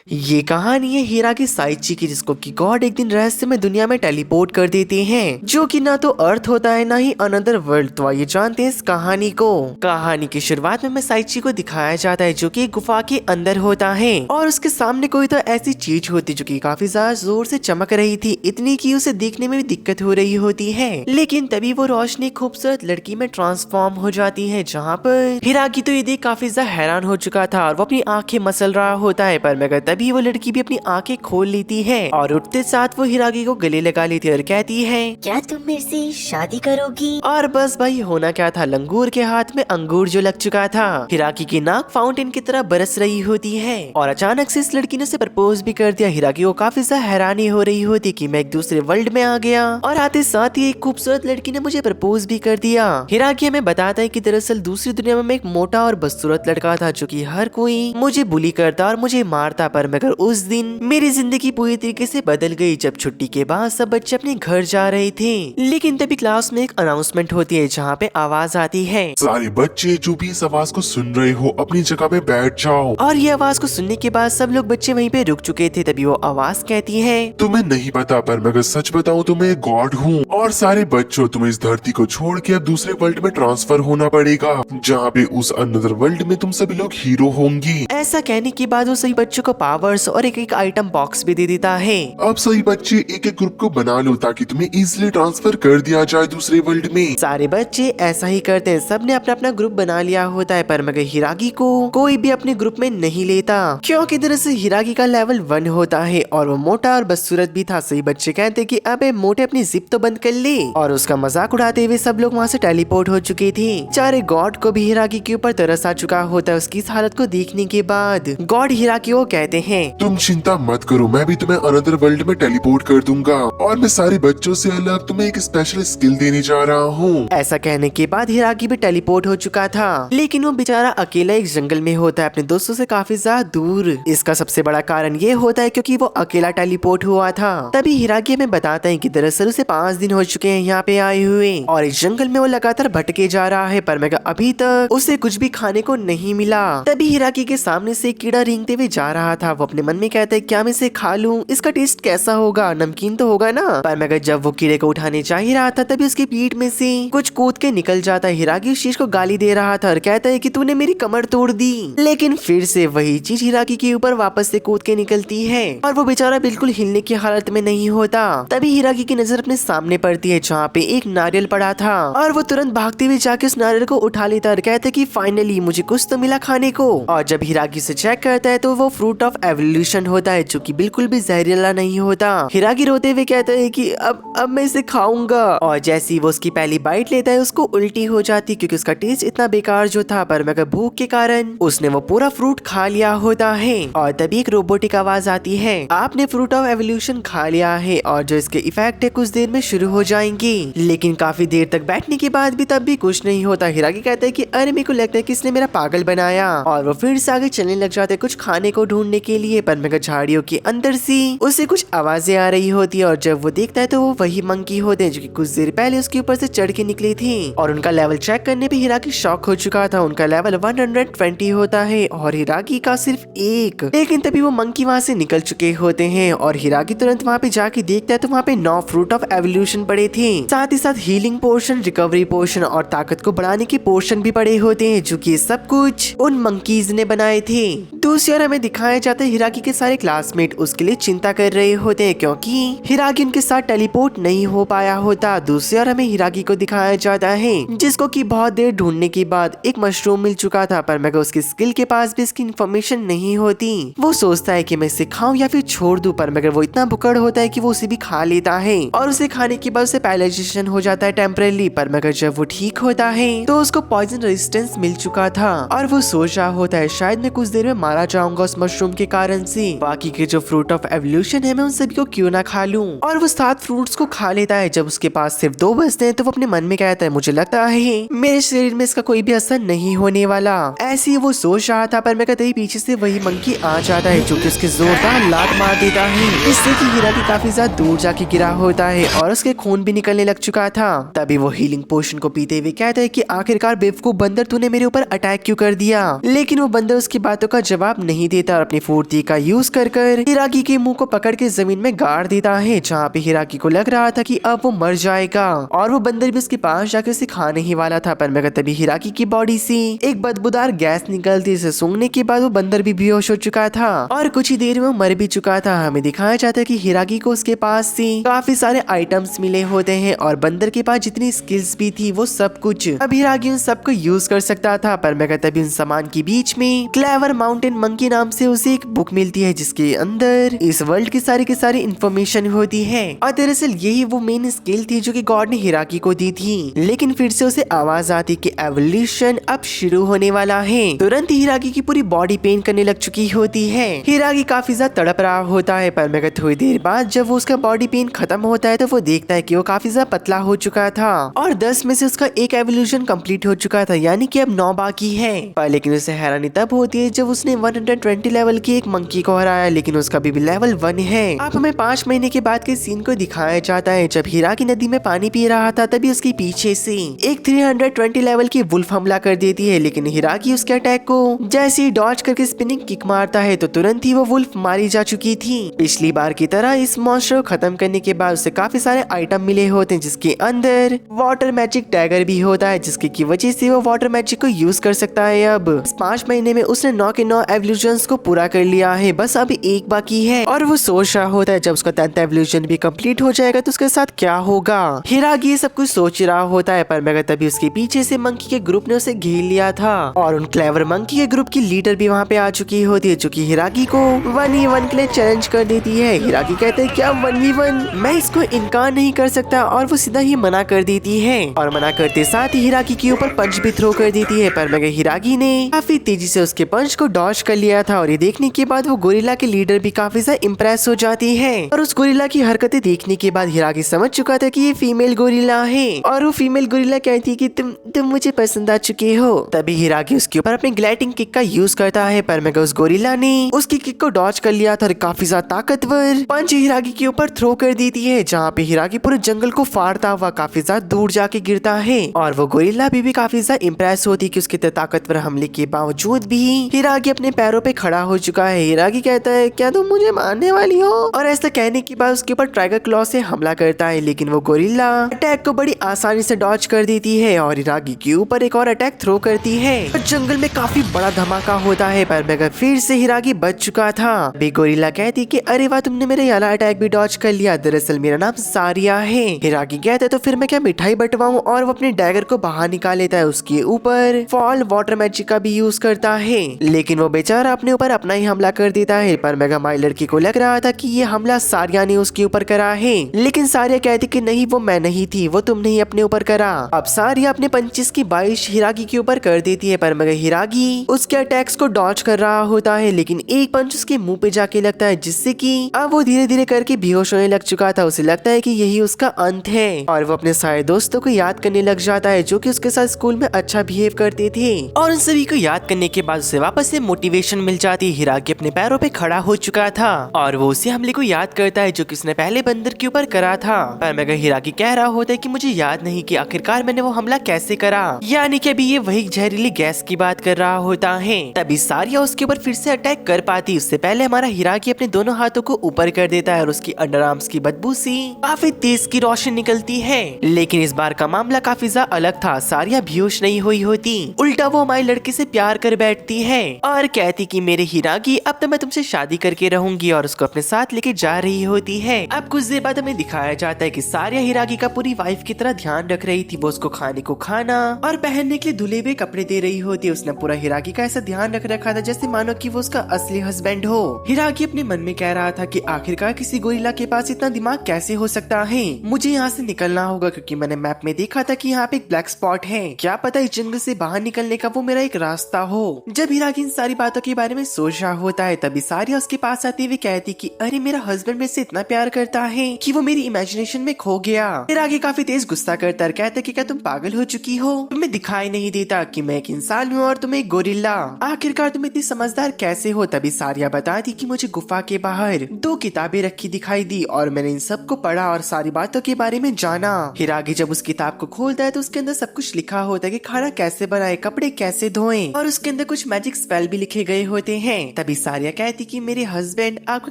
ये कहानी है हीरा की साइची की, जिसको कि गॉड एक दिन रहस्य में दुनिया में टेलीपोर्ट कर देते हैं, जो कि ना तो अर्थ होता है ना ही अनदर वर्ल्ड। तो आइए जानते हैं इस कहानी को। कहानी की शुरुआत में साइची को दिखाया जाता है जो कि एक गुफा के अंदर होता है और उसके सामने कोई तो ऐसी चीज होती जो कि काफी ज्यादा जोर से चमक रही थी, इतनी की उसे देखने में भी दिक्कत हो रही होती है। लेकिन तभी वो रोशनी खूबसूरत लड़की में ट्रांसफॉर्म हो जाती है, जहाँ पर हिराकी तो ये देख काफी ज्यादा हैरान हो चुका था और वो अपनी आंखें मसल रहा होता है। पर मगर तभी वो लड़की भी अपनी आंखें खोल लेती है और उठते साथ वो हिराकी को गले लगा लेती है और कहती है, क्या तुम मेरे से शादी करोगी? और बस भाई होना क्या था, लंगूर के हाथ में अंगूर जो लग चुका था। हिराकी की नाक फाउंटेन की तरह बरस रही होती है और अचानक से इस लड़की ने उसे प्रपोज भी कर दिया। हिराकी को काफी ज्यादा हैरानी हो रही होती कि मैं एक दूसरे वर्ल्ड में आ गया और आते साथ ही एक खूबसूरत लड़की ने मुझे प्रपोज भी कर दिया। हिराकी हमें बताता है कि दरअसल दूसरी दुनिया में एक मोटा और बदसूरत लड़का था जो कि हर कोई मुझे बुली करता और मुझे मारता। पर मगर उस दिन मेरी जिंदगी पूरी तरीके से बदल गई जब छुट्टी के बाद सब बच्चे अपने घर जा रहे थे। लेकिन तभी क्लास में एक अनाउंसमेंट होती है जहाँ पे आवाज आती है, सारे बच्चे जो भी इस आवाज को सुन रहे हो अपनी जगह पे बैठ जाओ। और ये आवाज को सुनने के बाद सब लोग बच्चे वहीं पे रुक चुके थे। तभी वो आवाज कहती है, तुम्हें नहीं पता पर मगर सच बताऊं तो मैं गॉड हूँ और सारे बच्चों तुम्हें इस धरती को छोड़ के अब दूसरे वर्ल्ड में ट्रांसफर होना पड़ेगा, जहाँ पे उस अनदर वर्ल्ड में तुम सभी लोग हीरो होंगे। ऐसा कहने के बाद वो सही बच्चों को पावर्स और एक एक आइटम बॉक्स भी दे देता है। अब सही बच्चे एक एक ग्रुप को बना लो ताकि तुम्हें इजिली ट्रांसफर कर दिया जाए दूसरे वर्ल्ड में। सारे बच्चे ऐसा ही करते हैं, सबने अपना अपना ग्रुप बना लिया होता है। पर मगर हिरागी को कोई भी अपने ग्रुप में नहीं लेता, क्योंकि दरअसल हिरागी का लेवल 1 होता है और वो मोटा और बदसूरत भी था। सही बच्चे कहते कि अबे मोटे अपनी जिप तो बंद कर ले, और उसका मजाक उड़ाते हुए सब लोग वहाँ से टेलीपोर्ट हो चुके थे। चारे गॉड को भी हिरागी के ऊपर तरस आ चुका होता है उसकी इस हालत को देखने के बाद। गॉड हिरागी को कहते हैं, तुम चिंता मत करो, मैं भी तुम्हें अनदर वर्ल्ड में टेलीपोर्ट कर दूंगा और मैं सारे बच्चों से अलग तुम्हें एक स्पेशल स्किल देने जा रहा हूँ। ऐसा कहने के बाद हिराकी भी टेलीपोर्ट हो चुका था, लेकिन वो बेचारा अकेला एक जंगल में होता है अपने दोस्तों से काफी ज्यादा दूर। इसका सबसे बड़ा कारण ये होता है क्योंकि वो अकेला टेलीपोर्ट हुआ था। तभी हिराकी हमें बताता है कि दरअसल उसे 5 दिन हो चुके हैं यहाँ पे आए हुए और इस जंगल में वो लगातार भटके जा रहा है, पर मगर अभी तक उसे कुछ भी खाने को नहीं मिला। तभी हिराकी के सामने से एक कीड़ा रेंगते हुए जा रहा था। वो अपने मन में कहता है, क्या मैं इसे खा लूं, इसका टेस्ट कैसा होगा, नमकीन तो होगा ना। पर मगर जब वो कीड़े को उठाने जा ही रहा था तभी उसकी पीठ में से कुछ कूद के निकल जाता है। हिराकी उस चीज को गाली दे रहा था और कहता है कि तूने मेरी कमर तोड़ दी, लेकिन फिर से वही चीज हिराकी के ऊपर वापस से कूद के निकलती है और वो बेचारा बिल्कुल हिलने की हालत में नहीं होता। तभी हिराकी की नजर अपने सामने पड़ती है जहाँ पे एक नारियल पड़ा था और वो तुरंत भागते हुए जाके उस नारियल को उठा लेता और कहता है कि फाइनली मुझे कुछ तो मिला खाने को। और जब हिराकी से चेक करता है तो वो फ्रूट ऑफ एवोल्यूशन होता है जो कि बिल्कुल भी जहरीला नहीं होता। हिराकी रोते हुए कहता है कि अब मैं इसे खाऊंगा, और जैसे ही वो उसकी पहली बाइट लेता है उसको उल्टी हो जाती क्योंकि उसका टेस्ट इतना बेकार जो था। पर मगर भूख के कारण उसने वो पूरा फ्रूट खा लिया होता है और तभी एक रोबोटिक आवाज आती है, आपने फ्रूट ऑफ एवोल्यूशन खा लिया है और जो इसके इफेक्ट है कुछ देर में शुरू हो जाएंगे। लेकिन काफी देर तक बैठने के बाद भी तब भी कुछ नहीं होता। हिराकी कहता है कि अरे मेरे को लगता है कि इसने मेरा पागल बनाया, और वो फिर से आगे चलने लग जाते कुछ खाने को ढूंढने के लिए। पर मगर झाड़ियों के अंदर से उसे कुछ आवाजें आ रही होती है और जब वो देखता है तो वो वही मंकी होते हैं जो कि कुछ देर पहले उसके ऊपर से चढ़ के निकले थे। और उनका लेवल चेक करने पे हिराकी शॉक हो चुका था। उनका लेवल 120 होता है और हिराकी का सिर्फ 1। लेकिन तभी वो मंकी वहाँ से निकल चुके होते हैं और हिराकी तुरंत वहाँ पे जाके देखता है तो वहाँ पे 9 फ्रूट ऑफ एवोल्यूशन पड़े थे, साथ ही साथ हीलिंग पोर्शन, रिकवरी पोर्शन और ताकत को बढ़ाने के पोर्शन भी पड़े होते हैं जो कि सब कुछ उन मंकीज ने बनाए थे। दूसरी ओर हमें दिखाया जाता है हिराकी के सारे क्लासमेट उसके लिए चिंता कर रहे होते हैं क्योंकि हिराकी उनके साथ टेलीपोर्ट नहीं हो पाया होता। दूसरी ओर हमें हिराकी को दिखाया जाता है जिसको कि बहुत देर ढूंढने के बाद एक मशरूम मिल चुका था, पर मगर उसकी स्किल के पास भी इसकी इन्फॉर्मेशन नहीं होती। वो सोचता है कि मैं इसे खाऊं या फिर छोड़ दूं, पर मगर वो इतना भुक्कड़ होता है कि वो उसे भी खा लेता है और उसे खाने के बाद उसे पैरालाइजेशन हो जाता है टेम्परेली। पर मगर जब वो ठीक होता है तो उसको पॉइजन रेजिस्टेंस मिल चुका था और वो सोच रहा होता है शायद मैं कुछ देर में मारा जाऊंगा उस मशरूम के कारण से। बाकी के जो फ्रूट ऑफ एवोल्यूशन है मैं उन सभी को क्यों ना खा लूं, और वो 7 फ्रूट्स को खा लेता है। जब उसके पास सिर्फ 2 बचते हैं तो वो अपने मन में कहता है, मुझे लगता है मेरे शरीर में इसका कोई भी असर नहीं होने वाला। ऐसे ही वो सोच रहा था पर मैं कहते ही पीछे से वही मंकी आ जाता है जो कि उसके जोरदार लात मार देता है, इससे कि हिराकी काफी ज्यादा दूर जाके गिरा होता है और उसके खून भी निकलने लग चुका था। तभी वो हीलिंग पोशन को पीते हुए कहता है कि आखिरकार बेवकूफ बंदर तूने मेरे ऊपर अटैक क्यों कर दिया। लेकिन वो बंदर उसकी बातों का जवाब नहीं देता और अपनी फूड फुर्ती का यूज कर हिरागी के मुंह को पकड़ के जमीन में गाड़ देता है, जहाँ पे हिरागी को लग रहा था कि अब वो मर जाएगा और वो बंदर भी उसके पास जाकर उसे खाने ही वाला था। पर मगर तभी हिरागी की बॉडी से एक बदबूदार गैस निकलती, इसे सूंघने के बाद वो बंदर भी बेहोश हो चुका था और कुछ ही देर में वो मर भी चुका था। हमें दिखाया जाता है कि हिरागी को उसके पास से काफी सारे आइटम्स मिले होते हैं और बंदर के पास जितनी स्किल्स भी थी वो सब कुछ। अब हिरागी उन सबको यूज कर सकता था। पर मगर तभी उन सामान के बीच में क्लेवर माउंटेन मंकी नाम से उसे एक बुक मिलती है, जिसके अंदर इस वर्ल्ड की सारी इंफॉर्मेशन होती है और दरअसल यही वो मेन स्किल थी जो कि गॉड ने हिरागी को दी थी। लेकिन फिर से उसे आवाज आती कि एवोल्यूशन अब शुरू होने वाला है। तुरंत ही हिरागी की पूरी बॉडी पेन करने लग चुकी होती है। हिरागी काफी ज्यादा तड़प रहा होता है। पर मगर थोड़ी देर बाद जब वो उसका बॉडी पेन खत्म होता है तो वो देखता है कि वो काफी ज्यादा पतला हो चुका था और 10 में से उसका एक एवोल्यूशन कंप्लीट हो चुका था, यानी कि अब 9 बाकी है। पर लेकिन उसे हैरानी तब होती है जब उसने 120 लेवल की एक मंकी को हराया, लेकिन उसका भी लेवल 1 है। अब हमें 5 महीने के बाद के सीन को दिखाया जाता है। जब हिरागी नदी में पानी पी रहा था तभी उसके पीछे से एक 320 लेवल की वुल्फ हमला कर देती है, लेकिन हिरागी उसके अटैक को जैसे ही डॉज करके स्पिनिंग किक मारता है तो तुरंत ही वो वुल्फ मारी जा चुकी थी। पिछली बार की तरह इस मॉन्स्टर को खत्म करने के बाद उसे काफी सारे आइटम मिले होते हैं, जिसके अंदर वाटर मैजिक डैगर भी होता है, जिसकी की वजह से वो वाटर मैजिक को यूज कर सकता है। अब इस 5 महीने में उसने 9 के 9 एवोल्यूशंस को पूरा कर लिया है, बस अभी एक बाकी है और वो सोच रहा होता है जब उसका 10th एवोल्यूशन भी कंप्लीट हो जाएगा तो उसके साथ क्या होगा। हिरागी ये सब कुछ सोच रहा होता है। पर मगर तभी उसके पीछे से मंकी के ग्रुप ने उसे घेर लिया था और उन क्लेवर मंकी के ग्रुप की लीडर भी वहाँ पे आ चुकी होती है, जो कि हिरागी को 1v1 के लिए चैलेंज कर देती है। हिरागी कहते हैं क्या 1v1, मैं इसको इनकार नहीं कर सकता और वो सीधा ही मना कर देती है और मना करते साथ ही हिरागी के ऊपर पंच भी थ्रो कर देती है। पर मगर हिरागी ने काफी तेजी से उसके पंच को डॉज कर लिया था और ये देखने के बाद वो गोरिल्ला के लीडर भी काफी ज्यादा इम्प्रेस हो जाती है और उस गोरिल्ला की हरकतें देखने के बाद हिरागी समझ चुका था कि ये फीमेल गोरिल्ला है और वो फीमेल गोरिल्ला कहती है कि तुम मुझे पसंद आ चुके हो। तभी हिरागी उसके ऊपर अपने ग्लाइडिंग किक का यूज करता है। पर मगर उस गोरिल्ला ने उसकी किक को डॉज कर लिया था और काफी ज्यादा ताकतवर पंच हिरागी के ऊपर थ्रो कर देती है, जहाँ पे हिरागी पूरे जंगल को फाड़ता हुआ काफी ज्यादा दूर जाके गिरता है और वो गोरिल्ला भी काफी ज्यादा इम्प्रेस होती है कि उसके ताकतवर हमले के बावजूद भी हिरागी अपने पैरों पे खड़ा हो चुका है। हिरागी कहता है क्या तुम मुझे मारने वाली हो, और ऐसा कहने के बाद उसके ऊपर टाइगर क्लॉ से हमला करता है, लेकिन वो गोरिल्ला अटैक को बड़ी आसानी से डॉज कर देती है और हिरागी के ऊपर एक और अटैक थ्रो करती है और जंगल में काफी बड़ा धमाका होता है। पर मगर फिर से हिरागी बच चुका था। अभी गोरिल्ला कहती कि अरे वाह तुमने मेरे वाला अटैक भी डॉज कर लिया, दरअसल मेरा नाम सारिया है। हिरागी कहता है तो फिर मैं क्या मिठाई बंटवाऊं, और वो अपने डैगर को बाहर निकाल लेता है। उसके ऊपर फॉल वाटर मैजिक का भी यूज करता है, लेकिन वो बेचारा अपने ऊपर अपना ही हमला कर देता है। पर मेगा माई लड़की को लग रहा था कि ये हमला सारिया ने उसके ऊपर करा है, लेकिन सारिया कहती कि नहीं वो मैं नहीं थी, वो तुमने ही अपने ऊपर करा। अब सारिया अपने पंचिस की 22 हिरागी के ऊपर कर देती है। पर मगर हिरागी उसके अटैक्स को डॉज कर रहा होता है, लेकिन एक पंच उसके मुंह पे जाके लगता है, जिससे कि अब वो धीरे धीरे करके बेहोश होने लग चुका था। उसे लगता है कि यही उसका अंत है और वो अपने सारे दोस्तों को याद करने लग जाता है जो कि उसके साथ स्कूल में अच्छा बिहेव करते थे, और उन सभी को याद करने के बाद उसे वापस से मोटिवेशन मिल जाती। हिरागी अपने पैरों पे खड़ा हो चुका था और वो उसी हमले को याद करता है जो कि उसने पहले बंदर के ऊपर करा था। पर मगर हिरागी कह रहा होता है कि मुझे याद नहीं कि आखिरकार मैंने वो हमला कैसे करा, यानी कि अभी ये वही जहरीली गैस की बात कर रहा होता है। तभी सारिया उसके ऊपर फिर से अटैक कर पाती। उससे पहले हमारा हिरागी अपने दोनों हाथों को ऊपर कर देता है और उसकी अंडर आर्म्स की बदबू से काफी तेज की रोशनी निकलती है, लेकिन इस बार का मामला काफी ज्यादा अलग था। सारिया बेहोश नहीं हुई होती, उल्टा वो हमारे लड़के से प्यार कर बैठती है और कहती कि मेरे हिरागी अब तो मैं तुमसे शादी करके रहूंगी, और उसको अपने साथ लेके जा रही होती है। अब कुछ देर बाद हमें दिखाया जाता है कि सारिया हिरागी का पूरी वाइफ की तरह ध्यान रख रही थी। वो उसको खाने को खाना और पहनने के लिए धुले हुए कपड़े दे रही होती है। उसने पूरा हिरागी का ऐसा ध्यान रख रखा था जैसे मानो कि वो उसका असली हस्बैंड हो। हिरागी अपने मन में कह रहा था कि आखिरकार किसी गोरिल्ला के पास इतना दिमाग कैसे हो सकता है, मुझे यहाँ से निकलना होगा क्योंकि मैंने मैप में देखा था कि यहाँ पे एक ब्लैक स्पॉट है, क्या पता इस जंगल से बाहर निकलने का वो मेरा एक रास्ता हो। जब हिरागी इन सारी बातों के बारे में सोच रहा होता है तभी सारिया उसके पास आती हुई कहती कि अरे मेरा हस्बैंड मेरे से इतना प्यार करता है कि वो मेरी इमेजिनेशन में खो गया। हिरागी काफी तेज गुस्सा करता है, कहता कि क्या तुम पागल हो चुकी हो, तुम्हें दिखाई नहीं देता कि मैं एक इंसान हूँ और तुम एक गोरिल्ला, आखिरकार तुम इतनी समझदार कैसे हो। तभी सारिया बताती कि मुझे गुफा के बाहर 2 किताबें रखी दिखाई दी और मैंने इन सबको पढ़ा और सारी बातों के बारे में जाना। हिरागी जब उस किताब को खोलता है तो उसके अंदर सब कुछ लिखा होता है कि खाना कैसे बनाए, कपड़े कैसे धोएं, और उसके अंदर कुछ मैजिक स्पेल भी लिखे गए होते हैं। तभी सारिया कहती कि मेरे हस्बैंड आपका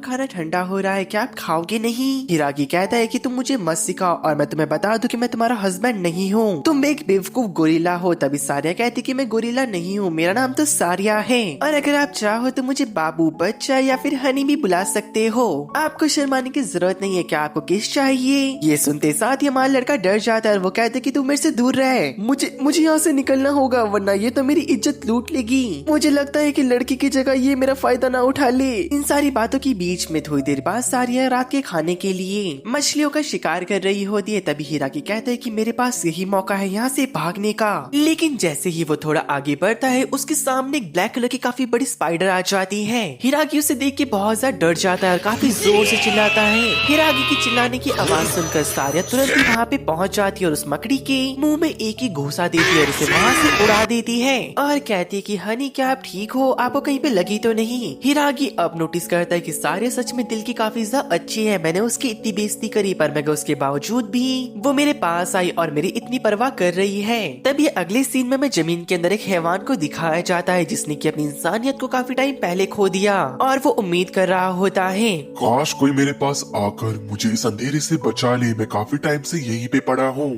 खाना ठंडा हो रहा है, क्या आप खाओगे नहीं? हिरागी कहता है कि तुम मुझे मत सिखाओ और मैं तुम्हें बता दूं कि मैं तुम्हारा हस्बैंड नहीं हूँ, तुम एक बेवकूफ गोरिल्ला हो। तभी सारिया कहती कि मैं गोरिल्ला नहीं हूँ, मेरा नाम तो सारिया है और अगर आप चाहो तो मुझे बाबू, बच्चा या फिर हनी भी बुला सकते हो। आपको शर्माने की जरूरत नहीं है, क्या आपको किस चाहिए? ये सुनते साथ ही हमारा लड़का डर जाता है और वो कहते कि तू मेरे से दूर रहे, मुझे यहाँ से निकलना होगा वरना ये तो मेरी इज्जत लूट लेगी। मुझे लगता है कि लड़की की जगह ये मेरा फायदा ना उठा ले। इन सारी बातों के बीच में थोड़ी देर बाद सारिया रात के खाने के लिए मछलियों का शिकार कर रही होती है। तभी हिरागी कहता है कि मेरे पास यही मौका है यहाँ से भागने का। लेकिन जैसे ही वो थोड़ा आगे बढ़ता है उसके सामने एक ब्लैक कलर की काफी बड़ी स्पाइडर आ जाती है। हिरागी उसे देख के बहुत ज्यादा डर जाता है और काफी जोर से चिल्लाता है। हिरागी की चिल्लाने की आवाज सुनकर सारिया तुरंत ही वहाँ पे पहुँच जाती है और उस मकड़ी के मुंह में एक ही घूसा देती है और उसे वहाँ से उड़ा देती है और कहती है कि हनी क्या आप ठीक हो, आपको कहीं पे लगी तो नहीं? हिरागी अब नोटिस करता है कि सारिया सच में दिल की काफी ज्यादा अच्छी है, मैंने उसकी इतनी बेइज्जती करी पर मगर उसके बावजूद भी वो मेरे पास आई और मेरी इतनी परवाह कर रही है। तभी अगले सीन में जमीन के अंदर एक हैवान को दिखाया जाता है जिसने की अपनी इंसानियत को काफी टाइम पहले खो दिया और वो उम्मीद कर रहा होता है काश कोई मेरे पास आकर मुझे इस अंधेरे से बचा ले, मैं काफी टाइम से यहीं पे पड़ा हूँ।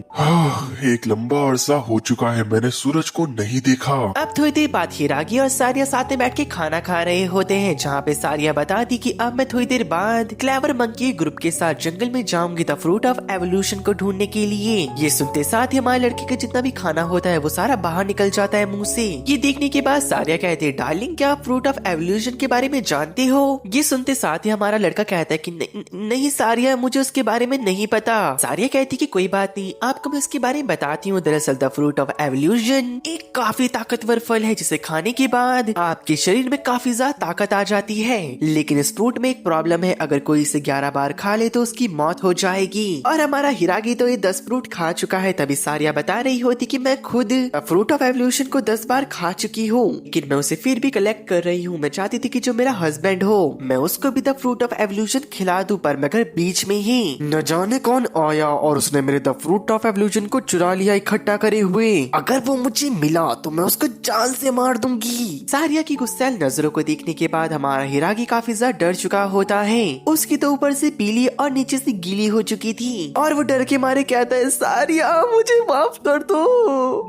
एक लंबा अरसा हो चुका है मैंने सूरज को नहीं देखा। अब थोड़ी देर बाद हिरागी और सारिया साथ में बैठ के खाना खा रहे होते हैं जहाँ पे सारिया बताती कि अब मैं थोड़ी देर बाद क्लेवर मंकी ग्रुप के साथ जंगल में जाऊंगी द फ्रूट ऑफ एवोल्यूशन को ढूंढने के लिए। ये सुनते साथ ही हमारे लड़के का जितना भी खाना होता है वो सारा बाहर निकल जाता है मुंह से। ये देखने के बाद सारिया कहते हैं डार्लिंग क्या आप फ्रूट ऑफ एवोल्यूशन के बारे में जानते हो? ये सुनते साथ ही हमारा लड़का कहता है कि नहीं सारिया मुझे उसके बारे में नहीं पता। सारिया कहती कि कोई बात नहीं, आपको मैं उसके बारे में बताती हूँ। दरअसल द फ्रूट ऑफ एवोल्यूशन एक काफी ताकतवर फल है जिसे खाने के बाद आपके शरीर में काफी ज्यादा ताकत आ जाती है। लेकिन इस फ्रूट में एक प्रॉब्लम है, अगर कोई इसे 11 बार खा ले तो उसकी मौत हो जाएगी। और हमारा हिरागी तो ये 10 फ्रूट खा चुका है। तभी सारिया बता रही होती कि मैं खुद फ्रूट ऑफ एवोल्यूशन को 10 बार खा चुकी हूँ लेकिन मैं उसे फिर भी कलेक्ट कर रही हूँ। मैं चाहती थी कि जो मेरा हस्बैंड हो मैं उसको भी द फ्रूट ऑफ एवोल्यूशन खिला दूं पर मगर बीच में ही न जाने कौन आया और उसने मेरे द फ्रूट ऑफ एवोल्यूशन को चुरा लिया इकट्ठा करे हुए। अगर वो मुझे मिला तो मैं उसको जान से मार दूंगी। सारिया की गुस्सैल नजरों को देखने के बाद हमारा हिरागी काफी ज्यादा डर चुका होता है। उसकी तो ऊपर से पीली और नीचे से गीली हो चुकी थी और वो डर के मारे कहता है सारिया मुझे माफ कर दो,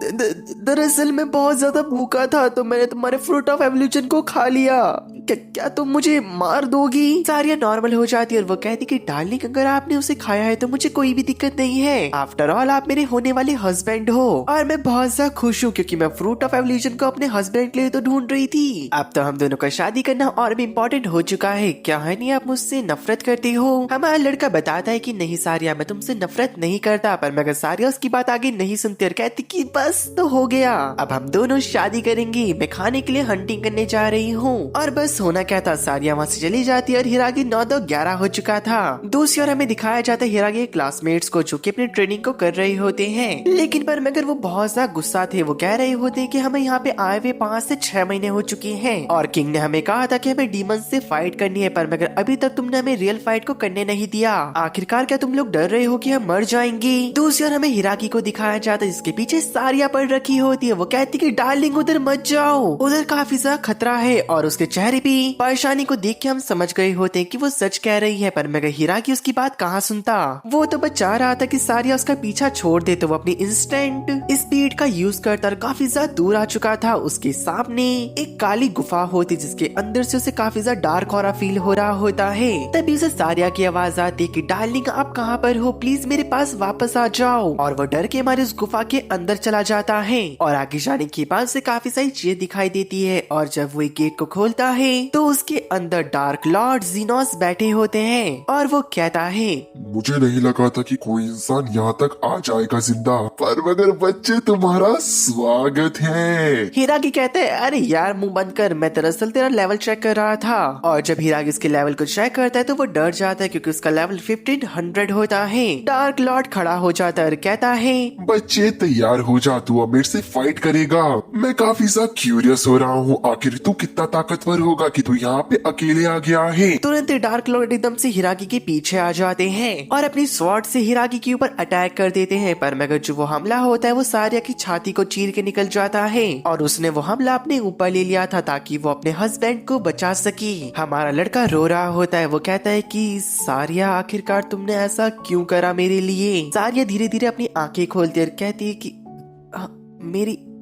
दरअसल मैं बहुत ज्यादा भूखा था तो मैंने तुम्हारे फ्रूट ऑफ एवोल्यूशन को खा लिया, क्या तुम मुझे मार दोगी? सारिया नॉर्मल हो जाती है और वो कहती कि डार्लिंग अगर आपने उसे खाया है तो मुझे कोई भी दिक्कत नहीं है, आफ्टर ऑल आप मेरे होने वाले हस्बैंड हो और मैं बहुत ज्यादा खुश हूँ क्योंकि मैं फ्रूट ऑफ एवोल्यूशन को अपने हस्बैंड के लिए तो ढूंढ रही थी। अब तो हम दोनों का शादी करना और भी इम्पोर्टेंट हो चुका है। क्या है नहीं आप मुझसे नफरत करते हो? हमारा लड़का बताता है कि नहीं सारिया मैं तुमसे नफरत नहीं करता पर मगर सारिया उसकी बात आगे नहीं सुनती और कहती कि बस तो हो गया, अब हम दोनों शादी करेंगे, मैं खाने के लिए हंटिंग करने जा रही हूँ। और बस होना क्या था, सारिया वहाँ से चली जाती है और हिरागी 9-2-11 हो चुका था। दूसरी ओर हमें दिखाया जाता है हिरागी क्लासमेट्स को जो कि अपनी ट्रेनिंग को कर रहे होते हैं लेकिन पर मगर वो बहुत ज्यादा गुस्सा थे। वो कह रहे होते हैं कि हमें यहाँ पे आए हुए 5 से 6 महीने हो चुके हैं और किंग ने हमें कहा था कि हमें डीमन से फाइट करनी है पर मगर अभी तक तुमने हमें रियल फाइट को करने नहीं दिया। आखिरकार क्या तुम लोग डर रहे हो कि हम मर जाएंगे? दूसरी ओर हमें हिरागी को दिखाया जाता है जिसके पीछे सारिया पड़ रखी होती है। वो कहती कि डार्लिंग उधर मत जाओ, उधर काफी ज्यादा खतरा है और उसके चेहरे पे परेशानी को देख के हम समझ गए होते हैं कि वो सच कह रही है पर मगर हिरागी उसकी बात कहाँ सुनता। वो तो बस चाह रहा था कि सारिया उसका पीछा छोड़ दे तो वो अपनी इंस्टेंट स्पीड का यूज करता और काफी ज्यादा दूर आ चुका था। उसके सामने एक काली गुफा होती जिसके अंदर से उसे काफी ज्यादा डार्क और फील हो रहा होता है। तभी उसे सारिया की आवाज आती है कि डार्लिंग आप कहाँ पर हो, प्लीज मेरे पास वापस आ जाओ। और वो डर के मारे उस गुफा के अंदर चला जाता है और आगे जाने के बाद से काफी सारी चीजें दिखाई देती है और जब वो गेट को खोलता है तो उसके अंदर डार्क लॉर्ड जीनोस बैठे होते हैं और वो कहता है मुझे नहीं लगा था कि कोई इंसान यहाँ तक आ जाएगा जिंदा, पर मगर बच्चे तुम्हारा स्वागत है। हिरागी कहते हैं अरे यार मुंह बंद कर, मैं दरअसल तेरा लेवल चेक कर रहा था। और जब हिरागी उसके लेवल को चेक करता है तो वो डर जाता है क्योंकि उसका लेवल 1500 होता है। डार्क लॉर्ड खड़ा हो जाता है और कहता है बच्चे तैयार हो जा, तू अब मेरे से फाइट करेगा। मैं काफी ज्यादा क्यूरियस हो रहा हूँ, आखिर तू कितना ताकतवर होगा कि तू यहाँ पे अकेले आ गया है। तुरंत डार्क लॉर्ड एकदम से हिरागी के पीछे आ जाते हैं और अपनी स्वॉर्ड से हिरागी के ऊपर अटैक कर देते हैं पर मगर जो वो हमला होता है वो सारिया की छाती को चीर के निकल जाता है और उसने वो हमला अपने ऊपर ले लिया था ताकि वो अपने हस्बैंड को बचा सकी। हमारा लड़का रो रहा होता है, वो कहता है कि सारिया आखिरकार तुमने ऐसा क्यों करा मेरे लिए। सारिया धीरे धीरे अपनी आंखें खोलती है और कहती है कि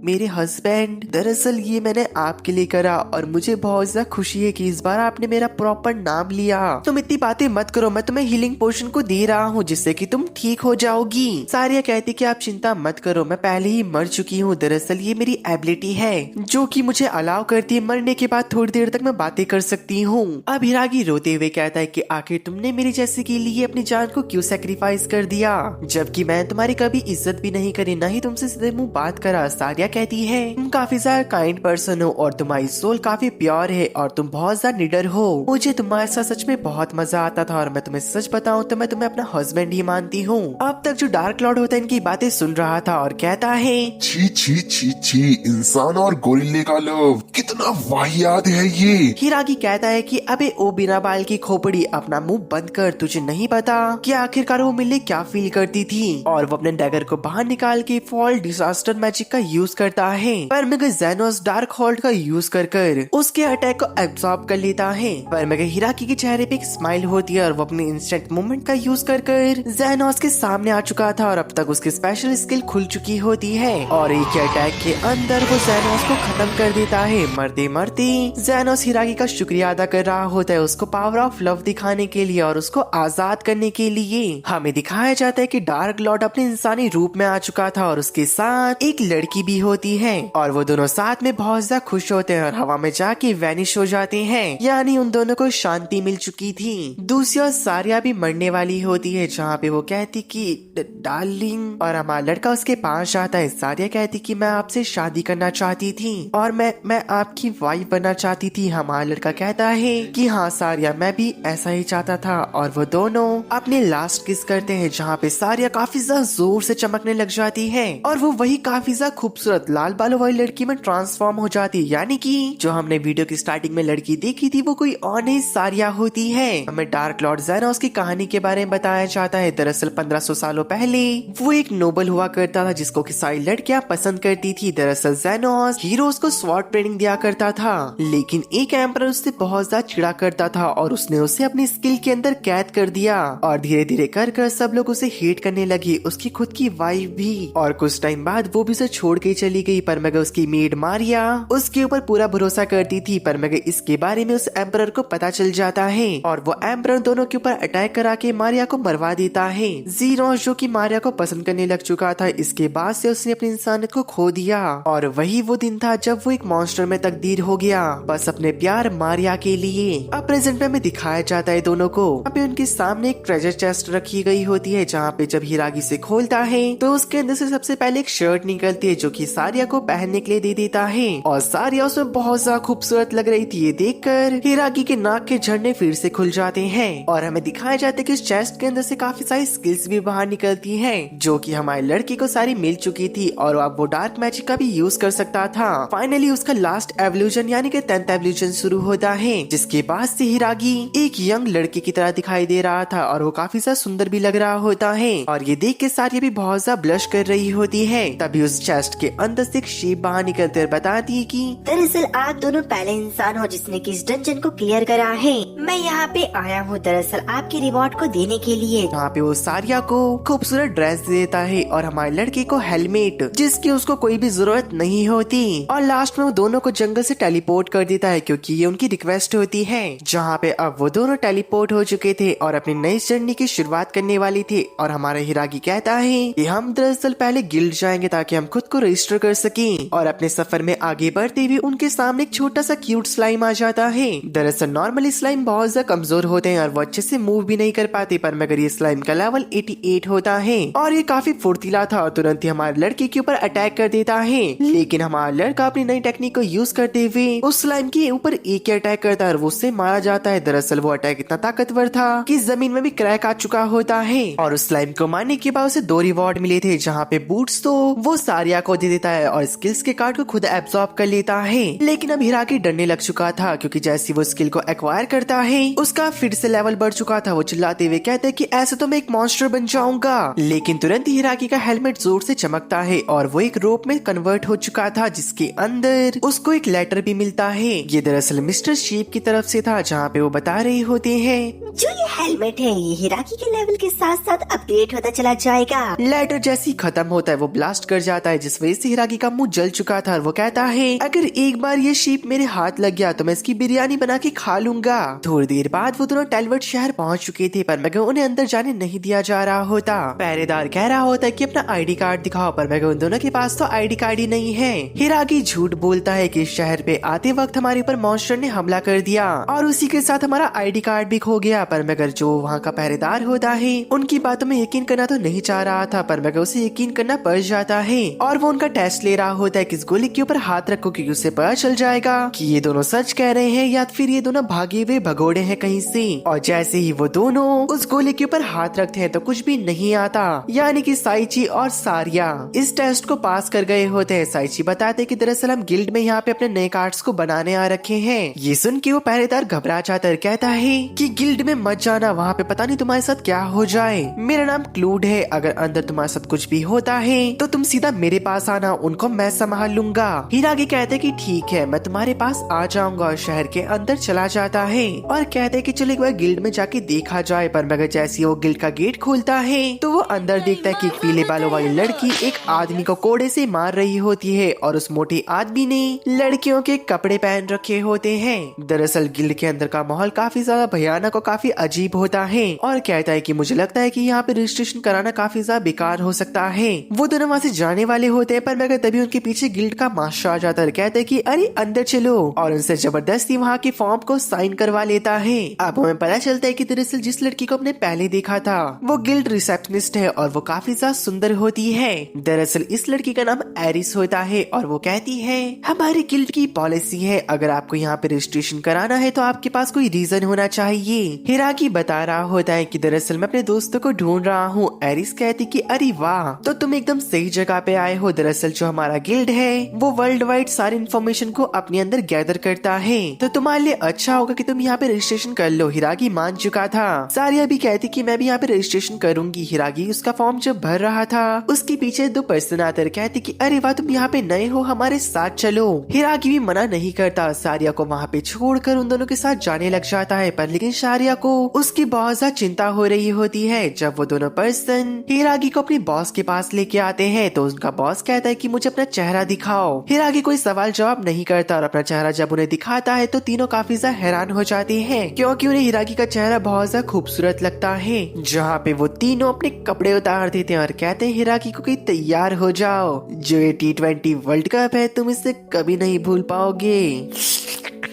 मेरे हस्बैंड, दरअसल ये मैंने आपके लिए करा और मुझे बहुत ज्यादा खुशी है कि इस बार आपने मेरा प्रॉपर नाम लिया। तुम इतनी बातें मत करो, मैं तुम्हें हीलिंग पोशन को दे रहा हूँ जिससे कि तुम ठीक हो जाओगी। सारिया कहती कि आप चिंता मत करो, मैं पहले ही मर चुकी हूँ। दरअसल ये मेरी एबिलिटी है जो कि मुझे अलाउ करती है मरने के बाद थोड़ी देर तक मैं बातें कर सकती हूँ। अब हिरागी रोते हुए कहता है कि आखिर तुमने मेरे जैसे के लिए अपनी जान को क्यों सेक्रीफाइस कर दिया, जबकि मैं तुम्हारी कभी इज्जत भी नहीं करी, न ही तुमसे सीधे मुंह बात करा। सारिया कहती है तुम काफी ज्यादा काइंड पर्सन हो और तुम्हारी सोल काफी प्योर है और तुम बहुत ज्यादा निडर हो। मुझे तुम्हारे साथ सच में बहुत मजा आता था और मैं तुम्हें सच बताऊं तो मैं तुम्हें अपना हस्बैंड ही मानती हूँ। अब तक जो डार्क लॉर्ड होता है इनकी बातें सुन रहा था और कहता है छी छी छी छी, इंसान और गोरिल्ले का लव कितना वाहियात है ये। हिरागी कहता है कि अबे ओ बिना बाल की खोपड़ी, अपना मुंह बंद कर, तुझे नहीं पता कि आखिरकार वो मिले क्या फील करती थी। और वो अपने डैगर को बाहर निकाल के फॉल डिजास्टर मैजिक का यूज करता है, पर मगर ज़ेनोस डार्क होल्ड का यूज कर उसके अटैक को एब्सॉर्ब कर लेता है। पर मगर हिराकी के चेहरे पे एक स्माइल होती है और वो अपने इंस्टेंट मूवमेंट का यूज कर ज़ेनोस के सामने आ चुका था और अब तक उसकी स्पेशल स्किल खुल चुकी होती है और एक ही अटैक के अंदर वो ज़ेनोस को खत्म कर देता है। मरते मरते ज़ेनोस हिराकी का शुक्रिया अदा कर रहा होता है उसको पावर ऑफ लव दिखाने के लिए और उसको आजाद करने के लिए। हमें दिखाया जाता है कि डार्क लॉर्ड अपने इंसानी रूप में आ चुका था और उसके साथ एक लड़की भी होती है और वो दोनों साथ में बहुत ज्यादा खुश होते हैं और हवा में जाके वैनिश हो जाते हैं, यानी उन दोनों को शांति मिल चुकी थी। दूसरी ओर सारिया भी मरने वाली होती है जहाँ पे वो कहती कि डार्लिंग, और हमारा लड़का उसके पास आता है। सारिया कहती कि मैं आपसे शादी करना चाहती थी और मैं आपकी वाइफ बनना चाहती थी। हमारा लड़का कहता है कि हाँ सारिया, मैं भी ऐसा ही चाहता था और वो दोनों अपने लास्ट किस करते हैं जहाँ पे सारिया काफी ज्यादा जोर से चमकने लग जाती है और वो वही काफी ज्यादा खूबसूरत लाल बालों वाली लड़की में ट्रांसफॉर्म हो जाती है, यानी कि जो हमने वीडियो की स्टार्टिंग में लड़की देखी थी वो कोई और नहीं सारिया होती है। हमें डार्क लॉर्ड ज़ेनोस की कहानी के बारे में बताया जाता है। दरअसल 1500 सालों पहले वो एक नोबल हुआ करता था जिसको कि सारी लड़कियां पसंद करती थी। दरअसल ज़ेनोस हीरोज को स्वॉर्ड ट्रेनिंग दिया करता था, लेकिन एक एम्परर उससे बहुत ज्यादा चिढ़ा करता था और उसने उसे अपनी स्किल के अंदर कैद कर दिया और धीरे धीरे कर सब लोग उसे हेट करने लगे, उसकी खुद की वाइफ भी। और कुछ टाइम बाद वो भी उसे छोड़ के चली गई, पर मगर उसकी मेड मारिया उसके ऊपर पूरा भरोसा करती थी। पर मगर इसके बारे में उस एम्परर को पता चल जाता है और वो एम्परर दोनों के ऊपर अटैक करा के मारिया को मरवा देता है। ज़ीनोस जो कि मारिया को पसंद करने लग चुका था, इसके बाद से उसने अपनी इंसानियत को खो दिया और वही वो दिन था जब वो एक मॉन्स्टर में तब्दील हो गया, बस अपने प्यार मारिया के लिए। अब प्रेजेंट में हमें दिखाया जाता है दोनों को, अभी उनके सामने एक ट्रेजर चेस्ट रखी गई होती है जहाँ पे जब हिरागी से खोलता है तो उसके अंदर से सबसे पहले एक शर्ट निकलती है जो कि सारिया को पहनने के लिए दे देता है और सारिया उसमें बहुत ज्यादा खूबसूरत लग रही थी। ये देखकर हिरागी के नाक के झरने फिर से खुल जाते हैं और हमें दिखाया जाता है कि उस चेस्ट के अंदर से काफी सारी स्किल्स भी बाहर निकलती हैं जो कि हमारे लड़के को सारी मिल चुकी थी और अब वो डार्क मैजिक का भी यूज कर सकता था। फाइनली उसका लास्ट एवोल्यूशन यानी कि 10th एवोल्यूशन शुरू होता है, जिसके बाद से हिरागी एक यंग लड़के की तरह दिखाई दे रहा था और वो काफी ज्यादा सुंदर भी लग रहा होता है और ये देख के सारिया भी बहुत ज्यादा ब्लश कर रही होती है। तभी उस चेस्ट के अंदर से एक शेप बाहर निकलते हुए बताती है कि दरअसल आप दोनों पहले इंसान हो जिसने कि इस डंजन को क्लियर करा है। मैं यहाँ पे आया हूँ दरअसल आपके रिवॉर्ड को देने के लिए। यहाँ पे वो सारिया को खूबसूरत ड्रेस देता है और हमारे लड़के को हेलमेट जिसकी उसको कोई भी जरूरत नहीं होती और लास्ट में वो दोनों को जंगल से टेलीपोर्ट कर देता है क्योंकि ये उनकी रिक्वेस्ट होती है। जहाँ पे अब वो दोनों टेलीपोर्ट हो चुके थे और अपनी नई जर्नी की शुरुआत करने वाली थे और हमारा हिरागी कहता है कि हम दरअसल पहले गिल्ड जाएंगे ताकि हम खुद को रजिस्टर कर सकें और अपने सफर में आगे बढ़ते हुए उनके सामने एक छोटा सा क्यूट स्लाइम आ जाता है। दरअसल नॉर्मली स्लाइम बहुत ज्यादा कमजोर होते हैं और वो अच्छे से मूव भी नहीं कर पाते, पर मगर ये स्लाइम का लेवल 88 होता है और ये काफी फुर्तीला था और तुरंत ही हमारे लड़के के ऊपर अटैक कर देता है। लेकिन हमारा लड़का अपनी नई टेक्निक को यूज करते हुए उस स्लाइम के ऊपर एक ही अटैक करता है और वो उससे मारा जाता है। दरअसल वो अटैक इतना ताकतवर था कि जमीन में भी क्रैक आ चुका होता है और उस स्लाइम को मारने के बाद उसे 2 रिवॉर्ड मिले थे, जहाँ पे बूट्स तो वो सारिया को दे देता है और स्किल्स के कार्ड को खुद एब्सॉर्ब कर लेता है। लेकिन अब हिराकी डरने लग चुका था क्योंकि जैसे वो स्किल को एक्वायर करता है उसका फिर से लेवल बढ़ चुका था। वो चिल्लाते हुए कहते हैं कि ऐसे तो मैं एक मॉन्स्टर बन जाऊंगा। लेकिन तुरंत ही हिराकी का हेलमेट जोर से चमकता है और वो एक रोप में कन्वर्ट हो चुका था जिसके अंदर उसको एक लेटर भी मिलता है। ये दरअसल मिस्टर शीप की तरफ से था जहाँ पे वो बता रहे होते हैं जो ये हेलमेट है ये हिराकी के लेवल के साथ साथ अपडेट होता चला जाएगा। लेटर जैसी खत्म होता है वो ब्लास्ट कर जाता है जिस वजह से हिराकी का मुंह जल चुका था और वो कहता है अगर एक बार ये शीप मेरे हाथ लग गया तो मैं इसकी बिरयानी बना के खा लूंगा। थोड़ी देर बाद वो दोनों टेलवर्ट शहर पहुंच चुके थे पर मगर उन्हें अंदर जाने नहीं दिया जा रहा होता। पहरेदार कह रहा होता है कि अपना आईडी कार्ड दिखाओ पर मगर उन दोनों के पास तो आईडी कार्ड ही नहीं है। हिराकी झूठ बोलता है कि शहर पे आते वक्त हमारे ऊपर मॉन्स्टर ने हमला कर दिया और उसी के साथ हमारा आईडी कार्ड भी खो गया। पर मगर जो वहाँ का पहरेदार होता है उनकी बातों में यकीन करना तो नहीं चाह रहा था पर मगर उसे यकीन करना पड़ जाता है और वो उनका टेस्ट ले रहा होता है कि इस गोली के ऊपर हाथ रखो क्योंकि उससे पता चल जाएगा कि ये दोनों सच कह रहे हैं या फिर ये दोनों भागे हुए भगोड़े हैं कहीं से। और जैसे ही वो दोनों उस गोली के ऊपर हाथ रखते हैं तो कुछ भी नहीं आता, यानी कि साइची और सारिया इस टेस्ट को पास कर गए होते हैं। साइची बताते कि दरअसल हम गिल्ड में यहाँ पे अपने नए कार्ड्स को बनाने आ रखे हैं। ये सुन के वो पहरेदार घबरा जाता है, कहता है कि गिल्ड में मत जाना, वहाँ पे पता नहीं तुम्हारे साथ क्या हो जाए। मेरा नाम क्लूड है, अगर अंदर तुम्हारे साथ कुछ भी होता है तो तुम सीधा मेरे पास आना, उनको मैं संभाल लूंगा। हिरागी कहते कि ठीक है मैं तुम्हारे पास आ जाऊंगा और शहर के अंदर चला जाता है और कहते कि चलो एक बार गिल्ड में जाके देखा जाए। पर मगर जैसे वो गिल्ड का गेट खोलता है तो वो अंदर देखता है कि एक पीले बालों वाली लड़की एक आदमी को कोड़े से मार रही होती है और उस मोटे आदमी ने लड़कियों के कपड़े पहन रखे होते हैं। दरअसल गिल्ड के अंदर का माहौल काफी ज्यादा भयानक और काफी अजीब होता है और कहता है कि मुझे लगता है कि यहाँ पे रजिस्ट्रेशन कराना काफी ज्यादा बेकार हो सकता है। वो दोनों वहाँ से जाने वाले होते हैं पर मगर तभी उनके पीछे गिल्ड का मास्टर आ जाता है, कहते हैं कि अरे अंदर चलो और उनसे जबरदस्ती वहाँ के फॉर्म को साइन करवा लेता है। अब हमें पता चलता है कि दरअसल जिस लड़की को हमने पहले देखा था वो गिल्ड रिसेप्शनिस्ट है और वो काफी ज्यादा सुंदर होती है। दरअसल इस लड़की का नाम एरिस होता है और वो कहती है हमारे गिल्ड की पॉलिसी है अगर आपको यहाँ पे रजिस्ट्रेशन कराना है तो आपके पास कोई रीजन होना चाहिए। हिराकी बता रहा होता है कि दरअसल मैं अपने दोस्तों को ढूंढ रहा हूँ। एरिस कहती कि अरे वाह तो तुम एकदम सही जगह पे आए हो। दरअसल जो हमारा गिल्ड है वो वर्ल्ड वाइड सारी इन्फॉर्मेशन को अपने अंदर गैदर करता है तो तुम्हारे लिए अच्छा होगा कि तुम यहाँ पे रजिस्ट्रेशन कर लो। हिरागी मान चुका था। सारिया भी कहती कि मैं भी यहाँ पे रजिस्ट्रेशन करूंगी। हिरागी उसका फॉर्म जब भर रहा था उसके पीछे दो पर्सन आते हैं, कहती कि अरे वाह तुम यहाँ पे नए हो हमारे साथ चलो। हिरागी भी मना नहीं करता, सारिया को वहाँ पे छोड़कर उन दोनों के साथ जाने लग जाता है। पर लेकिन सारिया को उसकी बहुत ज्यादा चिंता हो रही होती है। जब वो दोनों पर्सन हिरागी को अपने बॉस के पास लेके आते हैं तो उनका बॉस कहता है कि मुझे अपना चेहरा दिखाओ। हिरागी कोई सवाल जवाब नहीं करता और अपना चेहरा जब उन्हें दिखाता है तो तीनों काफी ज्यादा हैरान हो जाते हैं क्योंकि उन्हें हिरागी का चेहरा बहुत ज्यादा खूबसूरत लगता है। जहाँ पे वो तीनों अपने कपड़े उतार देते हैं और कहते हैं हिरागी को कि तैयार हो जाओ, जो ये T20 वर्ल्ड कप है तुम इसे कभी नहीं भूल पाओगे।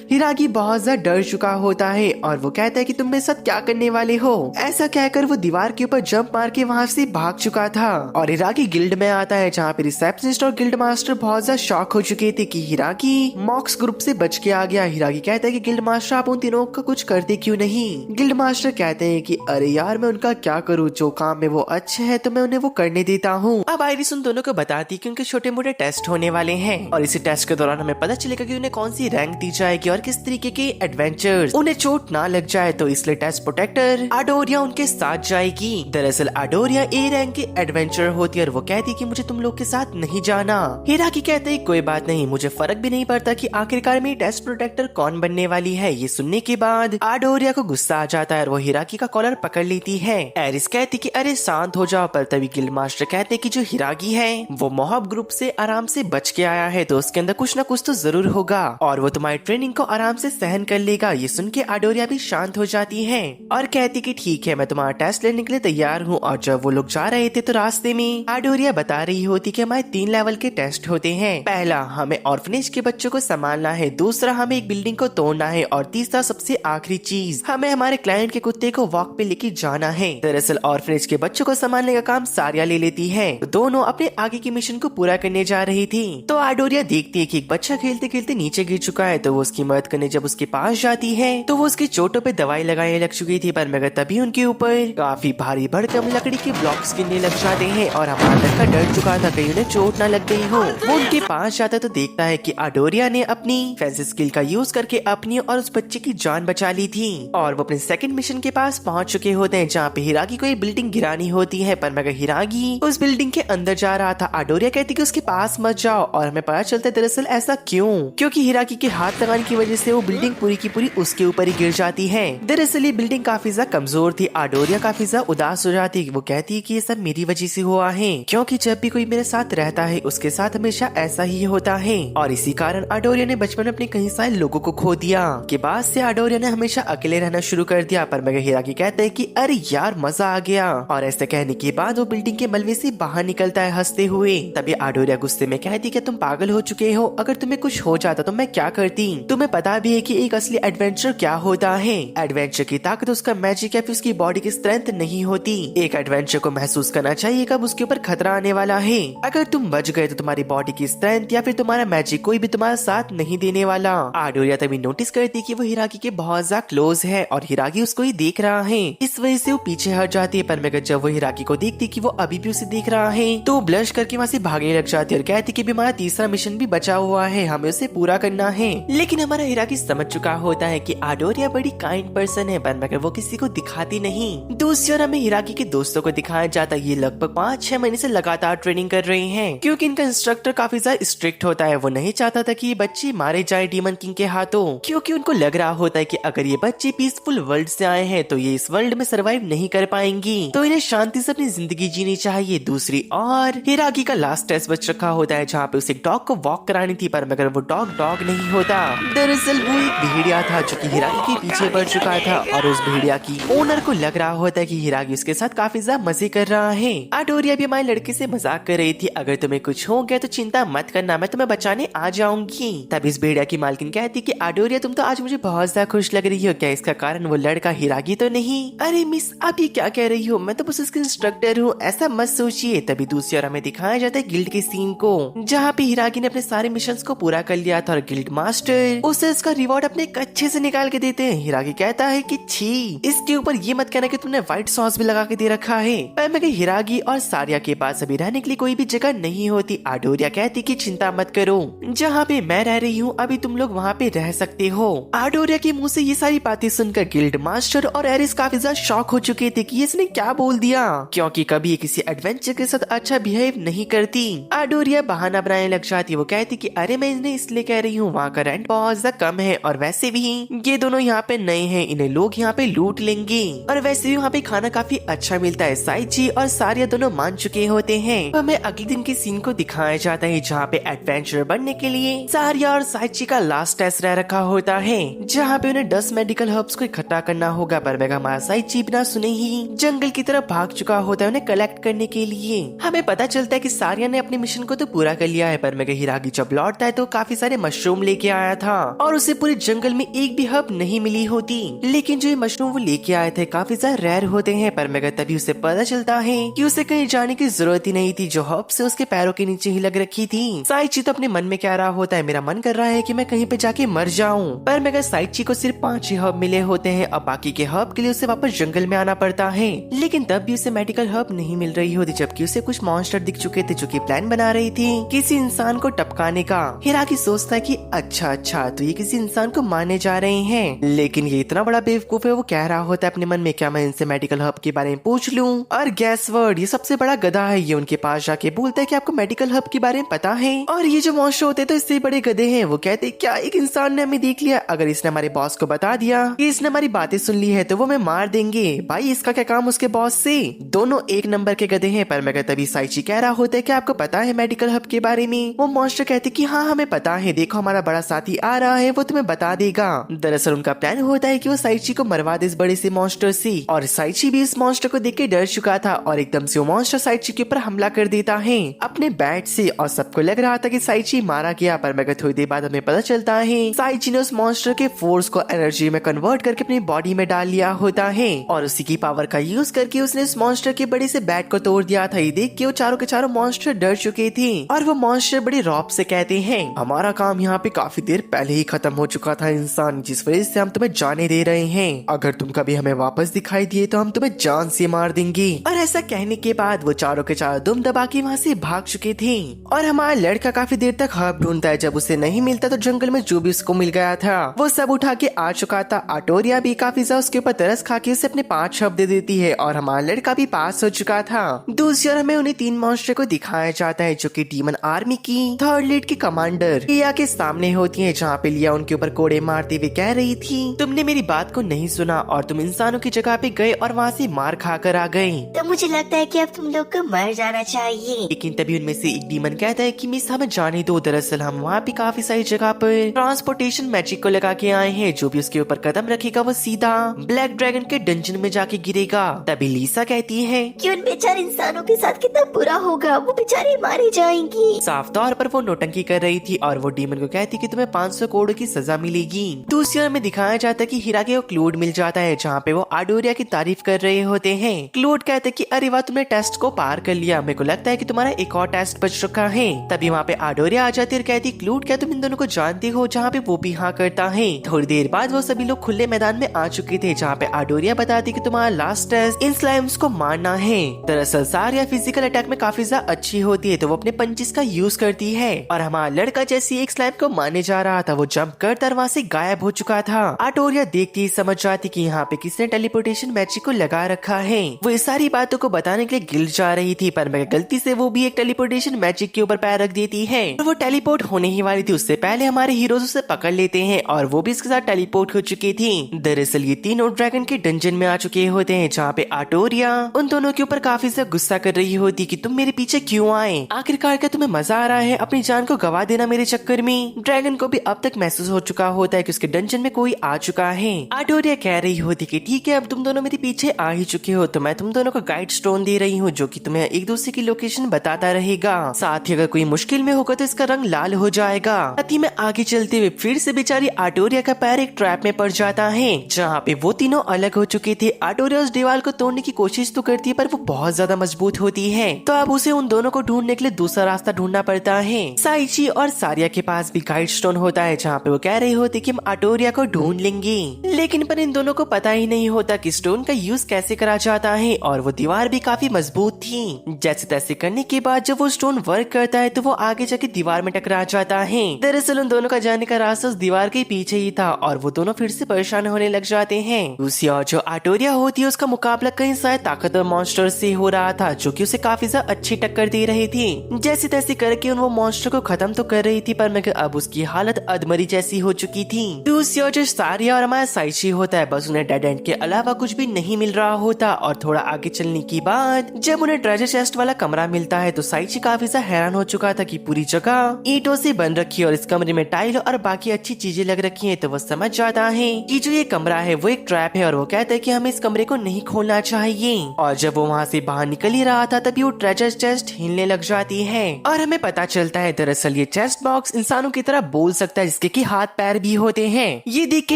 हिरागी बहुत ज्यादा डर चुका होता है और वो कहता है कि तुम मेरे साथ क्या करने वाले हो। ऐसा कहकर वो दीवार के ऊपर जंप मार के वहाँ से भाग चुका था और हिरागी गिल्ड में आता है जहाँ पे रिसेप्शनिस्ट और गिल्ड मास्टर बहुत ज्यादा शॉक हो चुके थे कि हिरागी मॉक्स ग्रुप से बच के आ गया। हिरागी कहता है कि गिल्ड मास्टर आप उन तीनों का कुछ करते क्यों नहीं। गिल्ड मास्टर कहते हैं कि अरे यार मैं उनका क्या करूँ, जो काम में वो अच्छे है तो मैं उन्हें वो करने देता हूँ। अब आइरिस उन दोनों को बताती कि उनके छोटे मोटे टेस्ट होने वाले हैं और इसी टेस्ट के दौरान हमें पता चलेगा कि उन्हें कौन सी रैंक दी जाएगी और किस तरीके के एडवेंचर्स उन्हें चोट ना लग जाए, तो इसलिए टेस्ट प्रोटेक्टर आडोरिया उनके साथ जाएगी। दरअसल आडोरिया ए रैंक की एडवेंचर होती है और वो कहती कि मुझे तुम लोग के साथ नहीं जाना। हिराकी कहते हैं कोई बात नहीं, मुझे फर्क भी नहीं पड़ता कि आखिरकार मेरी टेस्ट प्रोटेक्टर कौन बनने वाली है। ये सुनने के बाद आडोरिया को गुस्सा आ जाता है और वो हिराकी का कॉलर पकड़ लेती है। एरिस कहती कि अरे शांत हो जाओ, पर तभी गिल्ड मास्टर कहते कि जो हिरागी है वो मोहब ग्रुप से आराम से बच के आया है तो उसके अंदर कुछ ना कुछ तो जरूर होगा और वो तुम्हारी ट्रेनिंग को आराम से सहन कर लेगा। ये सुन के आडोरिया भी शांत हो जाती है और कहती कि ठीक है मैं तुम्हारा टेस्ट लेने के लिए तैयार हूँ। और जब वो लोग जा रहे थे तो रास्ते में आडोरिया बता रही होती कि हमारे 3 लेवल के टेस्ट होते हैं। पहला हमें ऑर्फनेज के बच्चों को संभालना है, दूसरा हमें एक बिल्डिंग को तोड़ना है और तीसरा सबसे आखिरी चीज हमें हमारे क्लाइंट के कुत्ते को वॉक पे लेके जाना है। दरअसल ऑर्फनेज के बच्चों को संभालने का काम सारिया ले लेती है। दोनों अपने आगे की मिशन को पूरा करने जा रही थी तो आडोरिया देखती है कि एक बच्चा खेलते खेलते नीचे गिर चुका है तो वो उसकी मदद करने जब उसके पास जाती है तो वो उसकी चोटों पे दवाई लगाने लग चुकी थी, पर मगर तभी उनके ऊपर काफी भारी भरकम लकड़ी के ब्लॉक्स गिरने लग जाते हैं और हमारा लड़का डर चुका था कहीं उन्हें चोट न लग गई हो। वो उनके पास जाता तो देखता है कि एडोरिया ने अपनी फैंसी स्किल का यूज करके अपनी और उस बच्चे की जान बचा ली थी और वो अपने सेकंड मिशन के पास पहुंच चुके होते हैं जहाँ पे हिरागी को एक बिल्डिंग गिरानी होती है, पर मगर हिरागी उस बिल्डिंग के अंदर जा रहा था। एडोरिया कहती कि उसके पास मत जाओ और हमें पता चलता है दरअसल ऐसा क्यों, क्योंकि हिरागी के हाथ लगाने की वजह से वो बिल्डिंग पूरी की पूरी उसके ऊपर ही गिर जाती है। दरअसल ये बिल्डिंग काफी ज्यादा कमजोर थी। एडोरिया काफी ज्यादा उदास हो जाती है। वो कहती है कि ये सब मेरी वजह से हुआ है, क्योंकि जब भी कोई मेरे साथ रहता है उसके साथ हमेशा ऐसा ही होता है और इसी कारण एडोरिया ने बचपन में अपने कई सारे लोगों को खो दिया। के बाद से एडोरिया ने हमेशा अकेले रहना शुरू कर दिया, पर मगर हिरागी कहते हैं कि अरे यार मजा आ गया और ऐसे कहने के बाद वो बिल्डिंग के मलबे से बाहर निकलता है हंसते हुए। तभी एडोरिया गुस्से में कहती कि तुम पागल हो चुके हो, अगर तुम्हें कुछ हो जाता तो मैं क्या करती। तुम्हें पता भी है कि एक असली एडवेंचर क्या होता है। एडवेंचर की ताकत उसका मैजिक या फिर उसकी बॉडी की स्ट्रेंथ नहीं होती। एक एडवेंचर को महसूस करना चाहिए कब उसके ऊपर खतरा आने वाला है। अगर तुम बच गए तो तुम्हारी बॉडी की स्ट्रेंथ या फिर तुम्हारा मैजिक कोई भी तुम्हारा साथ नहीं देने वाला। एडोरिया तभी नोटिस करती कि वो हिरागी के बहुत ज्यादा क्लोज है और हिरागी उसको ही देख रहा है, इस वजह से वो पीछे हट जाती है। पर मगर जब वो हिरागी को देखती कि वो अभी भी उसे देख रहा है तो ब्लश करके वहाँ से भागने लग जाती है और कहती कि भी हमारा तीसरा मिशन भी बचा हुआ है, हमें उसे पूरा करना है। लेकिन हमारा हिरागी समझ चुका होता है कि एडोरिया बड़ी काइंड पर्सन है, पर मगर वो किसी को दिखाती नहीं। दूसरी ओर हमें हिरागी के दोस्तों को दिखाया जाता है। ये लगभग 5-6 महीने से लगातार ट्रेनिंग कर रहे हैं, क्योंकि इनका इंस्ट्रक्टर काफी ज्यादा स्ट्रिक्ट होता है। वो नहीं चाहता था कि ये बच्चे मारे जाए डीमन किंग के हाथों, क्योंकि उनको लग रहा होता है कि अगर ये बच्चे पीसफुल वर्ल्ड से आए हैं तो ये इस वर्ल्ड में सरवाइव नहीं कर पाएंगी, तो इन्हें शांति से अपनी जिंदगी जीनी चाहिए। दूसरी और हिरागी का लास्ट टेस्ट बच रखा होता है जहाँ पे उसे डॉग को वॉक करानी थी, पर मगर वो डॉग नहीं होता। दरअसल वो एक भेड़िया था जो कि हिरागी के पीछे पड़ चुका था और उस भेड़िया की ओनर को लग रहा होता है कि हिरागी उसके साथ काफी ज्यादा मजे कर रहा है। एडोरिया भी हमारे लड़के से मजाक कर रही थी, अगर तुम्हें कुछ हो गया तो चिंता मत करना, मैं तुम्हें बचाने आ जाऊंगी। तब इस भेड़िया की मालकिन कहती कि एडोरिया तुम तो आज मुझे बहुत ज्यादा खुश लग रही हो, क्या इसका कारण वो लड़का हिरागी तो नहीं? अरे मिस आप ये क्या कह रही हो, मैं तो बस उसकी इंस्ट्रक्टर हूँ, ऐसा मत सोचिए। तभी दूसरी ओर हमें दिखाया जाता है गिल्ड के सीन को, जहाँ पे हिरागी ने अपने सारे मिशंस को पूरा कर लिया था और गिल्ड मास्टर उसे इसका रिवॉर्ड अपने कच्चे से निकाल के देते हैं। हिरागी कहता है कि छी, इसके ऊपर ये मत कहना कि तुमने व्हाइट सॉस भी लगा के दे रखा है। पर मगर हिरागी और सारिया के पास अभी रहने के लिए कोई भी जगह नहीं होती। एडोरिया कहती कि चिंता मत करो, जहाँ पे मैं रह रही हूँ अभी तुम लोग वहाँ पे रह सकते हो। एडोरिया के मुंह से ये सारी बातें सुनकर गिल्ड मास्टर और एरिस काफी ज्यादा शॉक हो चुके थे कि इसने क्या बोल दिया, क्योंकि कभी ये किसी एडवेंचर के साथ अच्छा बिहेव नहीं करती। एडोरिया बहाना बनाने लग जाती। वो कहती कि अरे मैं इन्हें इसलिए कह रही हूँ, वहाँ का रेंट बहुत ज्यादा कम है और वैसे भी ये दोनों यहाँ पे नए हैं, इन्हें लोग यहाँ पे लूट लेंगे और वैसे भी वहाँ पे खाना काफी अच्छा मिलता है। साइची और सारिया दोनों मान चुके होते हैं। हमें अगले दिन के सीन को दिखाया जाता है जहाँ पे एडवेंचर बनने के लिए सारिया और साइची का लास्ट टेस्ट रह रखा होता है, जहाँ पे उन्हें 10 मेडिकल हर्ब्स को इकट्ठा करना होगा। पर मेगा हमारा साइची बिना सुने ही जंगल की तरफ भाग चुका होता है उन्हें कलेक्ट करने के लिए। हमें पता चलता है कि सारिया ने अपने मिशन को तो पूरा कर लिया है, पर मेगा हिरागी जब लौटता है तो काफी सारे मशरूम लेके आया था और उसे पूरे जंगल में एक भी हर्ब नहीं मिली होती। लेकिन जो ये मशरूम वो लेके आए थे काफी ज्यादा रेयर होते हैं, पर मगर तभी उसे पता चलता है कि उसे कहीं जाने की जरूरत ही नहीं थी, जो हर्ब से उसके पैरों के नीचे ही लग रखी थी। साइची तो अपने मन में कह रहा होता है मेरा मन कर रहा है कि मैं कहीं पे जाके मर जाऊं, पर मगर साइची को सिर्फ 5 ही हर्ब मिले होते हैं और बाकी के हर्ब के लिए उसे वापस जंगल में आना पड़ता है। लेकिन तब भी उसे मेडिकल हर्ब नहीं मिल रही होती, जबकि उसे कुछ मॉन्स्टर दिख चुके थे जो कि प्लान बना रही थी किसी इंसान को टपकाने का। हिरागी सोचता है कि अच्छा तो ये किसी इंसान को मारने जा रहे हैं, लेकिन ये इतना बड़ा बेवकूफ है। वो कह रहा होता है अपने मन में क्या मैं इनसे मेडिकल हब के बारे में पूछ लूं, और गैस वर्ड ये सबसे बड़ा गधा है। ये उनके पास जाके बोलता है कि आपको मेडिकल हब के बारे में पता है, और ये जो मॉन्स्टर होते तो इससे बड़े गधे हैं। वो कहते क्या एक इंसान ने हमें देख लिया, अगर इसने हमारे बॉस को बता दिया कि इसने हमारी बातें सुन ली है तो वो हमें मार देंगे। भाई इसका क्या काम उसके बॉस से। दोनों एक नंबर के गधे हैं। पर मगर तभी साइची कह रहा होता है कि आपको पता है मेडिकल हब के बारे में। वो मॉन्स्टर कहते कि हाँ हमें पता है, देखो हमारा बड़ा साथी आ रहा है, वो तुम्हें बता देगा। दरअसल उनका प्लान होता है कि वो साइची को मरवा दे इस बड़े से मॉन्स्टर से, और साइची भी इस मॉन्स्टर को देख के डर चुका था और एकदम से वो मॉन्स्टर साइची के ऊपर हमला कर देता है अपने बैट से, और सबको लग रहा था कि साइची मारा गया। पर मगर थोड़ी देर बाद हमें पता चलता है साइची ने उस मॉन्स्टर के फोर्स को एनर्जी में कन्वर्ट करके अपनी बॉडी में डाल लिया होता है, और उसी की पावर का यूज करके उसने इस मॉन्स्टर के बड़े से बैट को तोड़ दिया था। ये देख के वो चारों के चारों मॉन्स्टर डर चुके थे, और वो मॉन्स्टर बड़े रौब से कहते हैं हमारा काम यहाँ पे काफी देर पहले ही खत्म हो चुका था इंसान, जिस वजह से हम तुम्हें जाने दे रहे हैं। अगर तुम कभी हमें वापस दिखाई दिए तो हम तुम्हें जान से मार देंगे। और ऐसा कहने के बाद वो चारों के चारों दुम दबा के वहाँ से भाग चुके थे। और हमारा लड़का काफी देर तक हब ढूंढता है। जब उसे नहीं मिलता तो जंगल में जो भी उसको मिल गया था वो सब उठा के आ चुका था। आटोरिया भी काफी ज्यादा उसके ऊपर तरस खा के उसे अपने 5 शब्द दे देती है और हमारा लड़का भी पास हो चुका था। दूसरी ओर हमें उन्हें 3 मॉन्स्टर को दिखाया जाता है जो कि डीमन आर्मी की 3rd लीड की कमांडर लिया के सामने होती है, जहाँ पे लिया उनके ऊपर कोड़े मारते हुए कह रही थी तुमने मेरी बात को नहीं सुना और तुम इंसानों की जगह पे गए और वहाँ से मार खा कर आ गए। तो मुझे लगता है कि अब तुम लोग को मर जाना चाहिए। लेकिन तभी उनमें से एक डीमन कहता है कि मिस हमें जाने दो, दरअसल हम वहाँ पे काफी सारी जगह पर ट्रांसपोर्टेशन मैजिक को लगा के आए हैं। जो भी उसके ऊपर कदम रखेगा वो सीधा ब्लैक ड्रैगन के डंजन में जाके गिरेगा। तभी लीसा कहती है कि उन बेचारे इंसानों के साथ कितना बुरा होगा, वो बेचारे मारे जाएंगे। साफ तौर पर वो नोटंकी कर रही थी और वो डीमन को कहती कि तुम्हें 500 करोड़ की सजा मिलेगी। दूसरी ओर में दिखाया जाता है कि हिरागे को क्लूड मिल जाता है, जहाँ पे वो आडोरिया की तारीफ कर रहे होते हैं। क्लूड कहते कि अरे वाह तुमने टेस्ट को पार कर लिया, मेरे को लगता है कि तुम्हारा एक और टेस्ट बच चुका है। तभी वहाँ पे आडोरिया आ जाती है और कहती क्लूड क्या तुम इन दोनों को जानते हो, जहाँ पे वो भी हाँ करता है। थोड़ी देर बाद वो सभी लोग खुले मैदान में आ चुके थे, जहाँ पे आडोरिया बताती कि तुम्हारा लास्ट टेस्ट इन स्लाइम्स को मारना है। दरअसल सारिया फिजिकल अटैक में काफी ज्यादा अच्छी होती है तो वो अपने पंचेस का यूज करती है और हमारा लड़का जैसे एक स्लाइम को मारने जा रहा था वो जंप कर दरवाजे से गायब हो चुका था। आटोरिया देखती ही समझ जाती कि यहाँ पे किसने टेलीपोर्टेशन मैजिक को लगा रखा है। वो इस सारी बातों को बताने के लिए गिल्ड जा रही थी पर मैं गलती से वो भी एक टेलीपोर्टेशन मैजिक के ऊपर पैर रख देती है और वो टेलीपोर्ट होने ही वाली थी। उससे पहले हमारे हीरोज उसे पकड़ लेते हैं और वो भी इसके साथ टेलीपोर्ट हो चुकी थी। दरअसल ये तीनों ड्रैगन के डंजन में आ चुके होते हैं, जहाँ पे आटोरिया उन दोनों के ऊपर काफी ज्यादा गुस्सा कर रही होती कि तुम मेरे पीछे क्यों आए, आखिरकार क्या तुम्हें मजा आ रहा है अपनी जान को गवा देना मेरे चक्कर में। ड्रैगन को भी अब तक महसूस हो चुका होता है कि उसके डंजन में कोई आ चुका है। आटोरिया कह रही होती कि ठीक है अब तुम दोनों मेरे पीछे आ ही चुके हो तो मैं तुम दोनों को गाइड स्टोन दे रही हूँ जो कि तुम्हें एक दूसरे की लोकेशन बताता रहेगा। साथ ही अगर कोई मुश्किल में होगा तो इसका रंग लाल हो जाएगा। अति में आगे चलते हुए फिर से बेचारी आटोरिया का पैर एक ट्रैप में पड़ जाता है, जहाँ पे वो तीनों अलग हो चुके थे। आटोरिया उस दीवार को तोड़ने की कोशिश तो करती है पर वो बहुत ज्यादा मजबूत होती है, तो अब उसे उन दोनों को ढूंढने के लिए दूसरा रास्ता ढूंढना पड़ता है। साइची और सारिया के पास भी गाइड स्टोन होता है, जहाँ पे वो कह रही होती कि हम आटोरिया को ढूंढ लेंगे, लेकिन पर इन दोनों को पता ही नहीं होता कि स्टोन का यूज कैसे करा जाता है और वो दीवार भी काफी मजबूत थी। जैसे तैसे करने के बाद जब वो स्टोन वर्क करता है तो वो आगे जाके दीवार में टकरा जाता है। दरअसल उन दोनों का जाने का रास्ता उस दीवार के पीछे ही था और वो दोनों फिर से परेशान होने लग जाते हैं। दूसरी ओर जो आटोरिया होती है उसका मुकाबला कई सारे ताकतवर मॉन्स्टर से हो रहा था जो कि उसे काफी ज्यादा अच्छी टक्कर दे रही थी। जैसे तैसे करके उन वो मॉन्स्टर को खत्म तो कर रही थी पर मगर अब उसकी हालत अधमरी जैसी हो चुकी थी। दूसरी ओर जो सारिया और हमारा साइची होता है बस उन्हें डेड एंड के अलावा कुछ भी नहीं मिल रहा होता और थोड़ा आगे चलने के बाद जब उन्हें ट्रेजर चेस्ट वाला कमरा मिलता है तो साइची काफी ज्यादा हैरान हो चुका था कि पूरी जगह ईंटों से बन रखी है और इस कमरे में टाइल और बाकी अच्छी चीजें लग रखी हैं। तो वो समझ जाता है कि जो ये कमरा है वो एक ट्रैप है और वो कहता है कि हमें इस कमरे को नहीं खोलना चाहिए। और जब वो वहाँ से बाहर निकल ही रहा था तभी वो ट्रेजर चेस्ट हिलने लग जाती है और हमें पता चलता है दरअसल ये चेस्ट बॉक्स इंसानों की तरह बोल सकता है, जिसके कि हाथ पैर भी होते हैं। ये देख के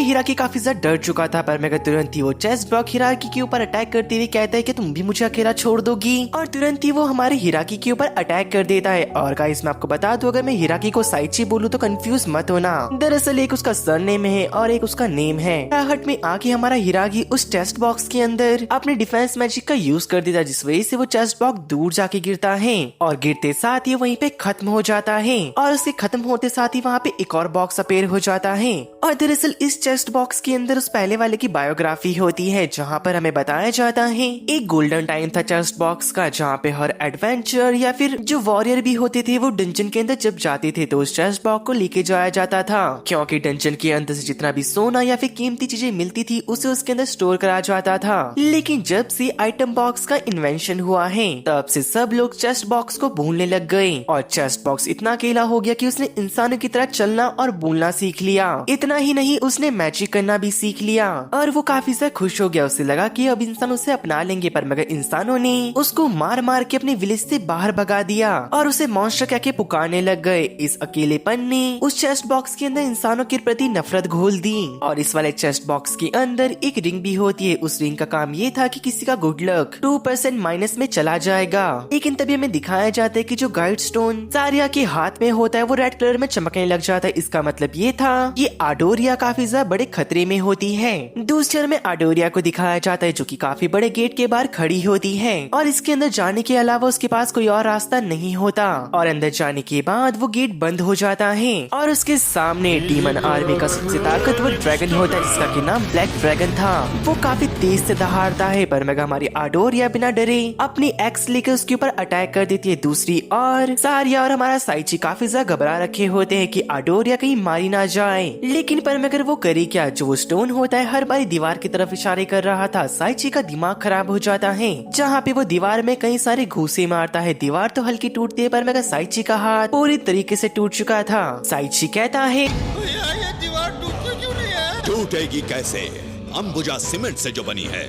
हिराकी काफी ज्यादा डर चुका था पर मगर तुरंत ही वो चेस्ट बॉक्स हिराकी के ऊपर अटैक करते हुए कहता है कि तुम भी मुझे अकेला छोड़ दोगी और तुरंत ही वो हमारे हिराकी के ऊपर अटैक कर देता है। और गाइस मैं आपको बता दूं अगर मैं हिराकी को साइची बोलूं तो कंफ्यूज मत होना, दरअसल एक उसका सरनेम है और एक उसका नेम है। हट में आके हमारा हिराकी उस टेस्ट बॉक्स के अंदर अपने डिफेंस मैजिक का यूज कर देता जिस वजह से वो चेस्ट बॉक्स दूर जाके गिरता है और गिरते साथ ही वहीं पे खत्म हो जाता है और उसके खत्म होते साथ ही वहाँ पे एक और बॉक्स अपीयर हो जाता है। और दरअसल इस चेस्ट बॉक्स के अंदर उस पहले वाले की बायोग्राफी होती है, जहाँ पर हमें बताया जाता है एक गोल्डन टाइम था चेस्ट बॉक्स का, जहाँ पे हर एडवेंचर या फिर जो वॉरियर भी होते थे वो डंजन के अंदर जब जाते थे तो उस चेस्ट बॉक्स को लेके जाया जाता था, क्योंकि डंजन के अंदर से जितना भी सोना या फिर कीमती चीजें मिलती थी उसे उसके अंदर स्टोर करा जाता था। लेकिन जब से आइटम बॉक्स का इन्वेंशन हुआ है तब से सब लोग चेस्ट बॉक्स को भूलने लग गए और चेस्ट बॉक्स इतना अकेला हो गया कि उसने इंसानों की तरह चलना और बोलना सीख लिया। इतना ही नहीं उसने मैजिक करना भी सीख लिया और वो काफी से खुश हो गया। उसे लगा कि अब इंसान उसे अपना लेंगे पर मगर इंसानों ने उसको मार मार के अपने विलेज से बाहर भगा दिया और उसे मॉन्स्टर कह के पुकारने लग गए। इस अकेलेपन ने उस चेस्ट बॉक्स के अंदर इंसानों के प्रति नफरत घोल दी। और इस वाले चेस्ट बॉक्स के अंदर एक रिंग भी होती है, उस रिंग का काम ये था कि किसी का गुड लक 2% माइनस में चला जाएगा। लेकिन तभी हमें दिखाया जाता है कि जो गाइड स्टोन सारिया के हाथ में होता है वो रेड कलर में चमकने लग जाता है। इसका मतलब मतलब ये था कि आडोरिया काफी ज्यादा बड़े खतरे में होती है। दूसरे में आडोरिया को दिखाया जाता है जो कि काफी बड़े गेट के बाहर खड़ी होती है और इसके अंदर जाने के अलावा उसके पास कोई और रास्ता नहीं होता और अंदर जाने के बाद वो गेट बंद हो जाता है और उसके सामने डीमन आर्मी का सबसे ताकतवर ड्रैगन होता है जिसका कि नाम ब्लैक ड्रैगन था। वो काफी तेज से दहाड़ता है पर मगर हमारी आडोरिया बिना डरे अपनी एक्स लेकर उसके ऊपर अटैक कर देती है। दूसरी और सारिया और हमारा साइची काफी ज्यादा घबरा रखे होते हैं कि आडोरिया कहीं मारी ना जाए, लेकिन पर मगर वो करे क्या, जो वो स्टोन होता है हर बारी दीवार की तरफ इशारे कर रहा था। साइची का दिमाग खराब हो जाता है जहाँ पे वो दीवार में कई सारे घूसे मारता है। दीवार तो हल्की टूटती है पर मगर साइची का हाथ पूरी तरीके से टूट चुका था। साइची कहता है ये दीवार टूटती क्यों नहीं है? टूटेगी कैसे, अंबुजा सीमेंट से जो बनी है।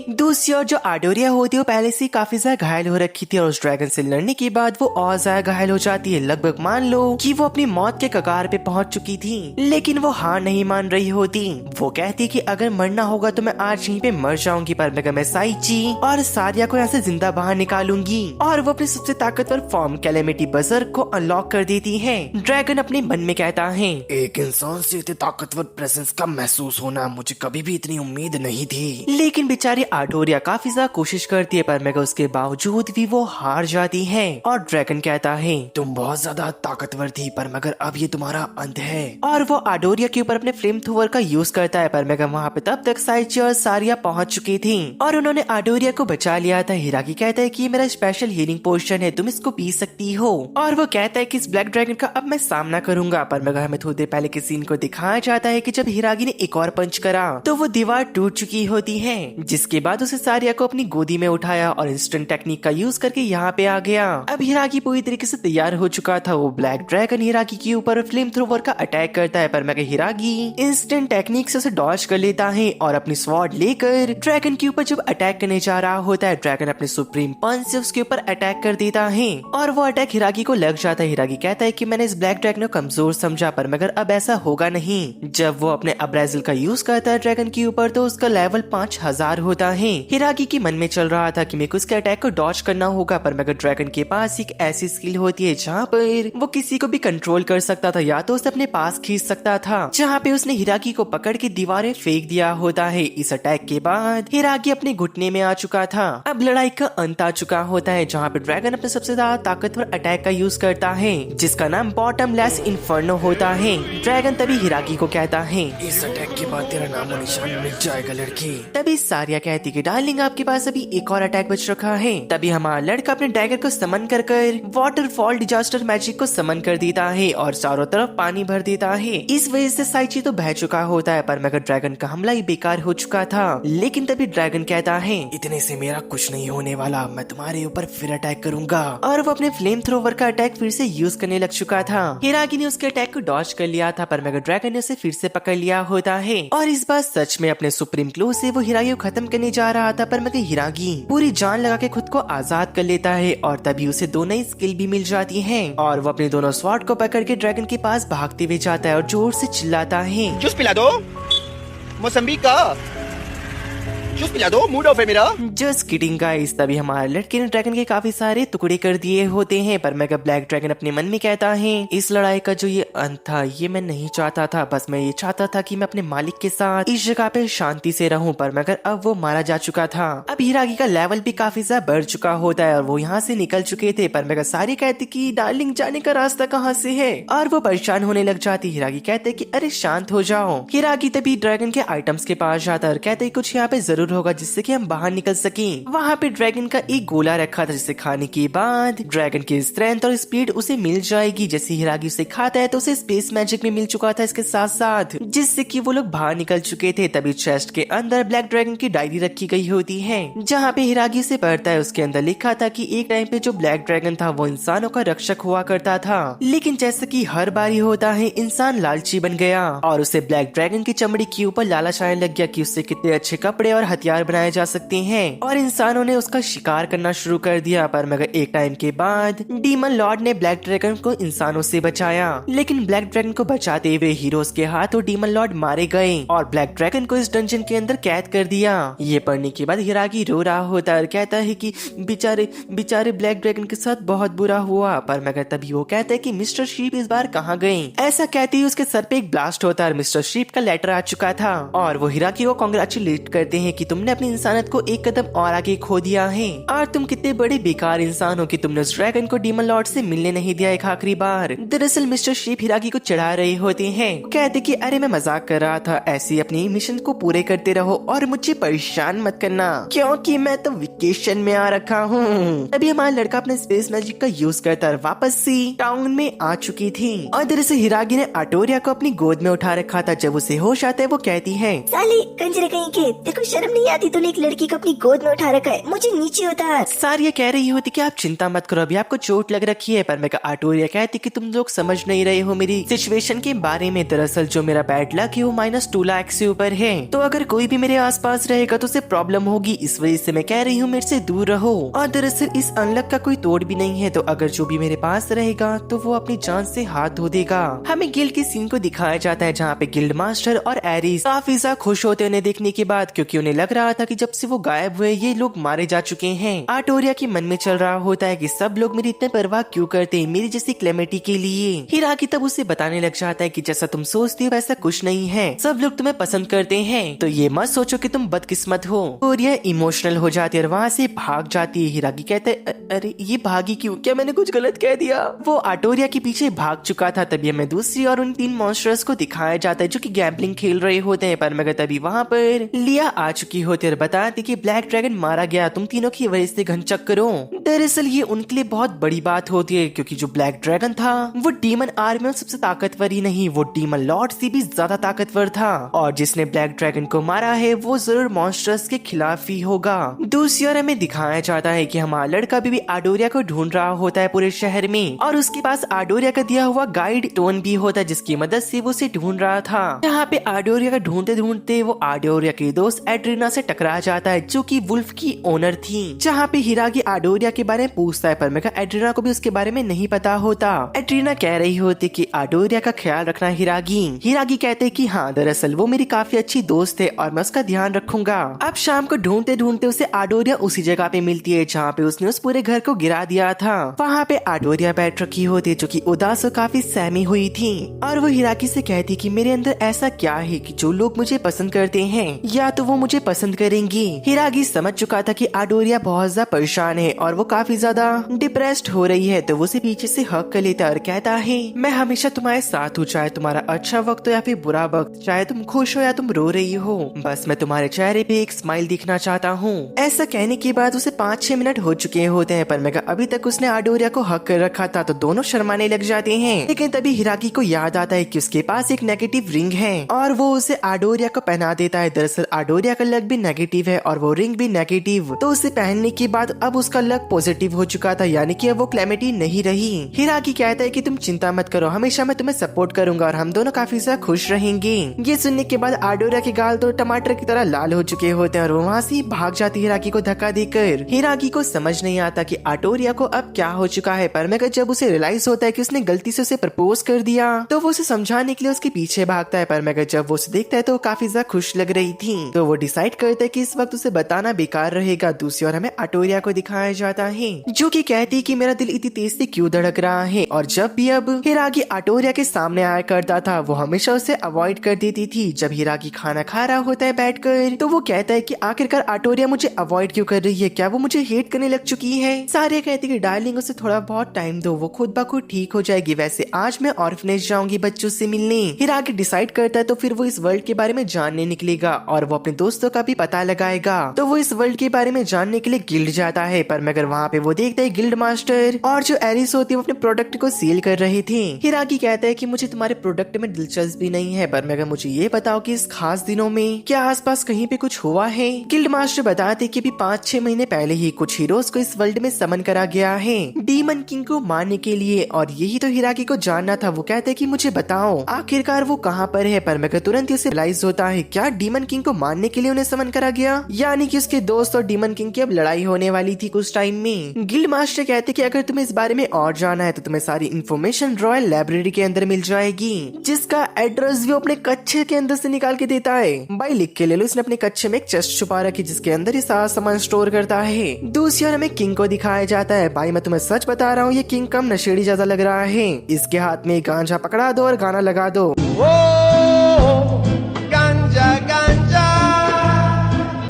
दूसरी ओर जो आडोरिया होती है वो पहले से काफी ज्यादा घायल हो रखी थी और उस ड्रैगन से लड़ने के बाद वो और ज्यादा घायल हो जाती है। लगभग मान लो कि वो अपनी मौत के कगार पे पहुंच चुकी थी, लेकिन वो हार नहीं मान रही होती। वो कहती कि अगर मरना होगा तो मैं आज यहीं पे मर जाऊंगी पर मगर मैं साइची और सारिया को यहाँ से जिंदा बाहर निकालूंगी और वो अपनी सबसे ताकतवर फॉर्म कैलेमिटी बजर को अनलॉक कर देती है। ड्रैगन अपने मन में कहता है, एक इंसान से इतने ताकतवर प्रेजेंस का महसूस होना मुझे कभी भी इतनी उम्मीद नहीं थी। लेकिन बेचारी आडोरिया काफी ज्यादा कोशिश करती है पर मगर उसके बावजूद भी वो हार जाती है और ड्रैगन कहता है, तुम बहुत ज्यादा ताकतवर थी पर मगर अब ये तुम्हारा अंत है। और वो आडोरिया के ऊपर अपने फ्लेम थ्रोवर का यूज करता है पर मगर वहाँ पे तब तक साइची और सारिया पहुंच चुकी थी और उन्होंने आडोरिया को बचा लिया था। हिरागी कहता है कि ये मेरा स्पेशल हीलिंग पोशन है, तुम इसको पी सकती हो। और वो कहता है कि इस ब्लैक ड्रैगन का अब मैं सामना करूंगा पर मगर हमें थोड़ी देर पहले के सीन को दिखाया जाता है कि जब हिरागी ने एक और पंच करा तो वो दीवार टूट चुकी होती है, जिसके बाद उसे सारिया को अपनी गोदी में उठाया और इंस्टेंट टेक्निक का यूज करके यहाँ पे आ गया। अब हिरागी पूरी तरीके से तैयार हो चुका था। वो ब्लैक ड्रैगन हिरागी के ऊपर फ्लेम थ्रोवर का अटैक करता है पर मगर हिरागी इंस्टेंट टेक्निक से उसे डॉज कर लेता है और अपनी स्वॉर्ड लेकर ड्रैगन के ऊपर जब अटैक करने जा रहा होता है, ड्रैगन अपने सुप्रीम पंच से उसके ऊपर अटैक कर देता है और वो अटैक हिरागी को लग जाता है। हिरागी कहता है कि मैंने इस ब्लैक ड्रैगन को कमजोर समझा पर मगर अब ऐसा होगा नहीं। जब वो अपने अब्रेजिल का यूज करता है ड्रैगन के ऊपर तो उसका लेवल 5000 होता है। हिरागी के मन में चल रहा था कि मेरे को इसके अटैक को डॉज करना होगा पर मगर ड्रैगन के पास एक ऐसी स्किल होती है जहाँ पर वो किसी को भी कंट्रोल कर सकता था या तो उसे अपने पास खींच सकता था, जहाँ पे उसने हिरागी को पकड़ के दीवारें फेंक दिया होता है। इस अटैक के बाद हिरागी अपने घुटने में आ चुका था। अब लड़ाई का अंत आ चुका होता है जहाँ पे ड्रैगन अपने सबसे ज्यादा ताकतवर अटैक का यूज करता है जिसका नाम बॉटमलेस इन्फर्नो होता है। ड्रैगन तभी हिरागी को कहता है, इस अटैक के बाद तेरा नामो निशान मिट जाएगा लड़की। तभी सारिया कहती कि डार्लिंग आपके पास अभी एक और अटैक बच रखा है। तभी हमारा लड़का अपने डैगर को समन कर वाटरफॉल डिजास्टर मैजिक को समन कर देता है और चारों तरफ पानी भर देता है। इस वजह से साइची तो बह चुका होता है पर मगर ड्रैगन का हमला ही बेकार हो चुका था। लेकिन तभी ड्रैगन कहता है, इतने से मेरा कुछ नहीं होने वाला, मैं तुम्हारे ऊपर फिर अटैक करूंगा। और वो अपने फ्लेम थ्रोवर का अटैक फिर से यूज करने लग चुका था। हिरागी ने उसके अटैक को डॉज कर लिया था पर मगर ड्रैगन ने उसे फिर से पकड़ लिया होता है और इस बार सच में अपने सुप्रीम क्लो से वो हिरागी को खत्म करने जा रहा था पर मगर हिरागी पूरी जान लगा के खुद को आजाद कर लेता है और तभी उसे दो नई स्किल भी मिल जाती हैं और वो अपने दोनों स्वॉर्ड को पकड़ के ड्रैगन के पास भागते हुए जाता है और जोर से चिल्लाता है, जूस पिला दो मौसम्बी का, जूस पिला दो, मूड ऑफ है मेरा। Just kidding guys. तभी हमारे लड़के ने ड्रैगन के काफी सारे टुकड़े कर दिए होते हैं पर मगर ब्लैक ड्रैगन अपने मन में कहता है, इस लड़ाई का जो ये अंत था ये मैं नहीं चाहता था, बस मैं ये चाहता था कि मैं अपने मालिक के साथ इस जगह पे शांति से रहूं पर मगर अब वो मारा जा चुका था। अब हिरागी का लेवल भी काफी ज्यादा बढ़ चुका होता है और वो यहाँ से निकल चुके थे पर मगर सारी कहती कि डार्लिंग जाने का रास्ता कहाँ से है और वो परेशान होने लग जाती। हिरागी कहते कि अरे शांत हो जाओ। हिरागी तभी ड्रैगन के आइटम्स के पास जाता है और कहते कुछ यहाँ पे जरूर होगा जिससे कि हम बाहर निकल सकें। वहाँ पे ड्रैगन का एक गोला रखा था जिसे खाने के बाद ड्रैगन की स्ट्रेंथ और स्पीड उसे मिल जाएगी। जैसे हिरागी उसे खाता है तो उसे स्पेस मैजिक में मिल चुका था इसके साथ साथ, जिससे कि वो लोग बाहर निकल चुके थे। तभी चेस्ट के अंदर ब्लैक ड्रैगन की डायरी रखी गई होती है जहाँ पे हिरागी उसे पढ़ता है। उसके अंदर लिखा था कि एक टाइम पे जो ब्लैक ड्रैगन था वो इंसानों का रक्षक हुआ करता था, लेकिन जैसा कि हर बारी होता है इंसान लालची बन गया और उसे ब्लैक ड्रैगन की चमड़ी के ऊपर लालच आने लग गया कि उससे कितने अच्छे कपड़े और हथियार बनाए जा सकते हैं और इंसानों ने उसका शिकार करना शुरू कर दिया। पर मगर एक टाइम के बाद डीमन लॉर्ड ने ब्लैक ड्रैगन को इंसानों से बचाया, लेकिन ब्लैक ड्रैगन को बचाते हुए हीरोज के हाथों डीमन लॉर्ड मारे गए और ब्लैक ड्रैगन को इस डंजन के अंदर कैद कर दिया। ये पढ़ने के बाद हिरागी रो रहा होता है और कहता है कि बेचारे ब्लैक ड्रैगन के साथ बहुत बुरा हुआ। पर मगर तभी वो कहता है कि मिस्टर शीप इस बार कहाँ गए। ऐसा कहते ही उसके सर पे एक ब्लास्ट होता है। मिस्टर शीप का लेटर आ चुका था और वो हिरागी को कांग्रेचुलेट करते हैं कि तुमने अपनी इंसानियत को एक कदम और आगे खो दिया है और तुम कितने बड़े बेकार इंसान हो कि तुमने उस ड्रैगन को डीमन लॉर्ड से मिलने नहीं दिया एक आखिरी बार। दरअसल मिस्टर शीप हिरागी को चढ़ा रहे होते हैं, कहते कि अरे मैं मजाक कर रहा था, ऐसे अपनी मिशन को पूरे करते रहो और मुझे परेशान मत करना क्योंकि मैं तो वेकेशन में आ रखा हूँ। तभी हमारा लड़का अपने स्पेस मैजिक का यूज करता वापस से टाउन में आ चुकी थी और दरअसल हिरागी ने आटोरिया को अपनी गोद में उठा रखा था। जब उसे होश आता है वो कहती है, साले कंजरे कहीं के, तेरे को शर्म नहीं आती? तूने एक लड़की को अपनी गोद में उठा रखा है, मुझे नीचे उतार। सारिया कह रही होती कि आप चिंता मत करो, अभी आपको चोट लग रखी है। पर मैं आटोरिया कहती कि तुम लोग समझ नहीं रहे हो मेरी सिचुएशन के बारे में। दरअसल जो मेरा बैड लक है वो -2 लाख से ऊपर है, तो अगर कोई भी मेरे आसपास रहेगा तो उसे प्रॉब्लम होगी। इस वजह से मैं कह रही हूँ मेरे से दूर रहो। और दरअसल इस अनलक का कोई तोड़ भी नहीं है, तो अगर जो भी मेरे पास रहेगा तो वो अपनी जान से हाथ धो देगा। हमें गिल्ड के सीन को दिखाया जाता है जहाँ पे गिल्ड मास्टर और एरिस काफी ज्यादा खुश होते उन्हें देखने के बाद, क्योंकि उन्हें लग रहा था कि जब से वो गायब हुए ये लोग मारे जा चुके हैं। आटोरिया के मन में चल रहा होता है कि सब लोग मेरी इतने परवाह क्यों करते हैं मेरी जैसी क्लेमेटी के लिए। हिरागी तब उसे बताने लग जाता है कि जैसा तुम सोचती हो वैसा कुछ नहीं है, सब लोग तुम्हें पसंद करते हैं, तो ये मत सोचो कि तुम बदकिस्मत हो। और ये इमोशनल हो जाती है और वहाँ से भाग जाती है। हिरागी कहते है, अरे ये भागी क्यों, क्या मैंने कुछ गलत कह दिया? वो आटोरिया के पीछे भाग चुका था। तभी हमें दूसरी और उन 3 मॉन्स्टर्स को दिखाया जाता है जो कि गैम्बलिंग खेल रहे होते हैं। पर मगर तभी वहाँ पर लिया आ चुकी होती है और बताती कि ब्लैक ड्रैगन मारा गया तुम तीनों की वजह से घनचक करो। दरअसल ये उनके लिए बहुत बड़ी बात होती है, क्योंकि जो ब्लैक ड्रैगन था वो डीमन आर्मी में सबसे ताकतवर ही नहीं, वो डीमन लॉर्ड से भी ज्यादा ताकतवर था और जिसने ब्लैक ड्रैगन को मारा है वो जरूर मॉन्स्टर्स के खिलाफ ही होगा। दूसरी ओर हमें दिखाया जाता है कि हमारा लड़का भी आडोरिया को ढूंढ रहा होता है पूरे शहर में और उसके पास आडोरिया का दिया हुआ गाइड टोन भी होता है जिसकी मदद से वो उसे ढूंढ रहा था। यहाँ पे आडोरिया का ढूंढते ढूंढते वो आडोरिया के दोस्त एड्रीना से टकरा जाता है जो कि वुल्फ की ओनर थी। जहाँ पे हिरागी आडोरिया के बारे में पूछता है पर मैं एड्रीना को भी उसके बारे में नहीं पता होता। एड्रीना कह रही होती कि आडोरिया का ख्याल रखना हिरागी कहते कि हाँ दरअसल वो मेरी काफी अच्छी दोस्त है और मैं उसका ध्यान रखूंगा। अब शाम को ढूंढते ढूंढते उसे आडोरिया उसी जगह पे मिलती है जहाँ पे उसने उस पूरे घर को गिरा दिया था। वहाँ पे आडोरिया बैठ रखी होती जो कि उदास और काफी सहमी हुई थी और वो हिरागी से कहती कि मेरे अंदर ऐसा क्या है कि जो लोग मुझे पसंद करते हैं या तो वो मुझे पसंद करेंगी। हिरागी समझ चुका था कि आडोरिया बहुत ज्यादा परेशान है और वो काफी ज्यादा डिप्रेस्ड हो रही है, तो वो उसे पीछे से हक कर लेता और कहता है मैं हमेशा तुम्हारे साथ हूँ, चाहे तुम्हारा अच्छा वक्त हो या फिर बुरा वक्त, चाहे तुम खुश हो या तुम रो रही हो, बस मैं तुम्हारे चेहरे पे एक स्माइल दिखना चाहता हूँ। ऐसा कहने के बाद उसे 5-6 मिनट हो चुके होते हैं पर मैं अभी तक उसने आडोरिया को हक कर रखा था, तो दोनों शर्माने लग जाते हैं। लेकिन तभी हिरागी को याद आता है कि उसके पास एक नेगेटिव रिंग है और वो उसे आडोरिया को पहना देता है। दरअसल आडोरिया का लक भी नेगेटिव है और वो रिंग भी नेगेटिव, तो उसे पहनने के बाद अब उसका लक पॉजिटिव हो चुका था, यानी कि अब वो क्लेमेटी नहीं रही। हिरागी कहता है कि तुम चिंता मत करो, हमेशा मैं तुम्हें सपोर्ट करूंगा और हम दोनों काफी ज्यादा खुश रहेंगे। ये सुनने के बाद आडोरिया के गाल तो टमाटर की तरह लाल हो चुके होते हैं और वो वहाँ से भाग जाती है हिरागी को धक्का देकर। हिरागी को समझ नहीं आता कि आडोरिया को अब क्या हो चुका है, पर मगर जब उसे रियलाइज होता है कि उसने गलती से उसे प्रपोज कर दिया तो वो उसे समझाने के लिए उसके पीछे भागता है। पर मगर जब वो उसे देखता है तो वो काफी ज्यादा खुश लग रही थी, तो वो डिसाइड करता है कि इस वक्त उसे बताना बेकार रहेगा। दूसरी ओर हमें आडोरिया को दिखाया जाता है जो कि कहती है कि मेरा दिल इतनी तेज से क्यों धड़क रहा है, और जब भी अब हिरागी आडोरिया के सामने आया करता था वो हमेशा उसे अवॉइड कर देती थी। जब हिरागी खाना खा रहा होता है बैठकर तो वो कहता है कि आखिरकार आडोरिया मुझे अवॉइड क्यों कर रही है, क्या वो मुझे हेट करने लग चुकी है? सारे कहती कि डार्लिंग उसे थोड़ा बहुत टाइम दो, वो खुद ब खुद ठीक हो जाएगी। वैसे आज मैं ऑर्फनेज जाऊंगी बच्चों से मिलने। हिरागी डिसाइड करता है तो फिर वो इस वर्ल्ड के बारे में जानने निकलेगा और वो अपने दोस्तों का भी पता लगाएगा। तो वो इस वर्ल्ड के बारे में जानने के लिए गिल्ड जाता है, पर मगर वहाँ पे वो देखता है गिल्ड मास्टर और जो एरिस होती है वो अपने प्रोडक्ट को सेल कर रहे थे। हिरागी कहता है कि मुझे तुम्हारे प्रोडक्ट में दिलचस्पी नहीं है, पर मगर मुझे ये बताओ कि इस खास दिनों में क्या आसपास कहीं पे कुछ हुआ है? गिल्ड मास्टर बताते कि अभी 5-6 महीने पहले ही कुछ हीरोज को इस वर्ल्ड में समन करा गया है डीमन किंग को मारने के लिए, और यही तो हिरागी को जानना था। वो कहते हैं कि मुझे बताओ आखिरकार वो कहाँ पर है, पर मगर तुरंत ही उसे रियलाइज होता है क्या डीमन किंग को मारने के लिए उन्हें में समन करा गया, यानी कि उसके दोस्त और डीमन किंग की अब लड़ाई होने वाली थी कुछ टाइम में। गिल्ड मास्टर कहते कि अगर तुम्हें इस बारे में और जाना है तो तुम्हें सारी इंफॉर्मेशन रॉयल लाइब्रेरी के अंदर मिल जाएगी, जिसका एड्रेस भी अपने कच्चे के अंदर से निकाल के देता है। भाई लिख के ले लो, इसने अपने कच्चे में एक चेस्ट छुपा रखी जिसके अंदर ये सारा सामान स्टोर करता है। दूसरी ओर हमें किंग को दिखाया जाता है। भाई मैं तुम्हें सच बता रहा हूँ, ये किंग कम नशेड़ी ज्यादा लग रहा है। इसके हाथ में गांजा पकड़ा दो और गाना लगा दो। गांजा गांजा।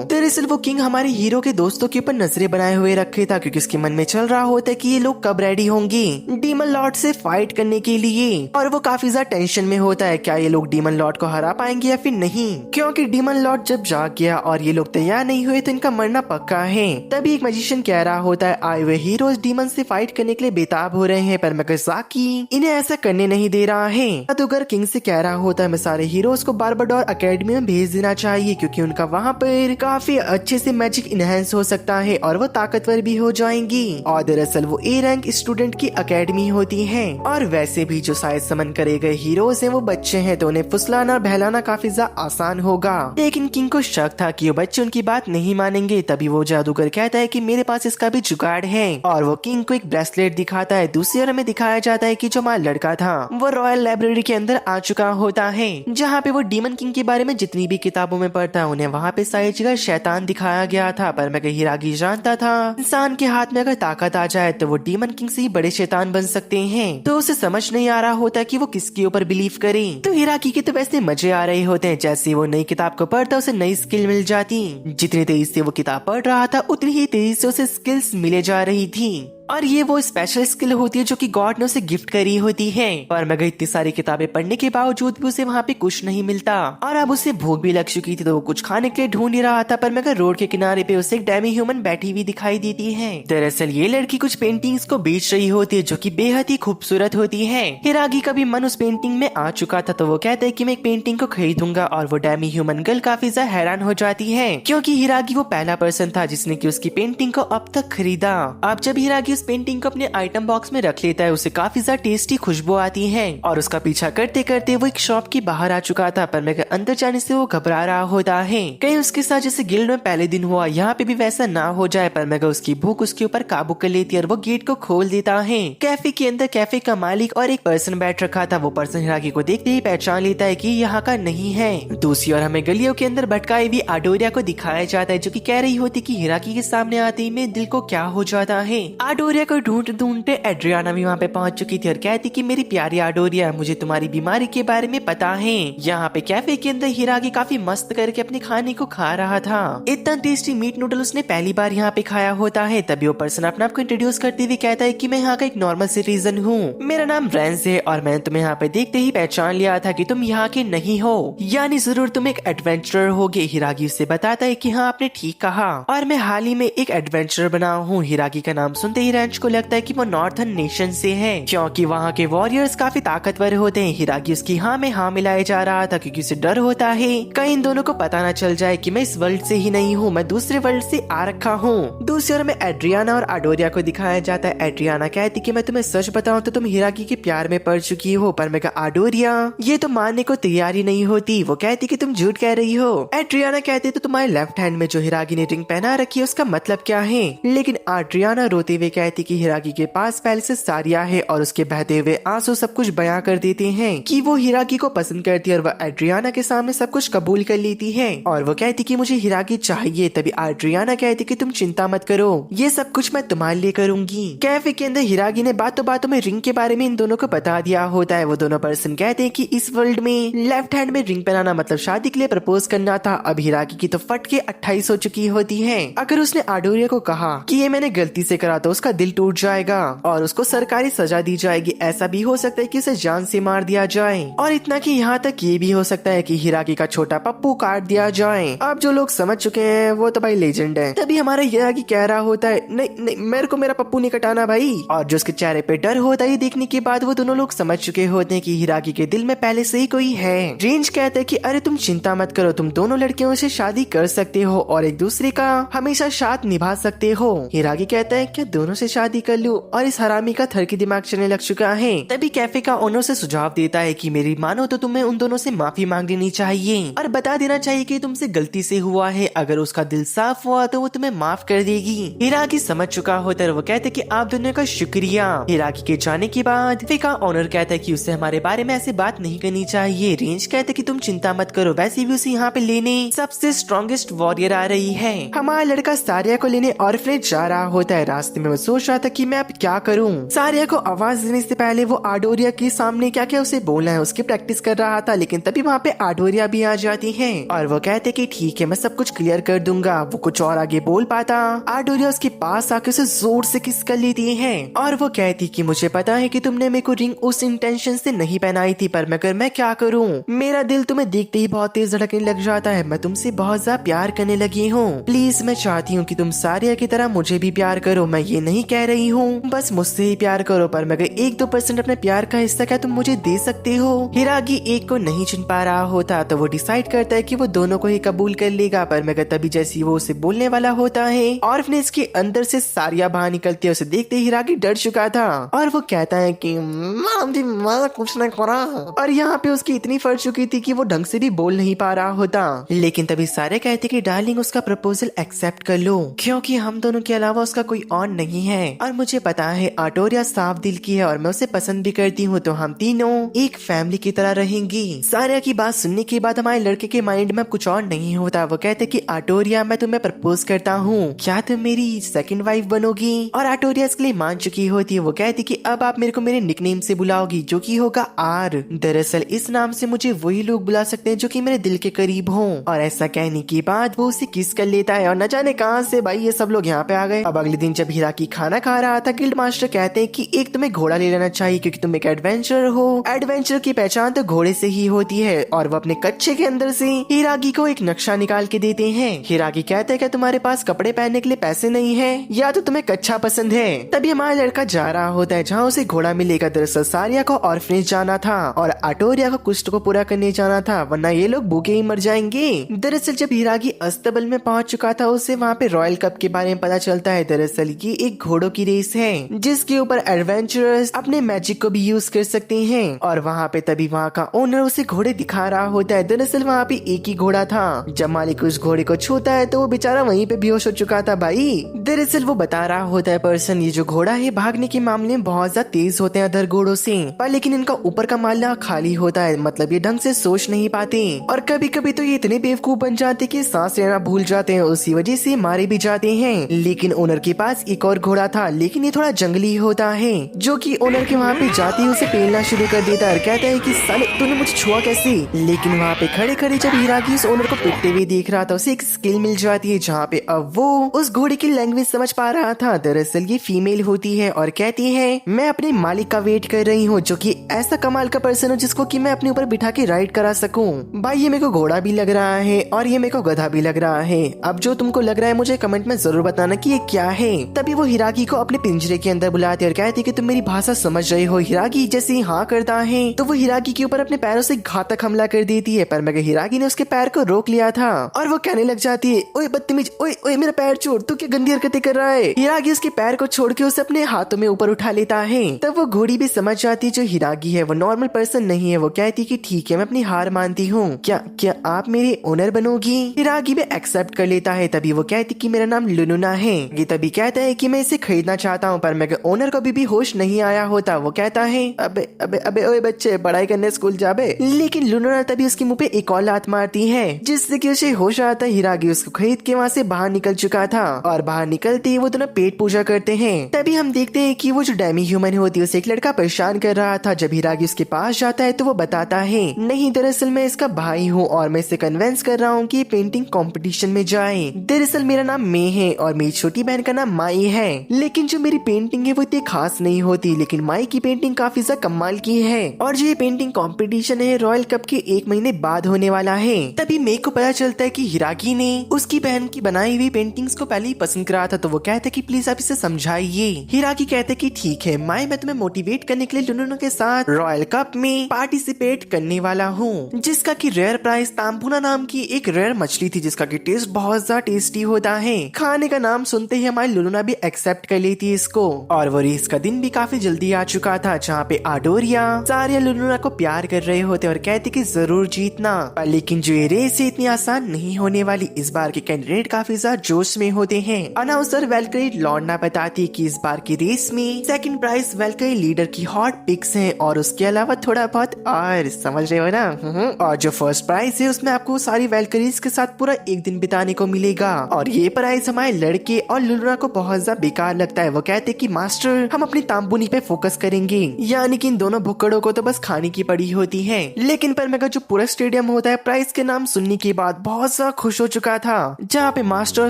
दरअसल वो किंग हमारे हीरो के दोस्तों के ऊपर नजरें बनाए हुए रखे था, क्योंकि उसके मन में चल रहा होता है कि ये लोग कब रेडी होंगे डीमन लॉर्ड से फाइट करने के लिए। और वो काफी ज्यादा टेंशन में होता है, क्या ये लोग डीमन लॉर्ड को हरा पाएंगे या फिर नहीं, क्योंकि डीमन लॉर्ड जब जाग गया और ये लोग तैयार नहीं हुए तो इनका मरना पक्का है। तभी एक मैजिशियन कह रहा होता है, आए हुए हीरोज डीमन से फाइट करने के लिए बेताब हो रहे हैं, पर मैगासाकी इन्हें ऐसा करने नहीं दे रहा है। जादूगर किंग से कह रहा होता है, मैं सारे हीरोज को बारबाडोर एकेडमी में भेज देना चाहिए, क्योंकि उनका वहाँ पर काफी अच्छे से मैजिक इनहेंस हो सकता है और वो ताकतवर भी हो जाएंगी। और दरअसल वो ए रैंक स्टूडेंट की एकेडमी होती है। और वैसे भी जो शायद समन करे गए हीरोज हैं वो बच्चे हैं, तो उन्हें फुसलाना और बहलाना काफी ज्यादा आसान होगा। लेकिन किंग को शक था कि वो बच्चे उनकी बात नहीं मानेंगे। तभी वो जादूगर कहता है कि मेरे पास इसका भी जुगाड़ है, और वो किंग को एक ब्रेसलेट दिखाता है। दूसरी ओर हमें दिखाया जाता है कि जो हमारा लड़का था वो रॉयल लाइब्रेरी के अंदर आ चुका होता है, जहाँ पे वो डीमन किंग के बारे में जितनी भी किताबों में पढ़ता है उन्हें वहाँ पे सारी जगह शैतान दिखाया गया था। पर मैं हिरागी जानता था इंसान के हाथ में अगर ताकत आ जाए तो वो डीमन किंग से ही बड़े शैतान बन सकते हैं। तो उसे समझ नहीं आ रहा होता कि वो किसके ऊपर बिलीव करे। तो हिरागी के तो वैसे मजे आ रहे होते हैं, जैसे वो नई किताब को पढ़ता उसे नई स्किल मिल जाती। जितनी तेजी से वो किताब पढ़ रहा था उतनी ही तेजी से उसे स्किल्स मिले जा रही थी। और ये वो स्पेशल स्किल होती है जो कि गॉड ने उसे गिफ्ट करी होती है। पर मगर इतनी सारी किताबें पढ़ने के बावजूद भी उसे वहाँ पे कुछ नहीं मिलता, और अब उसे भूख भी लग चुकी थी, तो वो कुछ खाने के लिए ढूंढ ही रहा था। पर मगर रोड के किनारे पे उसे एक डेमी ह्यूमन बैठी हुई दिखाई देती है। दरअसल ये लड़की कुछ पेंटिंग्स को बेच रही होती है जो कि बेहद ही खूबसूरत होती है। हिरागी का भी मन उस पेंटिंग में आ चुका था, तो वो कहता है कि मैं एक पेंटिंग को खरीदूंगा। और वो डेमी ह्यूमन गर्ल काफी ज्यादा हैरान हो जाती है, क्योंकि हिरागी वो पहला पर्सन था जिसने की उसकी पेंटिंग को अब तक खरीदा। अब जब हिरागी उस पेंटिंग को अपने आइटम बॉक्स में रख लेता है, उसे काफी ज्यादा टेस्टी खुशबू आती है, और उसका पीछा करते करते वो एक शॉप के बाहर आ चुका था। पर मैं अंदर जाने से वो घबरा रहा होता है, कहीं उसके साथ जैसे गिल्ड में पहले दिन हुआ यहाँ पे भी वैसा ना हो जाए। पर मैं उसकी भूख उसके ऊपर काबू कर लेती है और वो गेट को खोल देता है। कैफे के अंदर कैफे का मालिक और एक पर्सन बैठ रखा था। वो पर्सन हिरागी को देखते ही पहचान लेता है कि यहाँ का नहीं है। दूसरी ओर हमें गलियों के अंदर भटकाई हुई आडोरिया को दिखाया जाता है, जो कि कह रही होती कि हिरागी के सामने आते ही मेरे दिल को क्या हो जाता है। आडोरिया को ढूंढते एड्रियाना भी वहाँ पे पहुंच चुकी थी और कहती कि मेरी प्यारी आडोरिया, मुझे तुम्हारी बीमारी के बारे में पता है। यहाँ पे कैफे के अंदर हिरागी काफी मस्त करके अपने खाने को खा रहा था। इतना टेस्टी मीट नूडल उसने पहली बार यहाँ पे खाया होता है। तभी वो पर्सन अपने आप को इंट्रोड्यूस करते हुए कहता है कि मैं यहाँ का एक नॉर्मल सिटीजन हूँ, मेरा नाम रेंस है, और मैंने तुम्हें यहाँ पे देखते ही पहचान लिया था कि तुम यहाँ के नहीं हो, यानी जरूर तुम एक एडवेंचरर होगे। हिरागी उससे बताता है कि हाँ आपने ठीक कहा, और मैं हाल ही में एक एडवेंचरर बना हूँ। हिरागी का नाम सुनते ही रेंच को लगता है कि वो नॉर्थन नेशन से है, क्योंकि वहाँ के वॉरियर्स काफी ताकतवर होते हैं। हिरागी उसकी हाँ में हाँ मिलाए जा रहा था, क्योंकि उसे डर होता है कहीं इन दोनों को पता न चल जाए कि मैं इस वर्ल्ड से ही नहीं हूँ, मैं दूसरे वर्ल्ड से आ रखा हूँ। दूसरी ओर में एड्रियाना और आडोरिया को दिखाया जाता है। एड्रियाना कहती कि मैं तुम्हें सच बताऊं तो तुम हिरागी के प्यार में पड़ चुकी हो। पर मैं आडोरिया ये तो मानने को तैयार ही नहीं होती, वो कहती कि तुम झूठ कह रही हो। एड्रियाना कहती तो तुम्हारे लेफ्ट हैंड में जो हिरागी ने रिंग पहना रखी है उसका मतलब क्या है। लेकिन एड्रियाना रोते हुए कहती कि हिरागी के पास पहले से सारिया है, और उसके बहते हुए आंसू सब कुछ बयां कर देते हैं कि वो हिरागी को पसंद करती है, और वह एड्रियाना के सामने सब कुछ कबूल कर लेती है, और वो कहती कि मुझे हिरागी चाहिए। तभी एड्रियाना कहती कि तुम चिंता मत करो, ये सब कुछ मैं तुम्हारे लिए करूंगी। कैफे के अंदर हिरागी ने बातों बातों में रिंग के बारे में इन दोनों को बता दिया होता है। वो दोनों पर्सन कहते हैं कि इस वर्ल्ड में लेफ्ट हैंड में रिंग पहनाना मतलब शादी के लिए प्रपोज करना था। अब हिरागी की तो फट के 28 हो चुकी होती है। अगर उसने आडोरिया को कहा कि ये मैंने गलती से करा तो उसका दिल टूट जाएगा और उसको सरकारी सजा दी जाएगी। ऐसा भी हो सकता है कि उसे जान से मार दिया जाए, और इतना कि यहाँ तक ये भी हो सकता है कि हिरागी का छोटा पप्पू काट दिया जाए। अब जो लोग समझ चुके हैं वो तो भाई लेजेंड है। तभी हमारा हिरागी कह रहा होता है नहीं नहीं मेरे को मेरा पप्पू नहीं कटाना भाई, और जो उसके चेहरे पे डर होता है देखने के बाद वो दोनों लोग समझ चुके होते हैं कि हिरागी के दिल में पहले से ही कोई है। रेंज कहते हैं कि अरे तुम चिंता मत करो, तुम दोनों लड़कियों से शादी कर सकते हो और एक दूसरे का हमेशा साथ निभा सकते हो। हिरागी कहता है क्या दोनों से शादी कर लूं और इस हरामी का थर की दिमाग चलने लग चुका है। तभी कैफे का ओनर से सुझाव देता है कि मेरी मानो तो तुम्हें उन दोनों से माफी मांग लेनी चाहिए और बता देना चाहिए कि तुमसे गलती से हुआ है। अगर उसका दिल साफ हुआ तो वो तुम्हें माफ कर देगी। हिराकी समझ चुका होता है, वो कहते कि आप दोनों का शुक्रिया। हिराकी के जाने के बाद फिका ओनर कहता है कि उसे हमारे बारे में ऐसे बात नहीं करनी चाहिए। रेंज कहते कि तुम चिंता मत करो, वैसे भी उसे यहाँ पे लेने सबसे स्ट्रॉन्गेस्ट वॉरियर आ रही है। हमारा लड़का सारिया को लेने ऑर्फनेज जा रहा होता है। रास्ते में वो सोच रहा था कि मैं अब क्या करूं। सारिया को आवाज देने से पहले वो आडोरिया के सामने क्या क्या उसे बोलना है उसकी प्रैक्टिस कर रहा था, लेकिन तभी वहाँ पे आडोरिया भी आ जाती है और वो कहते कि ठीक है मैं सब कुछ क्लियर कर दूंगा। वो कुछ और आगे बोल पाता, आडोरिया उसके पास आके उसे जोर से किस कर लेती है और वो कहती कि मुझे पता है कि तुमने मेरे को रिंग उस इंटेंशन से नहीं पहनाई थी, पर मगर मैं क्या करूं, मेरा दिल तुम्हें देखते ही बहुत तेज धड़कने लग जाता है। मैं तुमसे बहुत ज्यादा प्यार करने लगी हूँ। प्लीज मैं चाहती हूँ कि तुम सारिया की तरह मुझे भी प्यार करो। मैं ये नहीं कह रही हूँ बस मुझसे ही प्यार करो, पर मगर 1-2% अपने प्यार का हिस्सा क्या तुम मुझे दे सकते हो। हिरागी एक को नहीं चुन पा रहा होता तो वो डिसाइड करता है कि वो दोनों को ही कबूल कर लेगा, पर मगर तभी जैसी वो उसे बोलने वाला होता है ऑर्फनेज के अंदर से सारिया बाहर निकलती है। उसे देखते ही हिरागी डर चुका था और वो कहता है कि मैं कुछ नहीं करा, और यहाँ पे उसकी इतनी फट चुकी थी कि वो ढंग से भी बोल नहीं पा रहा होता। लेकिन तभी सारे कहते कि डार्लिंग उसका प्रपोजल एक्सेप्ट कर लो, क्योंकि हम दोनों के अलावा उसका कोई और नहीं है और मुझे पता है आटोरिया साफ दिल की है और मैं उसे पसंद भी करती हूँ, तो हम तीनों एक फैमिली की तरह रहेंगी। सारिया की बात सुनने के बाद हमारे लड़के के माइंड में अब कुछ और नहीं होता। वो कहते कि आटोरिया मैं तुम्हें प्रपोज करता हूँ, क्या तुम मेरी सेकंड वाइफ बनोगी? और आटोरिया इसके लिए मान चुकी होती है। वो कहती कि अब आप मेरे को मेरे निकनेम से बुलाओगी जो कि होगा आर। दरअसल इस नाम से मुझे वही लोग बुला सकते हैं जो कि मेरे दिल के करीब हों। और ऐसा कहने के बाद वो उसे किस कर लेता है और न जाने कहां से भाई ये सब लोग यहाँ पे आ गए। अब अगले दिन जब हिराकी खाना खा रहा था, गिल्ड मास्टर कहते हैं कि एक तुम्हें घोड़ा ले लेना चाहिए क्योंकि तुम एक एडवेंचर हो। एडवेंचर की पहचान तो घोड़े से ही होती है। और वो अपने कच्चे के अंदर से हिरागी को एक नक्शा निकाल के देते हैं। हिरागी कहते हैं कि तुम्हारे पास कपड़े पहनने के लिए पैसे नहीं है या तो तुम्हें कच्चा पसंद है। तभी हमारा लड़का जा रहा होता है जहाँ उसे घोड़ा मिलेगा। दरअसल सारिया को ऑर्फनेज जाना था और आटोरिया को कुष्ठ को पूरा करने जाना था, वरना ये लोग भूखे ही मर जाएंगे। दरअसल जब हिरागी अस्तबल में पहुंच चुका था उसे वहाँ पे रॉयल कप के बारे में पता चलता है। दरअसल ये एक घोड़ों की रेस है जिसके ऊपर एडवेंचरर्स अपने मैजिक को भी यूज कर सकते हैं। और वहाँ पे तभी वहाँ का ओनर उसे घोड़े दिखा रहा होता है। दरअसल वहाँ पे एक ही घोड़ा था। जब मालिक उस घोड़े को छूता है तो वो बेचारा वहीं पे बेहोश हो चुका था भाई। दरअसल वो बता रहा होता है पर्सन ये जो घोड़ा है भागने के मामले में बहुत ज्यादा तेज होते हैं अदर घोड़ों से, पर लेकिन इनका ऊपर का माला खाली होता है, मतलब ये ढंग से सोच नहीं पाते और कभी कभी तो ये इतने बेवकूफ बन जाते कि सांस लेना भूल जाते हैं, उसी वजह से मारे भी जाते हैं। लेकिन ओनर के पास एक और घोड़ा था, लेकिन ये थोड़ा जंगली होता है जो कि ओनर के वहाँ पे जाते ही उसे पेलना शुरू कर देता है और कहता है कि साले तूने मुझे छुआ कैसे। लेकिन वहाँ पे खड़े खड़े जब हिरागी उस ओनर को पिटते हुए देख रहा था उसे एक स्किल मिल जाती है जहाँ पे अब वो उस घोड़े की लैंग्वेज समझ पा रहा था। दरअसल ये फीमेल होती है और कहती है मैं अपने मालिक का वेट कर रही हूँ जो कि ऐसा कमाल का पर्सन हो जिसको कि मैं अपने ऊपर बिठा के राइड करा सकूं। भाई ये मेरे को घोड़ा भी लग रहा है और ये मेरे को गधा भी लग रहा है। अब जो तुमको लग रहा है मुझे कमेंट में जरूर बताना कि ये क्या है। तभी वो हिरागी को अपने पिंजरे के अंदर बुलाते और कहते कि तुम मेरी भाषा समझ रहे हो। हिरागी जैसे ही हाँ करता है तो वो हिरागी के ऊपर अपने पैरों से घातक हमला कर देती है, पर मगर हिरागी ने उसके पैर को रोक लिया था और वो कहने लग जाती है ओए बदतमीज, ओए ओए मेरा पैर छोड़, तू क्या गंदी हरकतें कर रहा है। हिरागी उसके पैर को छोड़ के उसे अपने हाथों में ऊपर उठा लेता है। तब वो घोड़ी भी समझ जाती है जो हिरागी है वो नॉर्मल पर्सन नहीं है। वो कहती कि ठीक है मैं अपनी हार मानती हूँ, क्या आप मेरे ओनर बनोगी। हिरागी भी एक्सेप्ट कर लेता है। तभी वो कहती कि मेरा नाम लुनुना है। ये तभी कहता है कि मैं इसे खरीदना चाहता हूँ, पर मगर ओनर को भी होश नहीं आया होता। वो कहता है अबे अबे अबे ओए बच्चे पढ़ाई करने स्कूल जाबे। लेकिन लुनुना तभी उसके मुंह पे एक और लात मारती है जिससे कि उसे होश आता है। हिरागी उसको खरीद के वहाँ से बाहर निकल चुका था और बाहर निकलते ही वो दोनों पेट पूजा करते हैं। तभी हम देखते हैं कि वो जो डेमी ह्यूमन होती है उसे एक लड़का परेशान कर रहा था। जब हिरागी उसके पास जाता है तो वो बताता है नहीं दरअसल मैं इसका भाई हूँ और मैं इसे कन्विंस कर रहा हूँ कि पेंटिंग कंपटीशन में जाए। दरअसल मेरा नाम मे है और मेरी छोटी बहन का नाम माई है, लेकिन जो मेरी पेंटिंग है वो इतनी खास नहीं होती, लेकिन माई की पेंटिंग काफी ज्यादा कमाल की है। और जो ये पेंटिंग कंपटीशन है रॉयल कप के 1 महीने बाद होने वाला है। तभी मे को पता चलता है कि हिरागी ने उसकी बहन की बनाई हुई पेंटिंग्स को पहले ही पसंद करा था, तो वो कहता है कि प्लीज आप इसे समझाइए। हिरागी कहते कि ठीक है माई मैं तुम्हें मोटिवेट करने के लिए लुनुनो के साथ रॉयल कप में पार्टिसिपेट करने वाला हूँ, जिसका की रेयर प्राइस ताम्बुना नाम की एक रेयर मछली थी जिसका की टेस्ट बहुत ज्यादा टेस्टी होता है। खाने का नाम सुनते ही हमारी लुनुना भी एक्सेप्ट एक्सेप्ट कर लेती है इसको। और वो रेस का दिन भी काफी जल्दी आ चुका था, जहाँ पे आडोरिया सारिया लुलुना को प्यार कर रहे होते और कहते कि जरूर जीतना। लेकिन जो ये रेस है इतनी आसान नहीं होने वाली। इस बार के कैंडिडेट काफी ज्यादा जोश में होते हैं। अनाउंसर वेलकरी लॉर्ना बताती कि इस बार की रेस में सेकंड प्राइज वेलकरी लीडर की हॉट पिक्स हैं और उसके अलावा थोड़ा बहुत और समझ रहे हो ना। और जो फर्स्ट प्राइज है उसमें आपको सारी वेलकरीज के साथ पूरा एक दिन बिताने को मिलेगा। और ये प्राइज हमारे लड़के और लुलुना को बहुत ज्यादा बेकार लगता है। वो कहते कि मास्टर हम अपनी तांबुनी पे फोकस करेंगे, यानी कि इन दोनों भुक्कड़ों को तो बस खाने की पड़ी होती है। लेकिन पर मेगा जो पूरा स्टेडियम होता है प्राइज के नाम सुनने के बाद बहुत ज्यादा खुश हो चुका था, जहाँ पे मास्टर और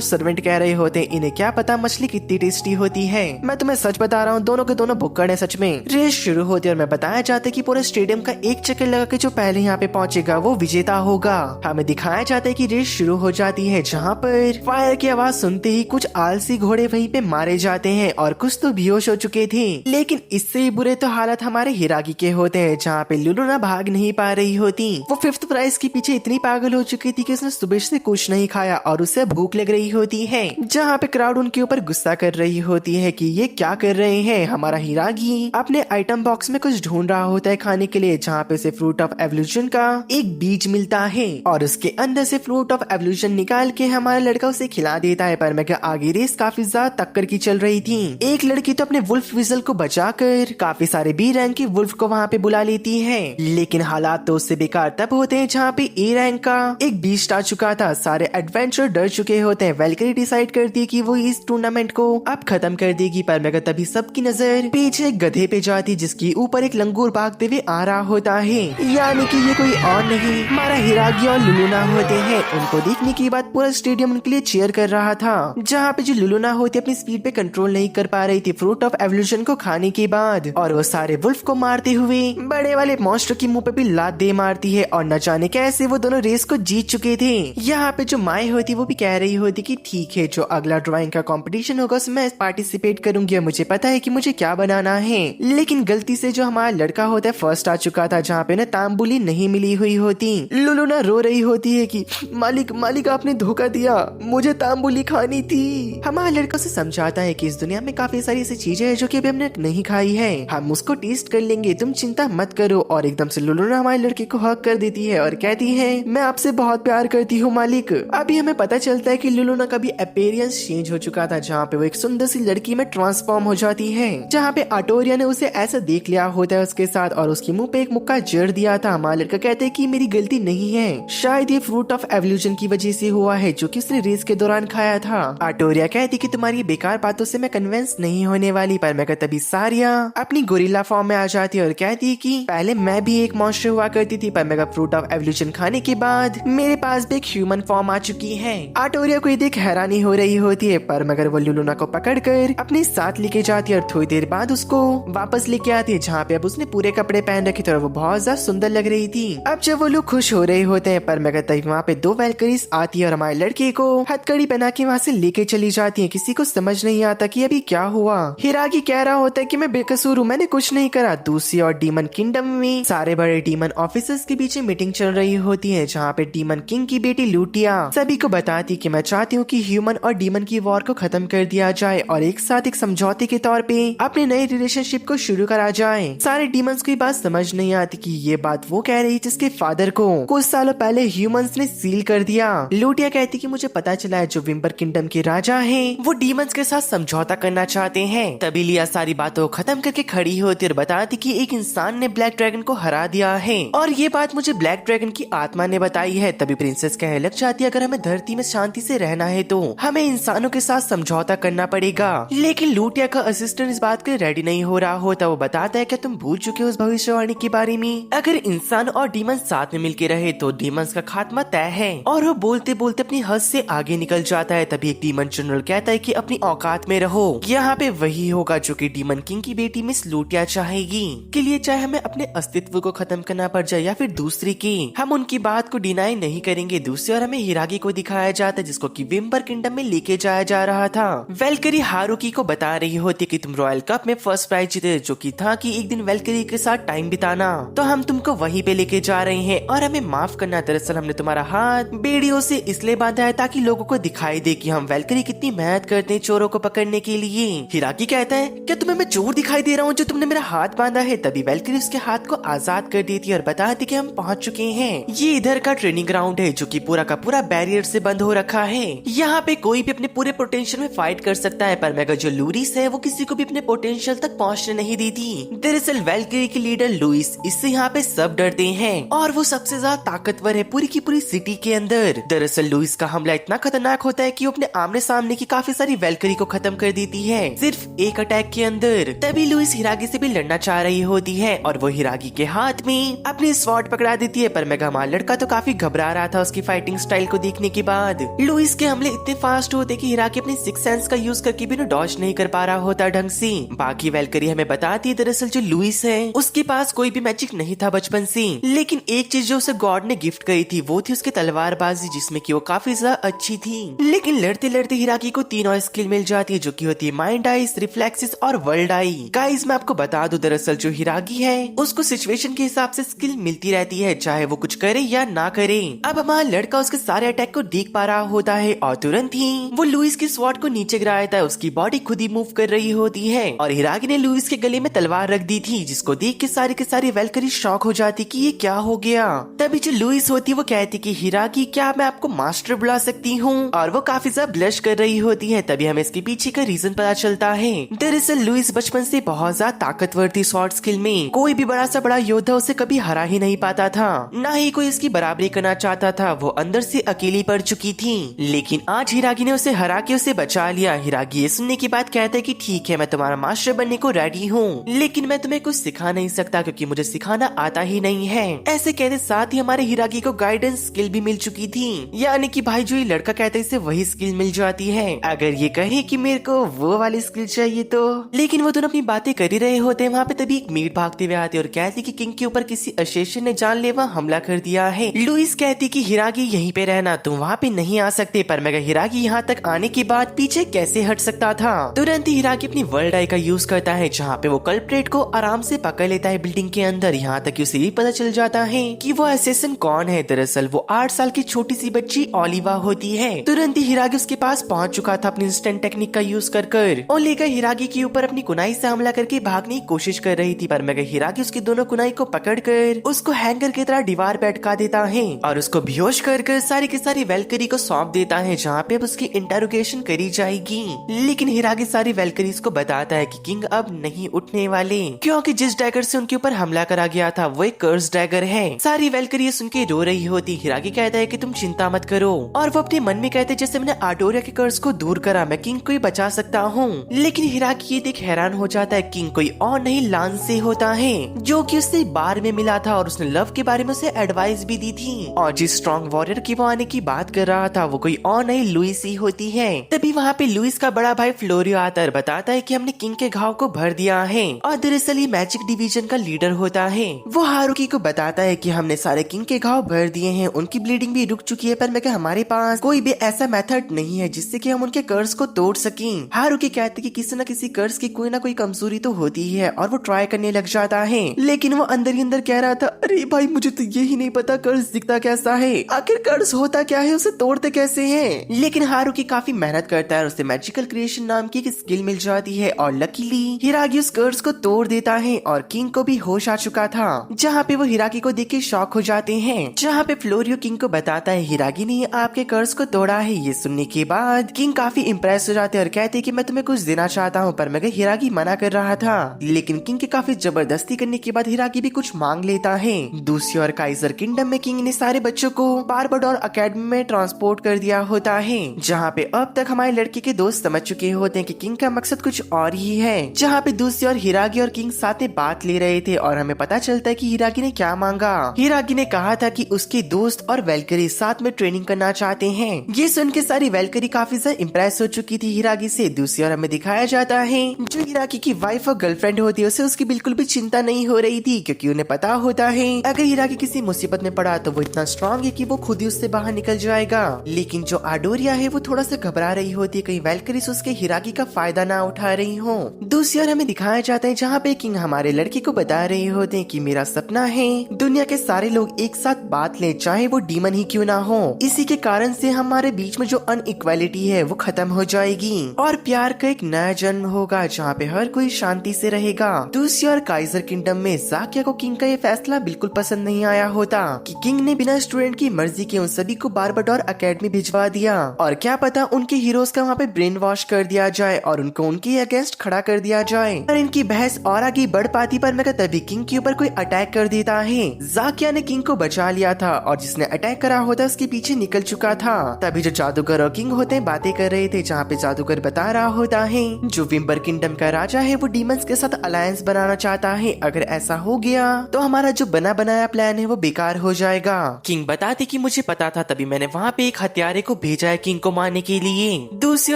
सर्वेंट कह रहे होते हैं इन्हें क्या पता मछली कितनी टेस्टी होती है। मैं तुम्हें सच बता रहा हूँ, दोनों के दोनों भुक्कड़ है सच में। रेस शुरू होती है और मैं बताया जाता है कि पूरे स्टेडियम का एक चक्कर लगा के जो पहले यहाँ पे पहुंचेगा वो विजेता होगा। हमें दिखाया जाता है कि रेस शुरू हो जाती है, जहाँ पर फायर की आवाज सुनते ही कुछ आलसी घोड़े वहीं पे मारे जाते हैं और कुछ तो बेहोश हो चुके थे। लेकिन इससे ही बुरे तो हालत हमारे हिरागी के होते हैं, जहाँ पे लुलुना भाग नहीं पा रही होती। वो फिफ्थ प्राइज के पीछे इतनी पागल हो चुकी थी कि उसने सुबह से कुछ नहीं खाया और उसे भूख लग रही होती है, जहाँ पे क्राउड उनके ऊपर गुस्सा कर रही होती है कि ये क्या कर रहे हैं। हमारा हिरागी अपने आइटम बॉक्स में कुछ ढूंढ रहा होता है खाने के लिए, जहाँ पे उसे फ्रूट ऑफ एवोल्यूशन का एक बीज मिलता है और उसके अंदर से फ्रूट ऑफ एवोल्यूशन निकाल के हमारा लड़का उसे खिला देता है। पर मैं आगे रेस काफी ज्यादा टक्कर की चल रही थी। एक लड़की तो अपने वुल्फ विजल को बचाकर काफी सारे बी रैंक की वुल्फ को वहाँ पे बुला लेती है, लेकिन हालात तो उससे बेकार तब होते हैं जहाँ पे ए रैंक का एक बीस्ट आ चुका था। सारे एडवेंचर डर चुके होते हैं। वेलकरी डिसाइड करती है कि वो इस टूर्नामेंट को अब खत्म कर देगी, पर मगर तभी सबकी नजर पीछे एक गधे पे जाती जिसके ऊपर एक लंगूर भागते हुए आ रहा होता है, यानी कि ये कोई और नहीं हमारा हिरागी और लुलुना होते हैं। उनको देखने के बाद पूरा स्टेडियम उनके लिए चीयर कर रहा था, जहाँ पे जो लुलुना होती अपनी स्पीड पे कंट्रोल नहीं कर पा रही थी फ्रूट ऑफ एवोल्यूशन को खाने के बाद, और वो सारे वुल्फ को मारते हुए बड़े वाले मॉन्स्टर की मुंह पे भी लात दे मारती है। और न जाने कैसे वो दोनों रेस को जीत चुके थे। यहाँ पे जो माए होती वो भी कह रही होती कि ठीक है, जो अगला ड्राइंग का कंपटीशन होगा उसमें पार्टिसिपेट करूंगी, मुझे पता है कि मुझे क्या बनाना है। लेकिन गलती से जो हमारा लड़का होता है फर्स्ट आ चुका था, जहाँ पे ना तांबुली नहीं मिली हुई होती। लुलुना रो रही होती है कि मालिक आपने धोखा दिया, मुझे तांबुली खानी थी। हमारा लड़का से समझाता है कि इस दुनिया में काफी सारी ऐसी चीजें हैं जो कि अभी हमने नहीं खाई है, हम उसको टेस्ट कर लेंगे, तुम चिंता मत करो। और एकदम से लुलुना हमारे लड़के को हक कर देती है और कहती है मैं आपसे बहुत प्यार करती हूँ मालिक। अभी हमें पता चलता है कि लुलुना का भी अपीयरेंस चेंज हो चुका था, जहाँ पे वो एक सुंदर सी लड़की में ट्रांसफॉर्म हो जाती है, जहाँ पे आटोरिया ने उसे ऐसा देख लिया होता है उसके साथ और उसके मुंह पे एक मुक्का जड़ दिया था। हमारा लड़का कहते हैं कि मेरी गलती नहीं है, शायद ये फ्रूट ऑफ एवोल्यूशन की वजह से हुआ है जो कि उसने रेस के दौरान खाया था। आटोरिया कहती कि तुम्हारी बेकार बातों से मैं कन्विंस नहीं होने वाली, पर मैं तभी सारिया अपनी गोरिल्ला फॉर्म में आ जाती है और कहती कि पहले मैं भी एक मॉन्स्टर हुआ करती थी, पर मैं फ्रूट ऑफ एवोल्यूशन खाने के बाद मेरे पास भी एक ह्यूमन फॉर्म आ चुकी है। आटोरिया को देख हैरानी हो रही होती है, पर मगर वो लुलुना को पकड़कर अपने साथ लेके जाती है और थोड़ी देर बाद उसको वापस लेके आती है, जहाँ पे अब उसने पूरे कपड़े पहन रखे थे और वो बहुत ज्यादा सुंदर लग रही थी। अब जब वो लोग खुश हो रहे होते हैं, पर मगर तभी वहाँ पे दो वेलकरीज आती है और हमारे लड़के को हथकड़ी पहना के वहाँ से लेके चली जाती है। किसी को समझ नहीं आता कि अभी क्या हुआ। हिरागी कह रहा होता है कि मैं बेकसूर हूँ, मैंने कुछ नहीं करा। दूसरी और डीमन किंगडम में सारे बड़े डीमन ऑफिसर्स के पीछे मीटिंग चल रही होती है, जहाँ पे डीमन किंग की बेटी लूटिया सभी को बताती कि मैं चाहती हूँ कि ह्यूमन और डीमन की वॉर को खत्म कर दिया जाए और एक साथ एक समझौते के तौर पे अपने नए रिलेशनशिप को शुरू करा जाए। सारे डीमंस को ये बात समझ नहीं आती कि ये बात वो कह रही जिसके फादर को कुछ सालों पहले ह्यूमंस ने सील कर दिया। लूटिया कहती कि मुझे पता चला है जो विम्बर किंगडम के राजा हैं वो डीमंस के साथ समझौता करना चाहते हैं। तभी लिया सारी बातों को खत्म करके खड़ी होती और बताती कि एक इंसान ने ब्लैक ड्रैगन को हरा दिया है और ये बात मुझे ब्लैक ड्रैगन की आत्मा ने बताई है। तभी प्रिंसेस कहने लग जाती है अगर हमें धरती में शांति से रहना है तो हमें इंसानों के साथ समझौता करना पड़ेगा। लेकिन लूटिया का असिस्टेंट इस बात के लिए रेडी नहीं हो रहा होता। वो बताता है कि तुम भूल चुके हो उस भविष्यवाणी के बारे में, अगर इंसान और डीमन साथ में मिलके रहे तो डीमंस का खात्मा तय है। और वो बोलते बोलते अपनी हद से आगे निकल जाता है। तभी एक डीमन जनरल कहता है कि अपनी औकात में रहो, यहाँ पे वही होगा जो कि डीमन किंग की बेटी मिस लूटिया चाहेगी, के लिए चाहे हमें अपने अस्तित्व को खत्म करना पड़ जाए या फिर दूसरी की, हम उनकी बात को डिनाई नहीं करेंगे। दूसरी और हमें हिरागी को दिखाया जाता है जिसको कि विम्बर किंगडम में लेके जाया जा रहा था। वेलकरी हारुकी को बता रही होती कि तुम रॉयल कप में फर्स्ट प्राइज जीते, जो कि था कि एक दिन वेलकरी के साथ टाइम बिताना, तो हम तुमको वहीं पे लेके जा रहे हैं और हमें माफ करना। दरअसल हमने तुम्हारा हाथ बेड़ियों से इसलिए बांधा है ताकि लोगों को दिखाई दे कि हम वेलकरी कितनी मेहनत करते हैं चोरों को करने के लिए। हिराकी कहता है, क्या तुम्हें मैं चोर दिखाई दे रहा हूँ जो तुमने मेरा हाथ बांधा है? तभी वैल्किरी उसके हाथ को आजाद कर देती है और बताती कि हम पहुंच चुके हैं। ये इधर का ट्रेनिंग ग्राउंड है जो कि पूरा का पूरा बैरियर से बंद हो रखा है। यहाँ पे कोई भी अपने पूरे पोटेंशियल में फाइट कर सकता है, पर मेगा जो लूरिस है वो किसी को भी अपने पोटेंशियल तक पहुँचने नहीं देती। दरअसल वैल्किरी की लीडर लुइस, इससे यहाँ पे सब डरते हैं और वो सबसे ज्यादा ताकतवर है पूरी की पूरी सिटी के अंदर। दरअसल लुइस का हमला इतना खतरनाक होता है कि वो अपने आमने सामने की काफी सारी वैल्किरी को खत्म कर देती है सिर्फ एक अटैक के अंदर। तभी लुइस हिरागी से भी लड़ना चाह रही होती है और वो हिरागी के हाथ में अपनी स्वॉर्ड पकड़ा देती है, पर मेगा हमारा लड़का तो काफी घबरा रहा था उसकी फाइटिंग स्टाइल को देखने के बाद। लुइस के हमले इतने फास्ट होते कि हिरागी अपनी सिक्स सेंस का यूज करके भी डॉज नहीं कर पा रहा होता ढंग से। बाकी वैल्किरी हमें बताती है दरअसल जो लुइस है उसके पास कोई भी मैजिक नहीं था बचपन से, लेकिन एक चीज जो उसे गॉड ने गिफ्ट करी थी वो थी उसकी तलवारबाजी, जिसमें कि वो काफी ज्यादा अच्छी थी। लेकिन लड़ते लड़ते हिराकी को 3 और स्किल मिल जाती है जो कि होती है माइंड आइज, रिफ्लेक्सिस और वर्ल्ड आई। गाइस मैं आपको बता दूं दरअसल जो हिरागी है उसको सिचुएशन के हिसाब से स्किल मिलती रहती है, चाहे वो कुछ करे या ना करे। अब हमारा लड़का उसके सारे अटैक को देख पा रहा होता है और तुरंत ही वो लुइस की स्वॉर्ड को नीचे गिरा देता है। उसकी बॉडी खुद ही मूव कर रही होती है और हिरागी ने लुइस के गले में तलवार रख दी थी, जिसको देख के सारी वैल्किरी शॉक हो जाती कि ये क्या हो गया। तभी जो लुइस होती वो कहती कि हिरागी क्या मैं आपको मास्टर बुला सकती हूँ, और वो काफी ज्यादा ब्लश कर रही होती है। तभी हमें इसके पीछे का रीजन पता चलता है। दरअसल लुइस बचपन से बहुत ज्यादा ताकतवर थी स्वॉर्ड स्किल में, कोई भी बड़ा सा बड़ा योद्धा उसे कभी हरा ही नहीं पाता था, ना ही कोई इसकी बराबरी करना चाहता था। वो अंदर से अकेली पड़ चुकी थी, लेकिन आज हिरागी ने उसे हरा के उसे बचा लिया। हिरागी ये सुनने की बात कहता है कि ठीक है मैं तुम्हारा मास्टर बनने को रेडी हूँ, लेकिन मैं तुम्हें कुछ सिखा नहीं सकता क्योंकि मुझे सिखाना आता ही नहीं है। ऐसे कहते साथ ही हमारे हिरागी को गाइडेंस स्किल भी मिल चुकी थी, यानी कि भाई जो ये लड़का कहता है इसे वही स्किल मिल जाती है अगर ये कहे कि मेरे को वो वाली स्किल चाहिए तो। लेकिन वो दोनों अपनी बातें कर ही रहे होते हैं, वहाँ पे तभी एक मेड भागते हुए आते और कहती कि किंग के ऊपर किसी अशेशन ने जानलेवा हमला कर दिया है। लुइस कहती कि हिरागी यहीं पे रहना, तुम वहाँ पे नहीं आ सकते, पर मगर हिरागी यहाँ तक आने के बाद पीछे कैसे हट सकता था। तुरंत ही हिरागी अपनी वर्ल्ड आई का यूज करता है, जहाँ पे वो कल्प्रेट को आराम से पकड़ लेता है बिल्डिंग के अंदर। यहाँ तक उसे भी पता चल जाता है कि वो असेसन कौन है। दरअसल वो 8 साल की छोटी सी बच्ची ओलिवा होती है। तुरंत ही हिरागी उसके पास पहुंच चुका था अपनी इंस्टेंट टेक्निक का यूज कर और लेकर हिरागी के ऊपर अपनी कुनाई से हमला करके भागने की कोशिश कर रही थी, पर मगर हिरागी उसकी दोनों कुनाई को पकड़कर उसको हैंगर की तरह दीवार पे अटका देता है और उसको बेहोश कर सारी की सारी वैल्किरी को सौंप देता है, जहाँ पे उसकी इंटेरोगेशन करी जाएगी। लेकिन हिरागी सारी वैल्किरीज को बताता है कि किंग अब नहीं उठने वाले, क्योंकि जिस डैगर से उनके ऊपर हमला करा गया था वो एक कर्स डैगर है। सारी वैल्किरी सुन के रो रही होती। हिरागी कहता है कि तुम चिंता मत करो, और वो अपने मन में कहते जैसे मैंने आडोरिया के कर्स को दूर करा मैं किंग को ही बचा सकता हूँ। लेकिन हिरागी ये देख हैरान हो जाता है किंग कोई और नहीं लांस से होता है, जो कि उससे बार में मिला था और उसने लव के बारे में उसे एडवाइस भी दी थी, और जिस स्ट्रॉन्ग वॉरियर की वो आने की बात कर रहा था वो कोई और नहीं लुइस ही होती है। तभी वहाँ पे लुइस का बड़ा भाई फ्लोरियो आता है, बताता है कि हमने किंग के घाव को भर दिया है, और दरअसल ये मैजिक डिवीजन का लीडर होता है। वो हारुकी को बताता है कि हमने सारे किंग के घाव भर दिए हैं, उनकी ब्लीडिंग भी रुक चुकी है, पर मैं हमारे पास कोई भी ऐसा मेथड नहीं है जिससे कि हम उनके कर्ज को तोड़ सकें। हारुकी कहते कि किसी न किसी कर्ज की कोई ना कोई कमजोरी तो होती ही है, और वो ट्राई करने लग जाता है। लेकिन वो अंदर ही अंदर कह रहा था, अरे भाई मुझे तो यही नहीं पता कर्ज दिखता कैसा है, आखिर कर्ज होता क्या है, उसे तोड़ते कैसे हैं। लेकिन हारुकी काफी मेहनत करता है, उसे मैजिकल क्रिएशन नाम की एक स्किल मिल जाती है, और लकीली हिरागी उस कर्ज को तोड़ देता है और किंग को भी होश आ चुका था, जहाँ पे वो हिरागी को देख के शॉक हो जाते हैं। जहाँ पे फ्लोरियो किंग को बताता है हिरागी ने आपके कर्ज को तोड़ा है। ये सुनने के बाद किंग काफी इम्प्रेस हो जाते हैं और कहते हैं कि मैं तुम्हें कुछ देना चाहता हूँ, पर मगर हिरागी मना कर रहा था। लेकिन किंग के काफी जबरदस्ती करने के बाद हिरागी भी कुछ मांग लेता है। दूसरी ओर काइजर किंगडम में किंग ने सारे बच्चों को बारबाडोर अकेडमी में ट्रांसपोर्ट कर दिया होता है, जहाँ पे अब तक हमारे लड़के के दोस्त समझ चुके होते हैं कि किंग का मकसद कुछ और ही है। जहाँ पे दूसरी ओर हिरागी और किंग साथ में बात ले रहे थे, और हमें पता चलता है कि हिरागी ने क्या मांगा। हिरागी ने कहा था कि उसके दोस्त और वैल्किरी साथ में ट्रेनिंग करना चाहते हैं। ये सुन के सारी वैल्किरी काफी ज्यादा इम्प्रेस हो चुकी थी हिरागी से। दूसरी ओर हमें दिखाया जाता है जो हिरागी की वाइफ और गर्लफ्रेंड होती है उसे उसकी बिल्कुल भी चिंता नहीं हो रही थी, क्योंकि उन्हें पता होता है अगर हिरागी किसी मुसीबत में पड़ा तो वो इतना स्ट्रॉन्ग है कि वो खुद ही उससे बाहर निकल जाएगा। लेकिन जो आडोरिया है वो थोड़ा सा घबरा रही होती है, कहीं वैल्किरीज उसके हिरागी का फायदा ना उठा रही हो। दूसरी ओर हमें दिखाया जाता है जहाँ पे किंग हमारे लड़के को बता रहे होते हैं कि मेरा सपना है दुनिया के सारे लोग एक साथ बात ले, चाहे वो डीमन ही क्यों ना हो। इसी के कारण से हमारे बीच में जो अनइक्वालिटी है वो खत्म हो जाएगी। और प्यार का एक नया जन्म होगा जहाँ पे हर कोई शांति से रहेगा। दूसरी ओर काइजर किंगडम में जाकिया को किंग का ये फैसला बिल्कुल पसंद नहीं आया होता कि किंग ने बिना स्टूडेंट की मर्जी के उन सभी को बारबाडोर एकेडमी भिजवा दिया और क्या पता उनके हीरोज का वहाँ पे ब्रेन वॉश कर दिया जाए और उनको उनके अगेंस्ट खड़ा कर दिया जाए। और इनकी बहस और आगे बढ़ पाती पर मैं तभी किंग के ऊपर कोई अटैक कर देता है। जाकिया ने किंग को बचा लिया था और जिसने अटैक करा होता उसके पीछे निकल चुका था। तभी जो जादूगर और किंग होते हैं बातें कर रहे थे, जहाँ पे जादूगर बता रहा होता है जो विम्बर किंगडम का राजा है वो डीमंस के साथ अलायंस बनाना चाहता है। अगर ऐसा हो गया तो हमारा जो बना बनाया प्लान है वो बेकार हो जाएगा। किंग बताते कि मुझे पता था, तभी मैंने वहाँ पे एक हत्यारे को भेजा है किंग को मारने के लिए। दूसरी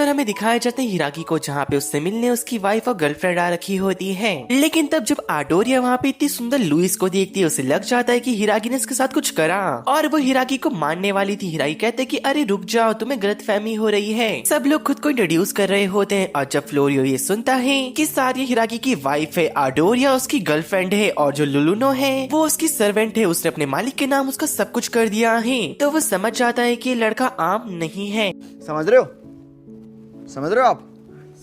ओर हमें दिखाया जाता है हिरागी को, जहाँ पे उससे मिलने उसकी वाइफ और गर्लफ्रेंड आ रखी होती है। लेकिन तब जब आडोरिया वहाँ पे इतनी सुंदर लुइस को देखती है उसे लग जाता है कि हिरागी ने इसके साथ कुछ करा और वो हिरागी को मारने वाली थी। हिरागी कहते कि अरे रुक जाओ, तुम्हें गलतफहमी हो रही है। सब लोग खुद को इंट्रोड्यूस कर रहे होते हैं और जब फ्लोरियो ये सुनता है कि सारी हिरागी की वाइफ है, आडोरिया उसकी गर्लफ्रेंड है और जो लुलुनो है वो उसकी सर्वेंट है, उसने अपने मालिक के नाम उसका सब कुछ कर दिया है। तो वो समझ जाता है कि ये लड़का आम नहीं है। समझ रहे हो? समझ रहे हो आप?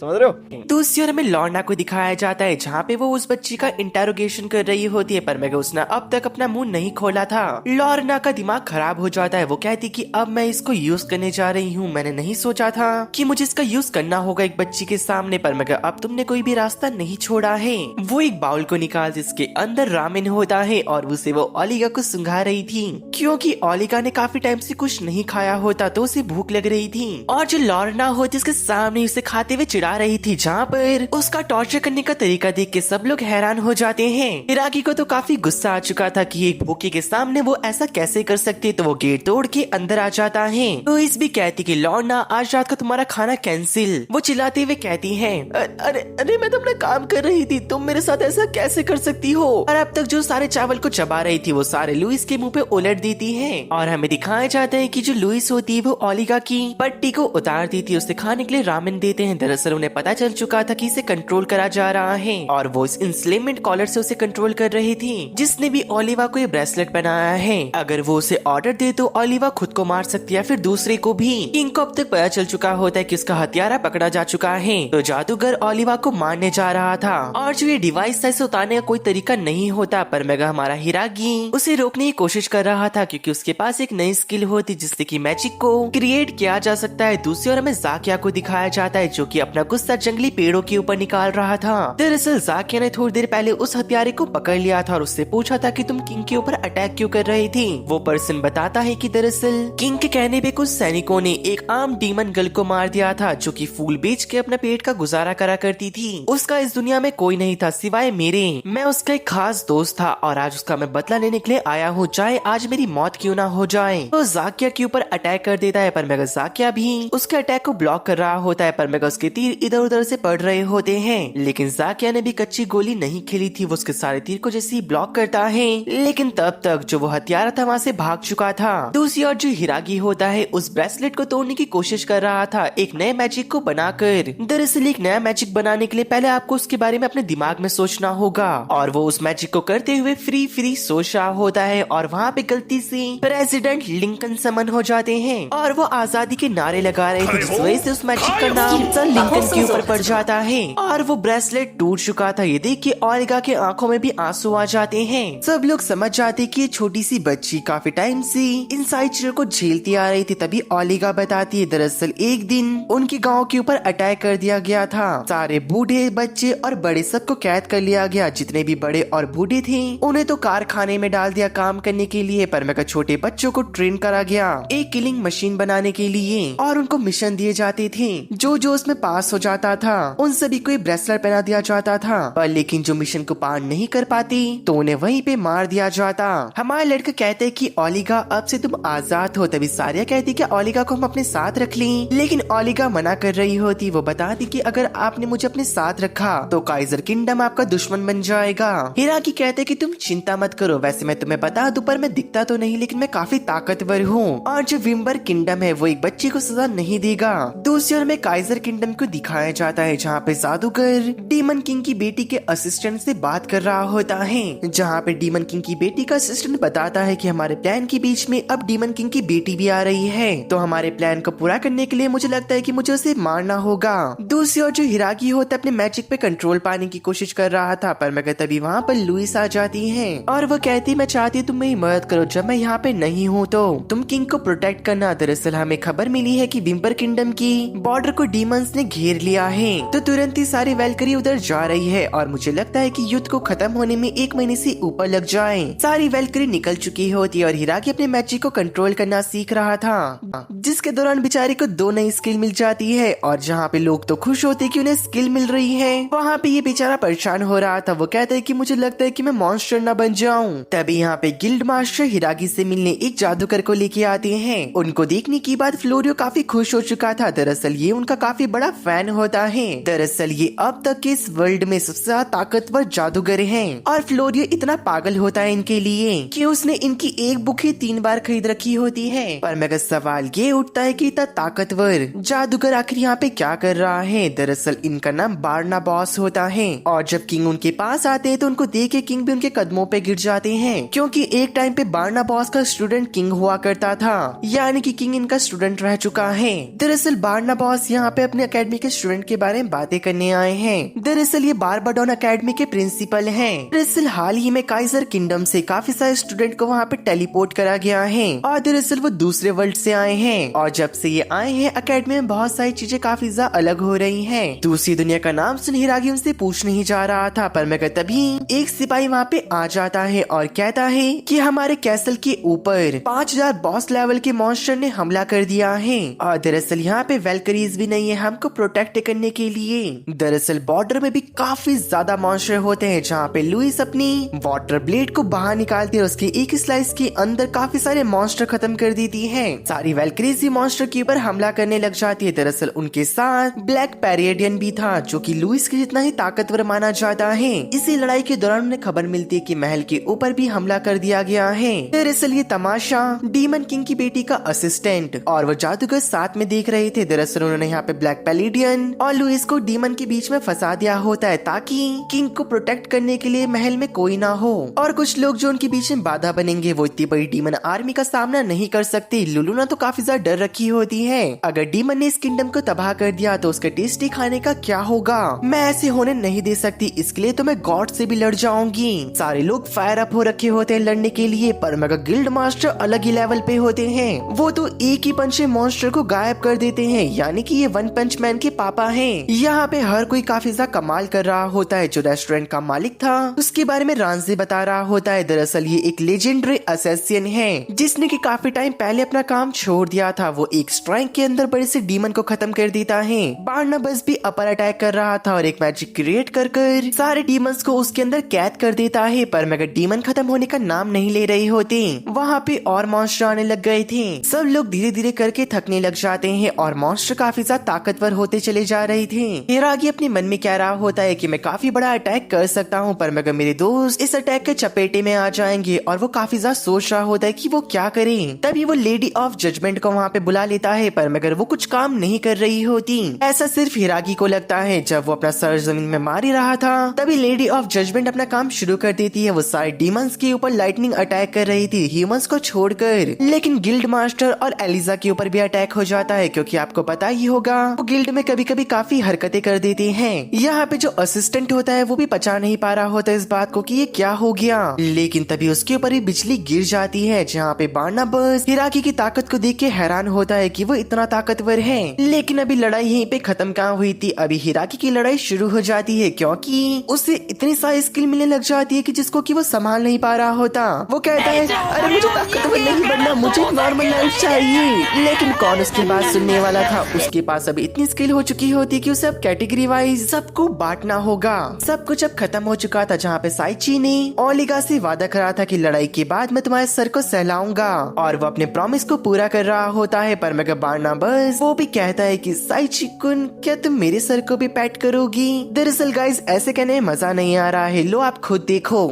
समझ रहे हो? दूसरी ओर हमें लॉर्ना को दिखाया जाता है, जहाँ पे वो उस बच्ची का इंटेरोगेशन कर रही होती है, पर मगर उसने अब तक अपना मुंह नहीं खोला था। लॉर्ना का दिमाग खराब हो जाता है। वो कहती कि अब मैं इसको यूज करने जा रही हूँ, मैंने नहीं सोचा था कि मुझे इसका यूज करना होगा एक बच्ची के सामने, पर मगर अब तुमने कोई भी रास्ता नहीं छोड़ा है। वो एक बाउल को निकाल जिसके अंदर रामेन होता है और उसे वो ओलिगा को सुंघा रही थी, क्योंकि ओलिगा ने काफी टाइम से कुछ नहीं खाया होता तो उसे भूख लग रही थी। और जो लॉर्ना होती उसके सामने उसे खाते हुए रही थी, जहाँ पर उसका टॉर्चर करने का तरीका देख के सब लोग हैरान हो जाते हैं। हिरागी को तो काफी गुस्सा आ चुका था कि एक भूखे के सामने वो ऐसा कैसे कर सकती है, तो वो गेट तोड़ के अंदर आ जाता है। तो इस भी कहती कि लॉर्ना आज रात का तुम्हारा खाना कैंसिल। वो चिल्लाते हुए कहती है अरे अरे मैं तो अपना काम कर रही थी, तुम मेरे साथ ऐसा कैसे कर सकती हो। और अब तक जो सारे चावल को चबा रही थी वो सारे लुइस के मुंह पे उलट देती है। और हमें दिखाया जाता है कि जो लुइस होती है वो ओलिगा की पट्टी को उतार दी थी, उसे खाने के लिए रामेन देते हैं। दरअसल उन्हें पता चल चुका था कि इसे कंट्रोल करा जा रहा है और वो इस इंस्लेमेंट कॉलर से उसे कंट्रोल कर रही थी, जिसने भी ओलिवा को ये ब्रेसलेट बनाया है। अगर वो उसे ऑर्डर दे तो ओलिवा खुद को मार सकती है, फिर दूसरे को भी। किंग को अब तक पता चल चुका होता है कि उसका हथियारा पकड़ा जा चुका है, तो जादूगर ओलिवा को मारने जा रहा था। और जो ये डिवाइस था इसे उतारने का कोई तरीका नहीं होता, पर मगर हमारा हिरागी उसे रोकने की कोशिश कर रहा था, क्योंकि उसके पास एक नई स्किल होती जिससे कि मैजिक को क्रिएट किया जा सकता है। दूसरी ओर हमें जाकिया को दिखाया जाता है जो कि अपना गुस्सा जंगली पेड़ों के ऊपर निकाल रहा था। दरअसल जाकिया ने थोड़ी देर पहले उस हत्यारे को पकड़ लिया था और उससे पूछा था कि तुम किंग के ऊपर अटैक क्यों कर रही थी। वो पर्सन बताता है कि दरअसल किंग के कहने पे कुछ सैनिकों ने एक आम डीमन गर्ल को मार दिया था जो कि फूल बेच के अपना पेट का गुजारा करा करती थी। उसका इस दुनिया में कोई नहीं था सिवाय मेरे। मैं उसका एक खास दोस्त था और आज उसका मैं बदला लेने के लिए आया हूँ, चाहे आज मेरी मौत क्यों ना हो जाए। तो जाकिया के ऊपर अटैक कर देता है, पर मगर जाकिया भी उसके अटैक को ब्लॉक कर रहा होता है, पर मगर उसके तीर इधर उधर से पड़ रहे होते हैं। लेकिन जाकिया ने भी कच्ची गोली नहीं खेली थी, वो उसके सारे तीर को जैसे ही ब्लॉक करता है, लेकिन तब तक जो वो हथियारा था वहाँ से भाग चुका था। दूसरी ओर जो हिरागी होता है उस ब्रेसलेट को तोड़ने की कोशिश कर रहा था एक नए मैजिक को बनाकर। दरअसल एक नया मैजिक बनाने के लिए पहले आपको उसके बारे में अपने दिमाग में सोचना होगा, और वो उस मैजिक को करते हुए फ्री फ्री सोच रहा होता है और वहाँ पे गलती से प्रेसिडेंट लिंकन समन हो जाते हैं और वो आजादी के नारे लगा रहे थे, जिस वजह से उस मैजिक का नाम सर लिंकन के ऊपर पड़ जाता है और वो ब्रेसलेट टूट चुका था। ये देख के ओलिगा के आंखों में भी आंसू आ जाते हैं। सब लोग समझ जाते कि ये छोटी सी बच्ची काफी टाइम से इन सारी चीजों को झेलती आ रही थी। तभी ओलिगा बताती है दरअसल एक दिन उनके गांव के ऊपर अटैक कर दिया गया था। सारे बूढ़े बच्चे और बड़े सबको कैद कर लिया गया। जितने भी बड़े और बूढ़े थे उन्हें तो कारखाने में डाल दिया काम करने के लिए, पर मगर छोटे बच्चों को ट्रेन करा गया एक किलिंग मशीन बनाने के लिए और उनको मिशन दिए जाते थे। जो जो उसमें पास हो जाता था उन सभी को ब्रेसलेट पहना दिया जाता था, पर लेकिन जो मिशन को पार नहीं कर पाती तो उन्हें वहीं पे मार दिया जाता। हमारे लड़के कहते कि ओलिगा अब से तुम आजाद हो। तभी सारिया कहती कि ओलिगा को हम अपने साथ रख लें, लेकिन ओलिगा मना कर रही होती। वो बताती कि अगर आपने मुझे अपने साथ रखा तो काइजर किंगडम आपका दुश्मन बन जाएगा। हिरागी कहते कि तुम चिंता मत करो, वैसे मैं तुम्हें बता दूं पर मैं दिखता तो नहीं लेकिन मैं काफी ताकतवर हूँ और जो विम्बर किंगडम है वो एक बच्चे को सजा नहीं देगा। दूसरी ओर में काइजर किंगडम को दिखाया जाता है जहाँ पे जादूगर डीमन किंग की बेटी के असिस्टेंट से बात कर रहा होता है, जहाँ पे डीमन किंग की बेटी का असिस्टेंट बताता है कि हमारे प्लान के बीच में अब डीमन किंग की बेटी भी आ रही है, तो हमारे प्लान को पूरा करने के लिए मुझे लगता है कि मुझे उसे मारना होगा। दूसरी ओर जो हिरागी होता है अपने मैजिक पे कंट्रोल पाने की कोशिश कर रहा था, पर मगर तभी वहाँ पर लुइस आ जाती है और वो कहती मैं चाहती हूँ तुम मेरी मदद करो, जब मैं यहाँ पे नहीं हूँ तो तुम किंग को प्रोटेक्ट करना। दरअसल हमें खबर मिली है कि विम्पर किंगडम की बॉर्डर को डीमंस ने घेर लिया है, तो तुरंत ही सारी वेलकरी उधर जा रही है और मुझे लगता है कि युद्ध को खत्म होने में 1 महीने से ऊपर लग जाए। सारी वेलकरी निकल चुकी होती है और हिरागी अपने मैजिक को कंट्रोल करना सीख रहा था, जिसके दौरान बेचारे को 2 नई स्किल मिल जाती है और जहाँ पे लोग तो खुश होते कि उन्हें स्किल मिल रही है, वहाँ पे ये बेचारा परेशान हो रहा था। वो कहता है कि मुझे लगता है कि मैं मॉन्स्टर न बन जाऊं। तभी यहाँ पे गिल्ड मास्टर हिरागी से मिलने एक जादूगर को लेके आते हैं। उनको देखने के बाद फ्लोरियो काफी खुश हो चुका था। दरअसल ये उनका काफी बड़ा फैन होता है। दरअसल ये अब तक के इस वर्ल्ड में सबसे ज्यादा ताकतवर जादूगर हैं और फ्लोरियो इतना पागल होता है इनके लिए कि उसने इनकी एक बुक ही 3 बार खरीद रखी होती है। पर मगर सवाल ये उठता है कि इतना ताकतवर जादूगर आखिर यहाँ पे क्या कर रहा है। दरअसल इनका नाम बारना बॉस होता है और जब किंग उनके पास आते हैं तो उनको देख के किंग भी उनके कदमों पे गिर जाते हैं, क्योंकि एक टाइम पे बारना बॉस का स्टूडेंट किंग हुआ करता था, यानी कि किंग इनका स्टूडेंट रह चुका है। दरअसल बारना बॉस यहाँ पे अपने अकेडमी के स्टूडेंट के बारे में बातें करने आए हैं। दरअसल ये बारबाडोन अकेडमी के प्रिंसिपल हैं। दरअसल हाल ही में काइजर किंगडम से काफी सारे स्टूडेंट को वहाँ पे टेलीपोर्ट करा गया है और दरअसल वो दूसरे वर्ल्ड से आए हैं और जब से ये आए हैं अकेडमी में बहुत सारी चीजें काफी ज्यादा अलग हो रही हैं। दूसरी दुनिया का नाम सुन हिरागी उनसे पूछ नहीं जा रहा था, पर मगर तभी एक सिपाही वहाँ पे आ जाता है और कहता है कि हमारे कैसल के ऊपर 5000 बॉस लेवल के मॉन्स्टर ने हमला कर दिया है और दरअसल यहाँ पे वेलकरीज भी नहीं है हमको प्रोटेक्ट करने के लिए। दरअसल बॉर्डर में भी काफी ज्यादा मॉन्स्टर होते हैं, जहाँ पे लुइस अपनी वाटर ब्लेड को बाहर निकालती है और उसके एक स्लाइस के अंदर काफी सारे मॉन्स्टर खत्म कर देती है। सारी वेलकरीज ही मॉन्स्टर के ऊपर हमला करने लग जाती है। दरअसल उनके साथ ब्लैक पैरियडियन भी था, जो कि लुइस के जितना ही ताकतवर माना जाता है। इसी लड़ाई के दौरान उन्हें खबर मिलती है कि महल के ऊपर भी हमला कर दिया गया है। दरअसल ये तमाशा डीमन किंग की बेटी का असिस्टेंट और वो जादूगर साथ में देख रहे थे। दरअसल उन्होंने यहाँ पे ब्लैक पैलिडियन और लुइस को डीमन के बीच में फंसा दिया होता है ताकि किंग को प्रोटेक्ट करने के लिए महल में कोई ना हो और कुछ लोग जो उनके बीच में बाधा बनेंगे वो इतनी बड़ी डीमन आर्मी का सामना नहीं कर सकते। लुलुना तो काफी ज्यादा डर रखी होती है, अगर डीमन ने इस किंगडम को तबाह कर दिया तो उसके टेस्टी खाने का क्या होगा। मैं ऐसे होने नहीं दे सकती, इसके लिए तो मैं गॉड से भी लड़ जाऊंगी। सारे लोग फायर अप हो रखे होते हैं लड़ने के लिए, पर मगर गिल्ड मास्टर अलग ही लेवल पे होते हैं। वो तो एक ही पंच में मॉन्स्टर को गायब कर देते हैं, यानी कि ये वन पंच मैन के पापा हैं। यहाँ पे हर कोई काफी ज्यादा कमाल कर रहा होता है। जो रेस्टोरेंट का मालिक था उसके बारे में रांझे बता रहा होता है। दरअसल ये एक लेजेंडरी असैसिन है जिसने कि काफी टाइम पहले अपना काम छोड़ दिया था। वो एक स्ट्राइक के अंदर बड़े से डीमन को खत्म कर देता है। बार्नाबस भी अपर अटैक कर रहा था और एक मैजिक क्रिएट कर सारे डीमंस को उसके अंदर कैद कर देता है, पर मगर डीमन खत्म होने का नाम नहीं ले रहे होते। वहाँ पे और मॉन्स्टर आने लग गए थे। सब लोग धीरे धीरे करके थकने लग जाते हैं और मॉन्स्टर काफी ज्यादा ताकतवर होते चले जा रहे थे। हिरागी अपने मन में कह रहा होता है कि मैं काफी बड़ा अटैक कर सकता हूँ, पर मगर मेरे दोस्त इस अटैक के चपेटे में आ जाएंगे और वो काफी ज्यादा सोच रहा होता है कि वो क्या करे। तभी वो लेडी ऑफ जजमेंट को वहाँ पे बुला लेता है, पर मगर वो कुछ काम नहीं कर रही होती। ऐसा सिर्फ हिरागी को लगता है। जब वो अपना सर जमीन में मार ही रहा था तभी लेडी ऑफ जजमेंट अपना काम शुरू कर देती है। वो सारे डीमंस के ऊपर लाइटनिंग अटैक कर रही थी ह्यूमंस को छोड़कर, लेकिन गिल्ड मास्टर और एलिजा के ऊपर भी अटैक हो जाता है, क्योंकि आपको पता ही होगा वो गिल्ड में कभी कभी काफी हरकतें कर देते हैं। यहाँ पे जो असिस्टेंट होता है वो भी पचा नहीं पा रहा होता इस बात को कि ये क्या हो गया, लेकिन तभी उसके ऊपर ही बिजली गिर जाती है, जहाँ पे बार्नाबस हिरागी की ताकत को देख के हैरान होता है कि वो इतना ताकतवर है। लेकिन अभी लड़ाई यहीं पे खत्म कहाँ हुई थी, अभी हिरागी की लड़ाई शुरू हो जाती है, क्योंकि उसे इतनी सारी स्किल मिलने लग जाती है कि जिसको कि वो संभाल नहीं पा रहा होता। वो कहता है अरे मुझे ताकतवर नहीं बनना, मुझे नॉर्मल लाइफ चाहिए। लेकिन कौन उसकी बात सुनने वाला था। उसके पास अभी इतनी स्किल हो चुकी होती कि उसे अब कैटेगरी वाइज सबको बांटना होगा। सब कुछ अब खत्म हो चुका था, जहाँ पे साइची ने ओलिगा से वादा करा था कि लड़ाई के बाद मैं तुम्हारे सर को सहलाऊंगा और वो अपने प्रॉमिस को पूरा कर रहा होता है। पर मगर बार्नाबस वो भी कहता है कि साइची कुन क्या तुम मेरे सर को भी पैट करोगी। दरअसल गाइस ऐसे कहने में मजा नहीं आ रहा है, लो आप खुद देखो।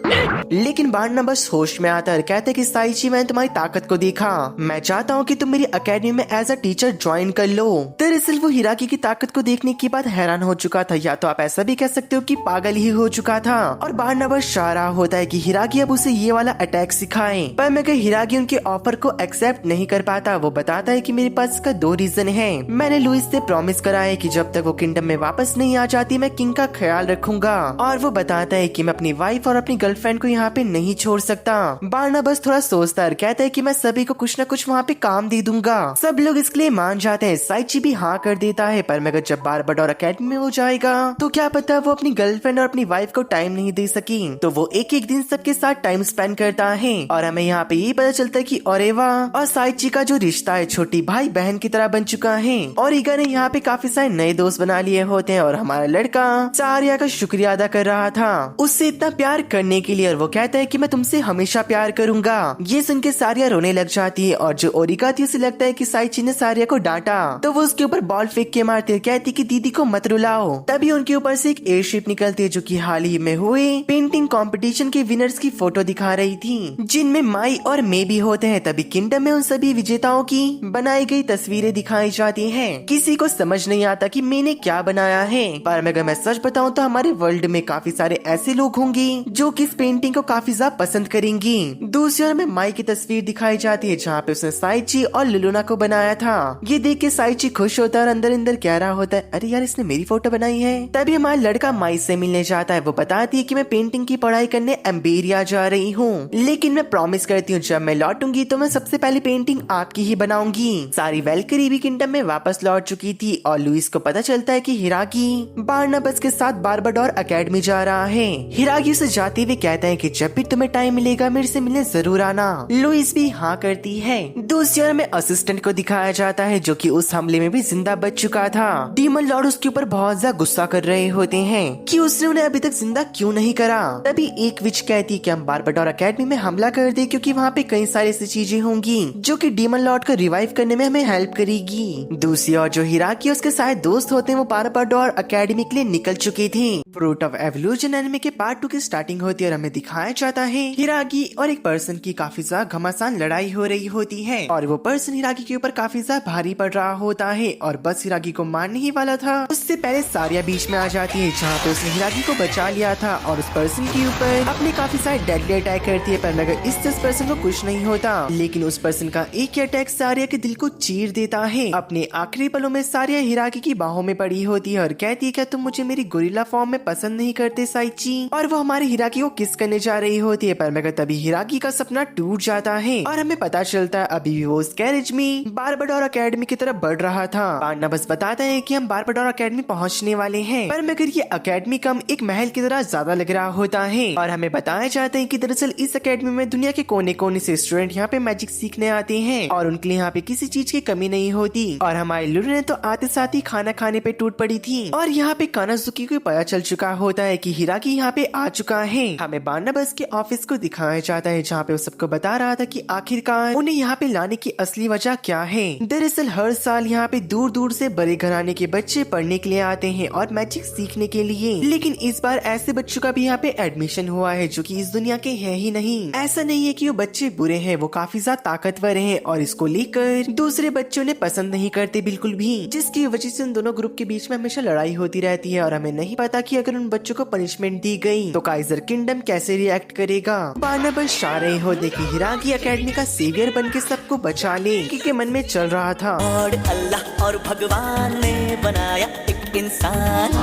लेकिन बार्नाबास होश में आता है और कहता है कि साइची, मैंने तुम्हारी ताकत को देखा, मैं चाहता हूँ कि तुम मेरी एकेडमी में एज अ टीचर ज्वाइन कर लो। दरअसल वो हिराकी की ताकत को देखने के बाद हैरान हो चुका था, या तो आप ऐसा भी कह सकते हो कि पागल ही हो चुका था। और बार्नाबास चाह रहा होता है कि हिराकी अब उसे ये वाला अटैक सिखाए, पर मगर हिराकी उनके ऑफर को एक्सेप्ट नहीं कर पाता। वो बताता है कि मेरे पास इसका 2 रीजन है। मैंने लुइस से प्रॉमिस करा है कि जब तक वो किंगडम में वापस नहीं आ जाती मैं किंग का ख्याल रखूंगा, और वो बताता है कि मैं अपनी वाइफ और अपनी गर्लफ्रेंड को यहाँ पे नहीं छोड़ सकता। बार्नाबास थोड़ा सोचता है, कहता है कि मैं सभी को कुछ न कुछ वहाँ पे काम दे दूंगा। सब लोग इसके लिए मान जाते हैं। साइची भी हाँ कर देता है, पर मगर जब बारबाडोर एकेडमी में हो जाएगा तो क्या पता वो अपनी गर्लफ्रेंड और अपनी वाइफ को टाइम नहीं दे सकी, तो वो एक एक दिन सबके साथ टाइम स्पेंड करता है। और हमें यहाँ पे ये पता चलता है कि ओरेवा और साइची का जो रिश्ता है छोटी भाई बहन की तरह बन चुका है। और ईगा ने यहाँ पे काफी सारे नए दोस्त बना लिए होते हैं, और हमारा लड़का सारिया का शुक्रिया अदा कर रहा था उससे इतना प्यार करने के लिए। और वो कहता है कि मैं तुमसे हमेशा प्यार करूंगा। ये सुन के सारिया रोने लग जाती है, और जो ओरिका थी उसे लगता है कि साइची ने सारिया को डांटा, तो वो उसके ऊपर बॉल फेंक के मारती है, कहती कि दीदी को मत रुलाओ। तभी उनके ऊपर से एक एयरशिप निकलती है जो कि हाल ही में हुए पेंटिंग कंपटीशन के विनर्स की फोटो दिखा रही थी, जिनमें माई और मे भी होते हैं। तभी किंगडम में उन सभी विजेताओं की बनाई गई तस्वीरें दिखाई जाती हैं। किसी को समझ नहीं आता कि मैंने क्या बनाया है, पर अगर मैं सच बताऊं तो हमारे वर्ल्ड में काफी सारे ऐसे लोग होंगे जो कि इस पेंटिंग को काफी ज्यादा पसंद करेंगी। दूसरी ओर में माई की तस्वीर दिखाई जाती है जहाँ पे उसने साइची और लुलुना को बनाया था। ये देख के साइची खुश होता है और अंदर अंदर कह रहा होता है, अरे यार इसने मेरी फोटो बनाई है। तभी हमारा लड़का माई से मिलने जाता है। वो बताती है कि मैं पेंटिंग की पढ़ाई करने एम्बेरिया जा रही हूँ, लेकिन मैं प्रॉमिस करती हूँ जब मैं लौटूंगी तो मैं सबसे पहले पेंटिंग आपकी ही बनाऊंगी। सारी वेलकरी भी किंगडम में वापस लौट चुकी थी, और लुइस को पता चलता है कि हिराकी बार्नाबास के साथ बारबाडोर एकेडमी जा रहा है। हिराकी उसे जाते हुए कहता है कि जब भी तुम्हें टाइम मिलेगा मेरे से मिलने जरूर आना। लुइस भी हाँ करती है। दूसरी ओर में असिस्टेंट को दिखाया जाता है जो कि उस हमले में भी जिंदा बच चुका था। डीमन लॉर्ड उसके ऊपर बहुत ज्यादा गुस्सा कर रहे होते हैं कि उसने उन्हें अभी तक जिंदा क्यों नहीं करा। तभी एक विच कहती है कि हम बारबाडोर एकेडमी में हमला कर दे, क्योंकि वहाँ पे कई सारी ऐसी चीजें होंगी जो कि डीमन लॉर्ड को रिवाइव करने में हमें हेल्प करेगी। दूसरी ओर जो हिराकी उसके सारे दोस्त होते हैं वो बारबाडोर एकेडमी के लिए निकल चुके थे। फ्रूट ऑफ एवोल्यूशन एनिमे के पार्ट 2 की स्टार्टिंग होती है और हमें दिखाया जाता है हिराकी और एक पर्सन की काफी ज्यादा घमासान लड़ाई हो रही होती है, और वो पर्सन हिराकी के ऊपर काफी ज्यादा भारी पड़ रहा होता है और बस हिराकी को मारने ही वाला था। उससे पहले सारिया बीच में आ जाती है जहाँ पे उसने हिराकी को बचा लिया था, और उस पर्सन के ऊपर अपने काफी सारे डेडली अटैक करती है, पर मगर इससे उस पर्सन को कुछ नहीं होता। लेकिन उस पर्सन का एक ही अटैक सारिया के दिल को चीर देता है। अपने आखिरी पलों में सारिया हिराकी की बाहों में पड़ी होती है और कहती है, क्या तुम मुझे मेरी गोरिल्ला फॉर्म में पसंद नहीं करते साइची? और वो हमारे हिराकी को किस करने जा रही होती है, पर मगर तभी हिराकी का सपना टूट जाता है और हमें पता चलता है अभी भी वो उस कैरेज में बारबाडोर एकेडमी की तरफ बढ़ रहा था। बार्नाबास बताता है कि हम बारबाडोर एकेडमी पहुंचने वाले हैं, पर मगर ये एकेडमी कम एक महल की तरह ज्यादा लग रहा होता है। और हमें बताया जाता है कि दरअसल इस एकेडमी में दुनिया के कोने कोने से स्टूडेंट यहाँ पे मैजिक सीखने आते हैं और उनके लिए यहाँ पे किसी चीज की कमी नहीं होती। और हमारी लुलु ने तो आते साथ ही खाना खाने पे टूट पड़ी थी, और यहाँ पे कानाजुकी को पता चल चुका होता है कि हिराकी यहाँ पे आ चुका है। हमें बार्नाबास के ऑफिस को दिखाया जाता है जहाँ पे वो सबको बता रहा था कि आखिरकार उन्हें यहाँ पे लाने की असली वजह क्या है। दरअसल हर साल यहाँ पे दूर दूर से बड़े घराने के बच्चे पढ़ने के लिए आते हैं और मैजिक सीखने के लिए, लेकिन इस बार ऐसे बच्चों का भी यहाँ पे एडमिशन हुआ है जो कि इस दुनिया के है ही नहीं। ऐसा नहीं है कि वो बच्चे बुरे हैं, वो काफी ज्यादा ताकतवर हैं और इसको लेकर दूसरे बच्चों ने पसंद नहीं करते बिल्कुल भी, जिसकी वजह से उन दोनों ग्रुप के बीच में हमेशा लड़ाई होती रहती है। और हमें नहीं पता कि अगर उन बच्चों को पनिशमेंट दी गई तो काइजर किंगडम कैसे रिएक्ट करेगा। बार्नाबास चाह रहे होते कि हिराकी एकेडमी का सेवियर बन के सबको बचा ले, क्योंकि मन में चल रहा था और अल्लाह और भगवान ने बनाया एक इंसान।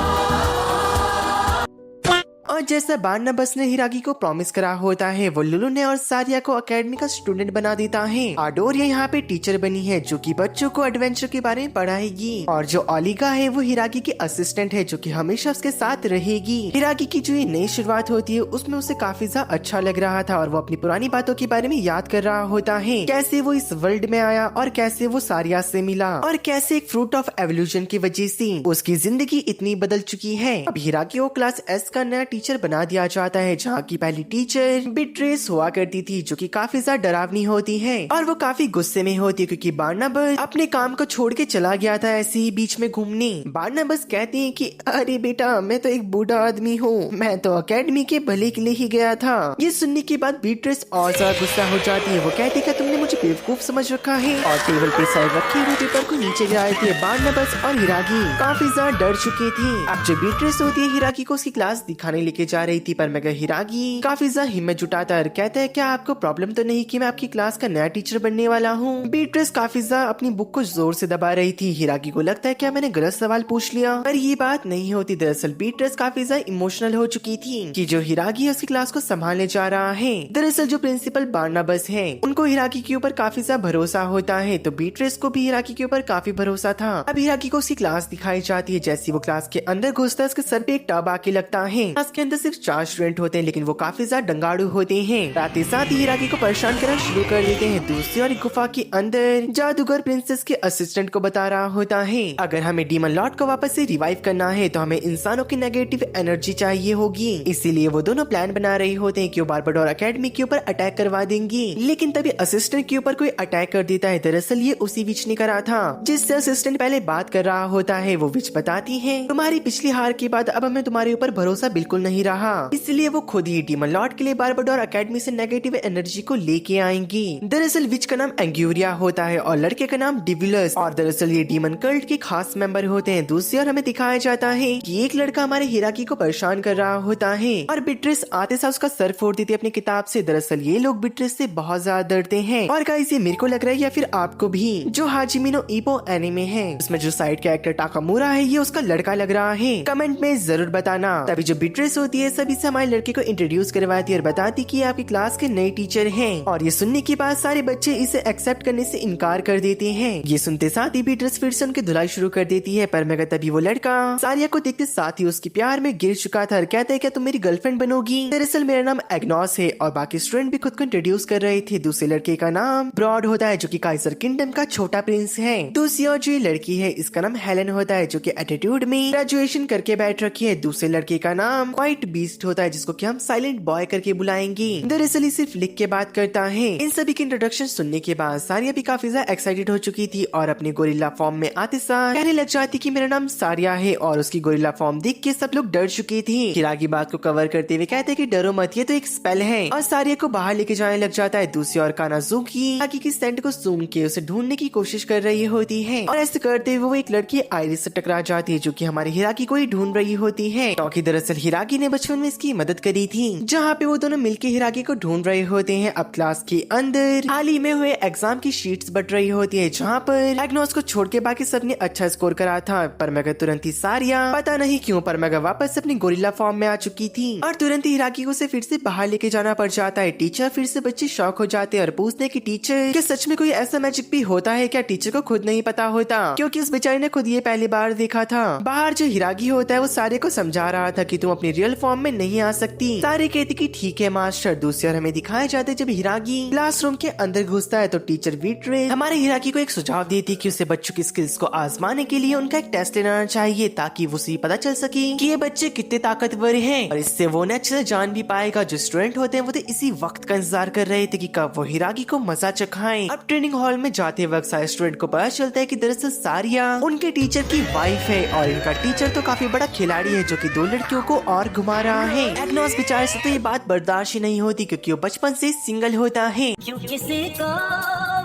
और जैसा बार्नाबास ने हिराकी को प्रॉमिस करा होता है वो लुलु ने और सारिया को एकेडमी का स्टूडेंट बना देता है। आडोरिया यहाँ पे टीचर बनी है जो कि बच्चों को एडवेंचर के बारे में पढ़ाएगी, और जो ओलिगा है वो हिराकी की असिस्टेंट है जो कि हमेशा उसके साथ रहेगी। हिराकी की जो ये नई शुरुआत होती है उसमें उसे काफी ज्यादा अच्छा लग रहा था और वो अपनी पुरानी बातों के बारे में याद कर रहा होता है, कैसे वो इस वर्ल्ड में आया और कैसे वो सारिया से मिला और कैसे एक फ्रूट ऑफ एवोल्यूशन की वजह से उसकी जिंदगी इतनी बदल चुकी है। अब हिराकी को क्लास एस का नया टीचर बना दिया जाता है, जहाँ की पहली टीचर बीट्रेस हुआ करती थी, जो कि काफी ज्यादा डरावनी होती है और वो काफी गुस्से में होती है क्योंकि बार्नाबस अपने काम को छोड़ के चला गया था ऐसे ही बीच में घूमने। बार्नाबस कहते हैं कि अरे बेटा, मैं तो एक बूढ़ा आदमी हूँ, मैं तो एकेडमी के भले के लिए ही गया था। ये सुनने के बाद बीट्रेस और ज्यादा गुस्सा हो जाती है। वो कहती है कि तुमने मुझे बेवकूफ समझ रखा है और टेबल पे साइड रखे हुए पेपर को नीचे गिरा देती है। बार्नाबस और हिरागी काफी ज्यादा डर चुके थे। अब जो बीट्रेस होती है हिरागी को उसकी क्लास दिखाने लेके जा रही थी, पर मगर हिरागी काफी ज्यादा हिम्मत जुटाता है, कहता है क्या आपको प्रॉब्लम तो नहीं कि मैं आपकी क्लास का नया टीचर बनने वाला हूँ। बीट्रेस काफी ज्यादा अपनी बुक को जोर से दबा रही थी। हिरागी को लगता है क्या मैंने गलत सवाल पूछ लिया, पर ये बात नहीं होती। दरअसल बीट्रेस काफी ज्यादा इमोशनल हो चुकी थी कि जो हिरागी उसकी क्लास को संभालने जा रहा है। दरअसल जो प्रिंसिपल बार्नाबस है उनको हिरागी के ऊपर काफी ज्यादा भरोसा होता है, तो बीट्रेस को भी हिरागी के ऊपर काफी भरोसा था। अब हिरागी को उसकी क्लास दिखाई जाती है। जैसे वो क्लास के अंदर घुसता है उसके सर पे एक टब आके लगता है। क्लास के अंदर सिर्फ 4 स्टूडेंट होते हैं, लेकिन वो काफी ज्यादा डंगाड़ू होते हैं। साथ ही साथ हिरागी को परेशान करना शुरू कर देते हैं। दूसरी और गुफा के अंदर जादूगर प्रिंसेस के असिस्टेंट को बता रहा होता है अगर हमें डीमन लॉर्ड को वापस से रिवाइव करना है तो हमें इंसानों की नेगेटिव एनर्जी चाहिए होगी। इसीलिए वो दोनों प्लान बना रहे होते हैं कि वो बार्बाडोर एकेडमी के ऊपर अटैक करवा देंगे, लेकिन तभी असिस्टेंट के ऊपर कोई अटैक कर देता है। दरअसल ये उसी विच ने करा था जिससे असिस्टेंट पहले बात कर रहा होता है। वो विच बताती है तुम्हारी पिछली हार के बाद अब हमें तुम्हारे ऊपर भरोसा बिल्कुल नहीं रहा, इसलिए वो खुद ही डीमन लॉर्ड के लिए बार्बाडोर एकेडमी से नेगेटिव एनर्जी को लेके आएंगी। दरअसल विच का नाम एंग्यूरिया होता है और लड़के का नाम डिविलस, और दरअसल ये डीमन कल्ट के खास मेंबर होते हैं। दूसरी ओर हमें दिखाया जाता है कि एक लड़का हमारे हिराकी को परेशान कर रहा होता है और बीट्रेस आते साथ उसका सर फोड़ देती है अपनी किताब से। दरअसल ये लोग बीट्रेस से बहुत ज्यादा डरते हैं और गाइस ये मेरे को लग रहा है या फिर आपको भी, जो हाजिमी नो ईपो एनिमे है उसमें जो साइड कैरेक्टर टाकामुरा है ये उसका लड़का लग रहा है। कमेंट में जरूर बताना। तभी जो बीट्रेस होती है सभी से हमारे लड़के को इंट्रोड्यूस करवाती है और बताती कि आपकी क्लास के नए टीचर हैं, और ये सुनने के बाद सारे बच्चे इसे एक्सेप्ट करने से इनकार कर देते हैं। ये सुनते साथ ही बीट्रेस फिर से उनकी धुलाई शुरू कर देती है, पर मगर तभी वो लड़का सारिया को देखते साथ ही उसके प्यार में गिर चुका था और कहता है क्या तुम मेरी गर्लफ्रेंड बनोगी। दरअसल मेरा नाम एग्नोस है और बाकी स्टूडेंट भी खुद को इंट्रोड्यूस कर रहे थे। दूसरे लड़के का नाम ब्रॉड होता है जो कि काइजर किंगडम का छोटा प्रिंस है। दूसरी और जो लड़की है इसका नाम हेलन होता है जो कि एटीट्यूड में ग्रेजुएशन करके बैठ रखी है। दूसरे लड़के का नाम व्हाइट बीस्ट होता है जिसको कि हम साइलेंट बॉय करके बुलाएंगे। दरअसल सिर्फ लिख के बात करता है। इन सभी की इंट्रोडक्शन सुनने के बाद सारिया भी काफी ज्यादा एक्साइटेड हो चुकी थी और अपने गोरिल्ला फॉर्म में आते साथ कहने लग जाती कि मेरा नाम सारिया है, और उसकी गोरिल्ला फॉर्म देख के सब लोग डर चुके थे। हिरागी बात को कवर करते हुए कहते कि डरो मत, ये तो एक स्पेल है, और सारिया को बाहर लेके जाने लग जाता है। दूसरी ओर कानाजुकी हिरागी की सेंट को सूंघ के उसे ढूंढने की कोशिश कर रही होती है, और ऐसे करते हुए वो एक लड़की आइरिस से टकरा जाती है जो कि हमारे हिरागी को ही ढूंढ रही होती है, क्योंकि दरअसल हिरागी ने बचपन में इसकी मदद करी थी। जहाँ पे वो दोनों मिलके हिरागी को ढूंढ रहे होते हैं। अब क्लास के अंदर हाल ही में हुए एग्जाम की शीट्स बट रही होती है, जहाँ पर एग्नोस को छोड़ के बाकी सबने अच्छा स्कोर करा था, पर मगर तुरंत ही सारिया पता नहीं क्यों पर मगर वापस अपनी गोरिल्ला फॉर्म में आ चुकी थी और तुरंत ही हिरागी को से फिर से बाहर लेके जाना पड़ जाता है। टीचर फिर से बच्चे शॉक हो जाते हैं और पूछते हैं कि टीचर क्या सच में कोई ऐसा मैजिक भी होता है क्या? टीचर को खुद नहीं पता होता क्योंकि उस बेचारे ने खुद ये पहली बार देखा था। बाहर जो हिरागी होता है वो सारे को समझा रहा था कि तुम अपनी रियल फॉर्म में नहीं आ सकती। सारे कहते कि ठीक है मास्टर। दूसरी ओर हमें दिखाया जाता है जब हिरागी क्लासरूम के अंदर घुसता है तो टीचर बीट्रेस हमारे हिरागी को एक सुझाव देती कि उसे बच्चों की स्किल्स को आजमाने के लिए उनका एक टेस्ट लेना चाहिए ताकि वो उसे पता चल सके कि ये बच्चे कितने ताकतवर हैं, और इससे वो ने अच्छे से जान भी पाएगा। जो स्टूडेंट होते हैं वो तो इसी वक्त का इंतजार कर रहे थे कि कब वो हिरागी को मजा चखाएं। अब ट्रेनिंग हॉल में जाते वक्त सारे स्टूडेंट को पता चलता है कि दरअसल सारिया उनके टीचर की वाइफ है और इनका टीचर तो काफी बड़ा खिलाड़ी है जो कि 2 लड़कियों को और घुमा रहा है। एग्नोस बेचारे से तो ये बात बर्दाश्त ही नहीं होती क्योंकि वो बचपन से सिंगल होता है। क्यों किसी को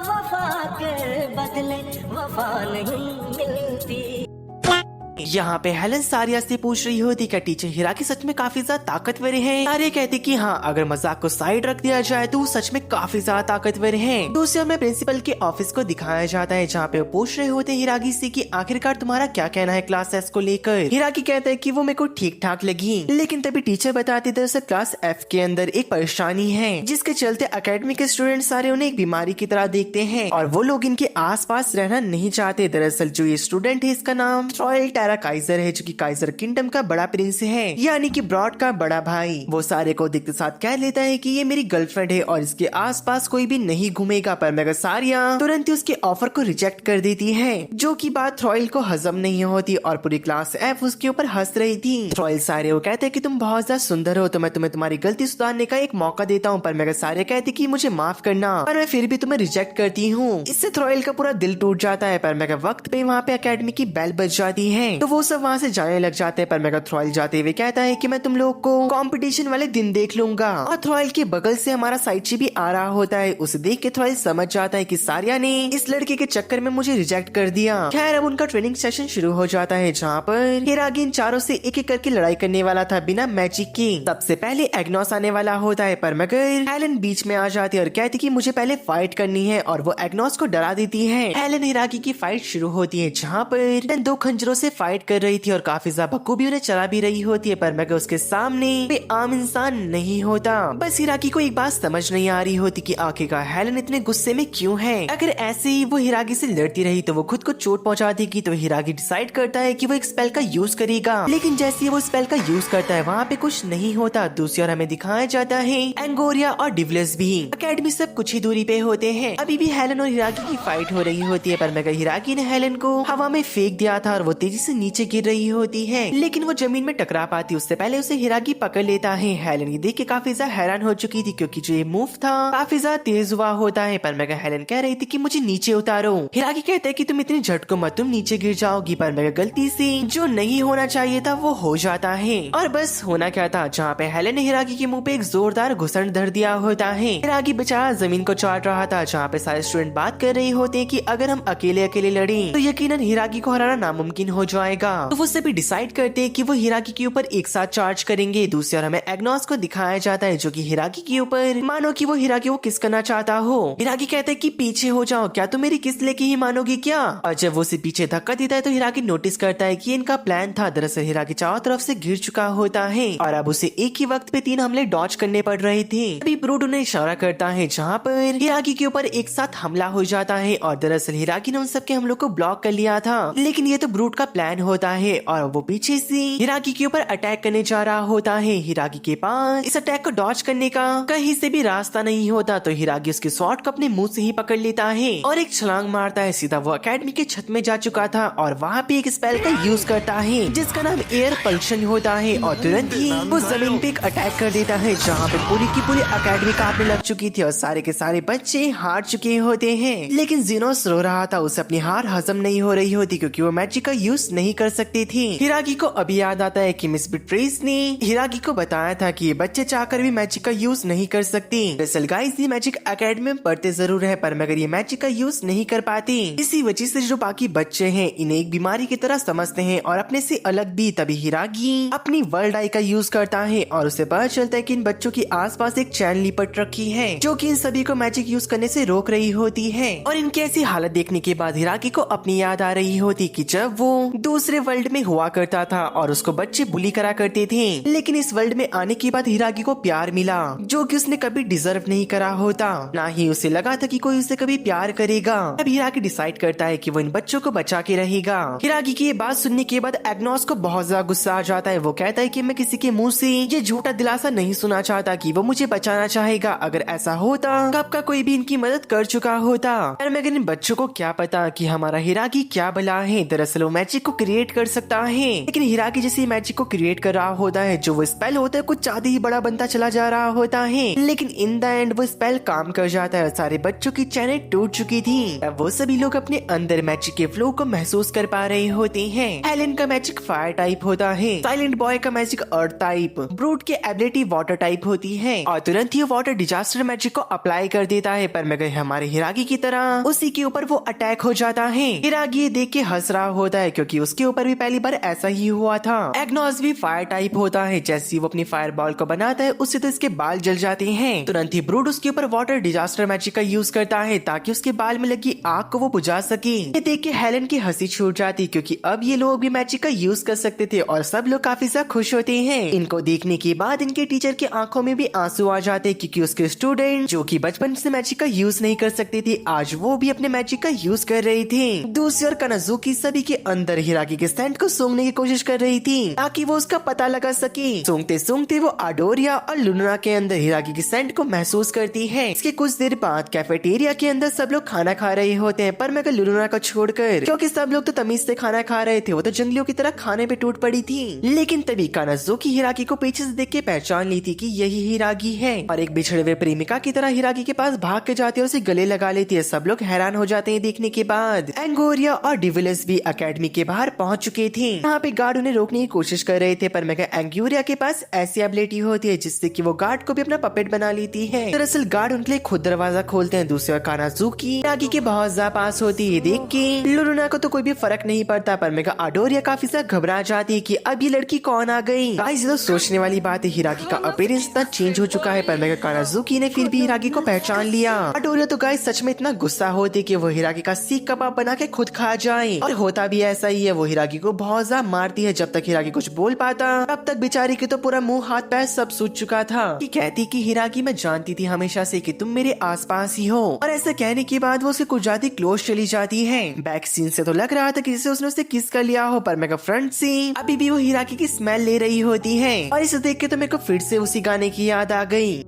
वफा के बदले वफा नहीं मिलती। यहाँ पे हेलन सारिया से पूछ रही होती क्या टीचर हिरागी सच में काफी ज्यादा ताकतवर है? सारिया कहती कि हाँ, अगर मजाक को साइड रख दिया जाए तो वो सच में काफी ज्यादा ताकतवर है। दूसरी ओर में प्रिंसिपल के ऑफिस को दिखाया जाता है जहाँ पे वो पूछ रहे होते हैं हिरागी से कि आखिरकार तुम्हारा क्या कहना है क्लास एस को लेकर। हिरागी कहता है कि वो मेरे को ठीक ठाक लगी, लेकिन तभी टीचर बताती दरअसल क्लास एफ के अंदर एक परेशानी है जिसके चलते अकेडमी के स्टूडेंट सारे उन्हें एक बीमारी की तरह देखते हैं और वो लोग इनके आस पास रहना नहीं चाहते। दरअसल जो ये स्टूडेंट है इसका नाम ट्रॉयल प्यारा काइजर है जो कि काइजर किंगडम का बड़ा प्रिंस है, यानी कि ब्रॉड का बड़ा भाई। वो सारे को देखते साथ कह लेता है कि ये मेरी गर्लफ्रेंड है और इसके आसपास कोई भी नहीं घूमेगा, पर मगर सारिया तुरंत ही उसके ऑफर को रिजेक्ट कर देती है, जो कि बात थ्रॉयल को हजम नहीं होती और पूरी क्लास एफ उसके ऊपर हंस रही थी। थ्रॉयल सारे को कहते हैं कि तुम बहुत ज्यादा सुंदर हो तो मैं तुम्हें तुम्हारी गलती सुधारने का एक मौका देता हूँ, पर मगर सारे कहती कि मुझे माफ करना, पर मैं फिर भी तुम्हें रिजेक्ट करती हूँ। इससे थ्रॉयल का पूरा दिल टूट जाता है, पर मगर वक्त पे वहाँ पे अकेडमी की बेल बज जाती है तो वो सब वहाँ से जाने लग जाते हैं। पर मगर थ्रॉयल जाते हुए कहता है कि मैं तुम लोग को कंपटीशन वाले दिन देख लूंगा, और थ्रॉयल के बगल से हमारा साइची भी आ रहा होता है। उसे देख के थ्रॉयल समझ जाता है कि सारिया ने इस लड़के के चक्कर में मुझे रिजेक्ट कर दिया। खैर अब उनका ट्रेनिंग सेशन शुरू हो जाता है, जहाँ पर हिरागी इन चारों से एक एक करके लड़ाई करने वाला था बिना मैजिक के। सबसे पहले एग्नोस आने वाला होता है, पर मगर हेलन बीच में आ जाती है और कहती कि मुझे पहले फाइट करनी है, और वो एग्नोस को डरा देती है। हेलन हिरागी की फाइट शुरू होती है, जहाँ पर दो खंजरों से फाइट कर रही थी और काफी ज्यादा बखूबी उन्हें चला भी रही होती है, पर मगर उसके सामने कोई आम इंसान नहीं होता। बस हिरागी को एक बात समझ नहीं आ रही होती कि आखिरकार हेलन इतने गुस्से में क्यों है। अगर ऐसे ही वो हिरागी से लड़ती रही तो वो खुद को चोट पहुंचा देगी, तो हिरागी डिसाइड करता है कि वो एक स्पेल का यूज करेगा। लेकिन जैसे ही वो स्पेल का यूज करता है वहाँ पे कुछ नहीं होता। दूसरी ओर हमें दिखाया जाता है एंगोरिया और डिवलेस भी अकेडमी से कुछ ही दूरी पे होते हैं। अभी भी हेलन और हिरागी की फाइट हो रही होती है, पर मगर हिरागी ने हेलन को हवा में फेंक दिया था और वो तेजी से नीचे गिर रही होती है, लेकिन वो जमीन में टकरा पाती उससे पहले उसे हिरागी पकड़ लेता है। हेलन ये देख के काफी ज्यादा हैरान हो चुकी थी, क्योंकि जो ये मूव था काफी ज्यादा तेज हुआ होता है, पर मगर हेलन कह रही थी कि मुझे नीचे उतारो। हिरागी कहते हैं कि तुम इतनी झटको मत, तुम नीचे गिर जाओगी, पर मगर गलती से जो नहीं होना चाहिए था वो हो जाता है। और बस होना क्या था, जहाँ पे हेलन ने हिरागी के मुंह पे एक जोरदार घुसन धर दिया होता है। हिरागी बेचारा जमीन को चाट रहा था, जहाँ पे सारे स्टूडेंट बात कर रहे होते हैं कि अगर हम अकेले अकेले लड़े तो यकीनन हिरागी को हराना नामुमकिन हो जाएगा। तो वो सभी डिसाइड करते हैं कि वो हिरागी के ऊपर एक साथ चार्ज करेंगे। दूसरी ओर हमें एग्नोस को दिखाया जाता है, जो कि हिरागी के ऊपर मानो कि वो हिरागी को किस करना चाहता हो। हिरागी कहते हैं कि पीछे हो जाओ, क्या तुम मेरी किस लेके ही मानोगी क्या। और जब वो उसे पीछे धक्का देता है तो हिरागी नोटिस करता है कि इनका प्लान था। दरअसल हिरागी चारों तरफ से घिर चुका होता है और अब उसे एक ही वक्त पे 3 हमले डॉज करने पड़ रहे थे। अभी ब्रूड उन्हें इशारा करता है, जहाँ पर हिरागी के ऊपर एक साथ हमला हो जाता है, और दरअसल हिरागी ने उन सबके हमलों को ब्लॉक कर लिया था, लेकिन ये तो ब्रूड का प्लान होता है और वो पीछे से हिरागी के ऊपर अटैक करने जा रहा होता है। हिरागी के पास इस अटैक को डॉज करने का कहीं से भी रास्ता नहीं होता, तो हिरागी उसके स्वॉर्ड को अपने मुंह से ही पकड़ लेता है और एक छलांग मारता है। सीधा वो अकेडमी के छत में जा चुका था और वहाँ पे एक स्पेल का यूज करता है, जिसका नाम एयर पल्शन होता है, और तुरंत ही वो जमीन पे एक अटैक कर देता है, जहाँ पे पूरी की पूरी अकेडमी कांपने लग चुकी थी और सारे के सारे बच्चे हार चुके होते हैं। लेकिन जीनोस रो रहा था, उसे अपनी हार हजम नहीं हो रही होती क्योंकि वो मैजिक का यूज नहीं कर सकती थी। हिरागी को अभी याद आता है कि मिस बिट्रेस ने हिरागी को बताया था कि ये बच्चे चाहकर भी मैजिक का यूज नहीं कर सकती। दरअसल गाइस ये मैजिक अकेडमी में पढ़ते जरूर है, पर मगर ये मैजिक का यूज नहीं कर पाती। इसी वजह से जो बाकी बच्चे हैं इन्हें एक बीमारी की तरह समझते हैं और अपने से अलग भी। तभी हिरागी अपनी वर्ल्ड आई का यूज करता है और उसे पता चलता है कि इन बच्चों के आसपास एक चैन लिपट रखी है, जो कि इन सभी को मैजिक यूज करने से रोक रही होती है। और इनकी ऐसी हालत देखने के बाद हिरागी को अपनी याद आ रही होती कि जब वो दूसरे वर्ल्ड में हुआ करता था और उसको बच्चे बुली करा करते थे, लेकिन इस वर्ल्ड में आने के बाद हिरागी को प्यार मिला, जो कि उसने कभी डिजर्व नहीं करा होता, ना ही उसे लगा था कि कोई उसे कभी प्यार करेगा। अब हिरागी डिसाइड करता है कि वो इन बच्चों को बचा के रहेगा। हिरागी की ये बात सुनने के बाद एग्नोस को बहुत ज्यादा गुस्सा आ जाता है। वो कहता है कि मैं किसी के मुंह से ये झूठा दिलासा नहीं सुना चाहता कि वो मुझे बचाना चाहेगा। अगर ऐसा होता कब का कोई भी इनकी मदद कर चुका होता। पर मगर इन बच्चों को क्या पता कि हमारा हिरागी क्या भला है। दरअसल वो मैजिक को क्रिएट कर सकता है, लेकिन हिरागी जैसे मैजिक को क्रिएट कर रहा होता है, जो वो स्पेल होता है कुछ ज्यादा ही बड़ा बनता चला जा रहा होता है। लेकिन इन द एंड वो स्पेल काम कर जाता है। सारे बच्चों की चैनें टूट चुकी थी। अब वो सभी लोग अपने अंदर मैजिक के फ्लो को महसूस कर पा रहे होते हैं। हेलन का मैजिक फायर टाइप होता है, साइलेंट बॉय का मैजिक अर्थ टाइप, ब्रूट की एबिलिटी वाटर टाइप होती है और तुरंत ही वाटर डिजास्टर मैजिक को अप्लाई कर देता है। पर मगर हमारे हिरागी की तरह उसी के ऊपर वो अटैक हो जाता है। हिरागी ये देख के हंस रहा होता है क्योंकि उसके ऊपर भी पहली बार ऐसा ही हुआ था। एग्नोस भी फायर टाइप होता है, जैसे ही वो अपनी फायर बॉल को बनाता है उससे तो इसके बाल जल जाते हैं। तुरंत ही ब्रूट उसके ऊपर वाटर डिजास्टर मैजिक का यूज करता है ताकि उसके बाल में लगी आग को वो बुझा सके। ये देख के हेलन की हंसी छूट जाती क्योंकि अब ये लोग भी मैजिक का यूज कर सकते थे और सब लोग काफी ज्यादा खुश होते हैं। इनको देखने के बाद इनके टीचर की आंखों में भी आंसू आ जाते क्योंकि उसके स्टूडेंट जो कि बचपन से मैजिक का यूज नहीं कर सकते थे, आज वो भी अपने मैजिक का यूज कर रहे थे। दूसरी ओर कानाजुकी सभी के अंदर हिराकी के स्टैंड को सूंघने की कोशिश कर रही थी ताकि वो उसका पता लगा सके। सूंघते सूंघते वो आडोरिया और लुना के अंदर हिराकी के स्टैंड को महसूस करती है। इसके कुछ देर बाद कैफेटेरिया के अंदर सब लोग खाना खा रहे होते हैं, पर मगर लुना को छोड़कर, क्योंकि सब लोग तो तमीज से खाना खा रहे थे, वो तो जंगलियों की तरह खाने पे टूट पड़ी थी। लेकिन तभी कानाजुकी हिराकी को पीछे से देख के पहचान ली थी कि यही हिरागी है और एक बिछड़े हुए प्रेमिका की तरह हिरागी के पास भाग के जाती है और उसे गले लगा लेती है। सब लोग हैरान हो जाते हैं देखने के बाद। एंगोरिया और डिविलियर्स भी अकेडमी के बाहर पहुंच चुके थे। यहाँ पे गार्ड उन्हें रोकने की कोशिश कर रहे थे, पर मगर एंगोरिया के पास ऐसी एबिलिटी होती है जिससे कि वो गार्ड को भी अपना पपेट बना लेती है। दरअसल गार्ड उनके लिए खुद दरवाजा खोलते हैं। दूसरी ओर कानाजुकी हिरागी के बहुत ज्यादा पास होती है। देख के लुना को तो कोई भी फर्क नहीं पड़ता, पर मगर आडोरिया काफी ज्यादा घबरा जाती है कि अब ये लड़की कौन आ गई। गाइस ये तो सोचने वाली बात है, हिरागी का अपीयरेंस इतना चेंज हो चुका है, पर मगर कानाजुकी ने फिर भी हिरागी को पहचान लिया। आडोरिया तो गाइस सच में इतना गुस्सा होती कि वो हिरागी का सीख कबाब बना के खुद खा जाए, और होता भी ऐसा ही है। वो हिरागी को बहुत ज्यादा मारती है। जब तक हिरागी कुछ बोल पाता तब तक बेचारी के तो पूरा मुंह हाथ पैर सब सूज चुका था। कि कहती कि हिरागी मैं जानती थी हमेशा से कि तुम मेरे आसपास ही हो, और ऐसा कहने के बाद वो उसके कुछ ज्यादा क्लोज चली जाती है। बैक सीन से तो लग रहा था कि जैसे उसने उसे किस कर लिया हो, पर मेरे फ्रंट से अभी भी वो हिरागी की स्मेल ले रही होती है। और इसे देख के तो मेरे को फिर से उसी गाने की याद आ गई।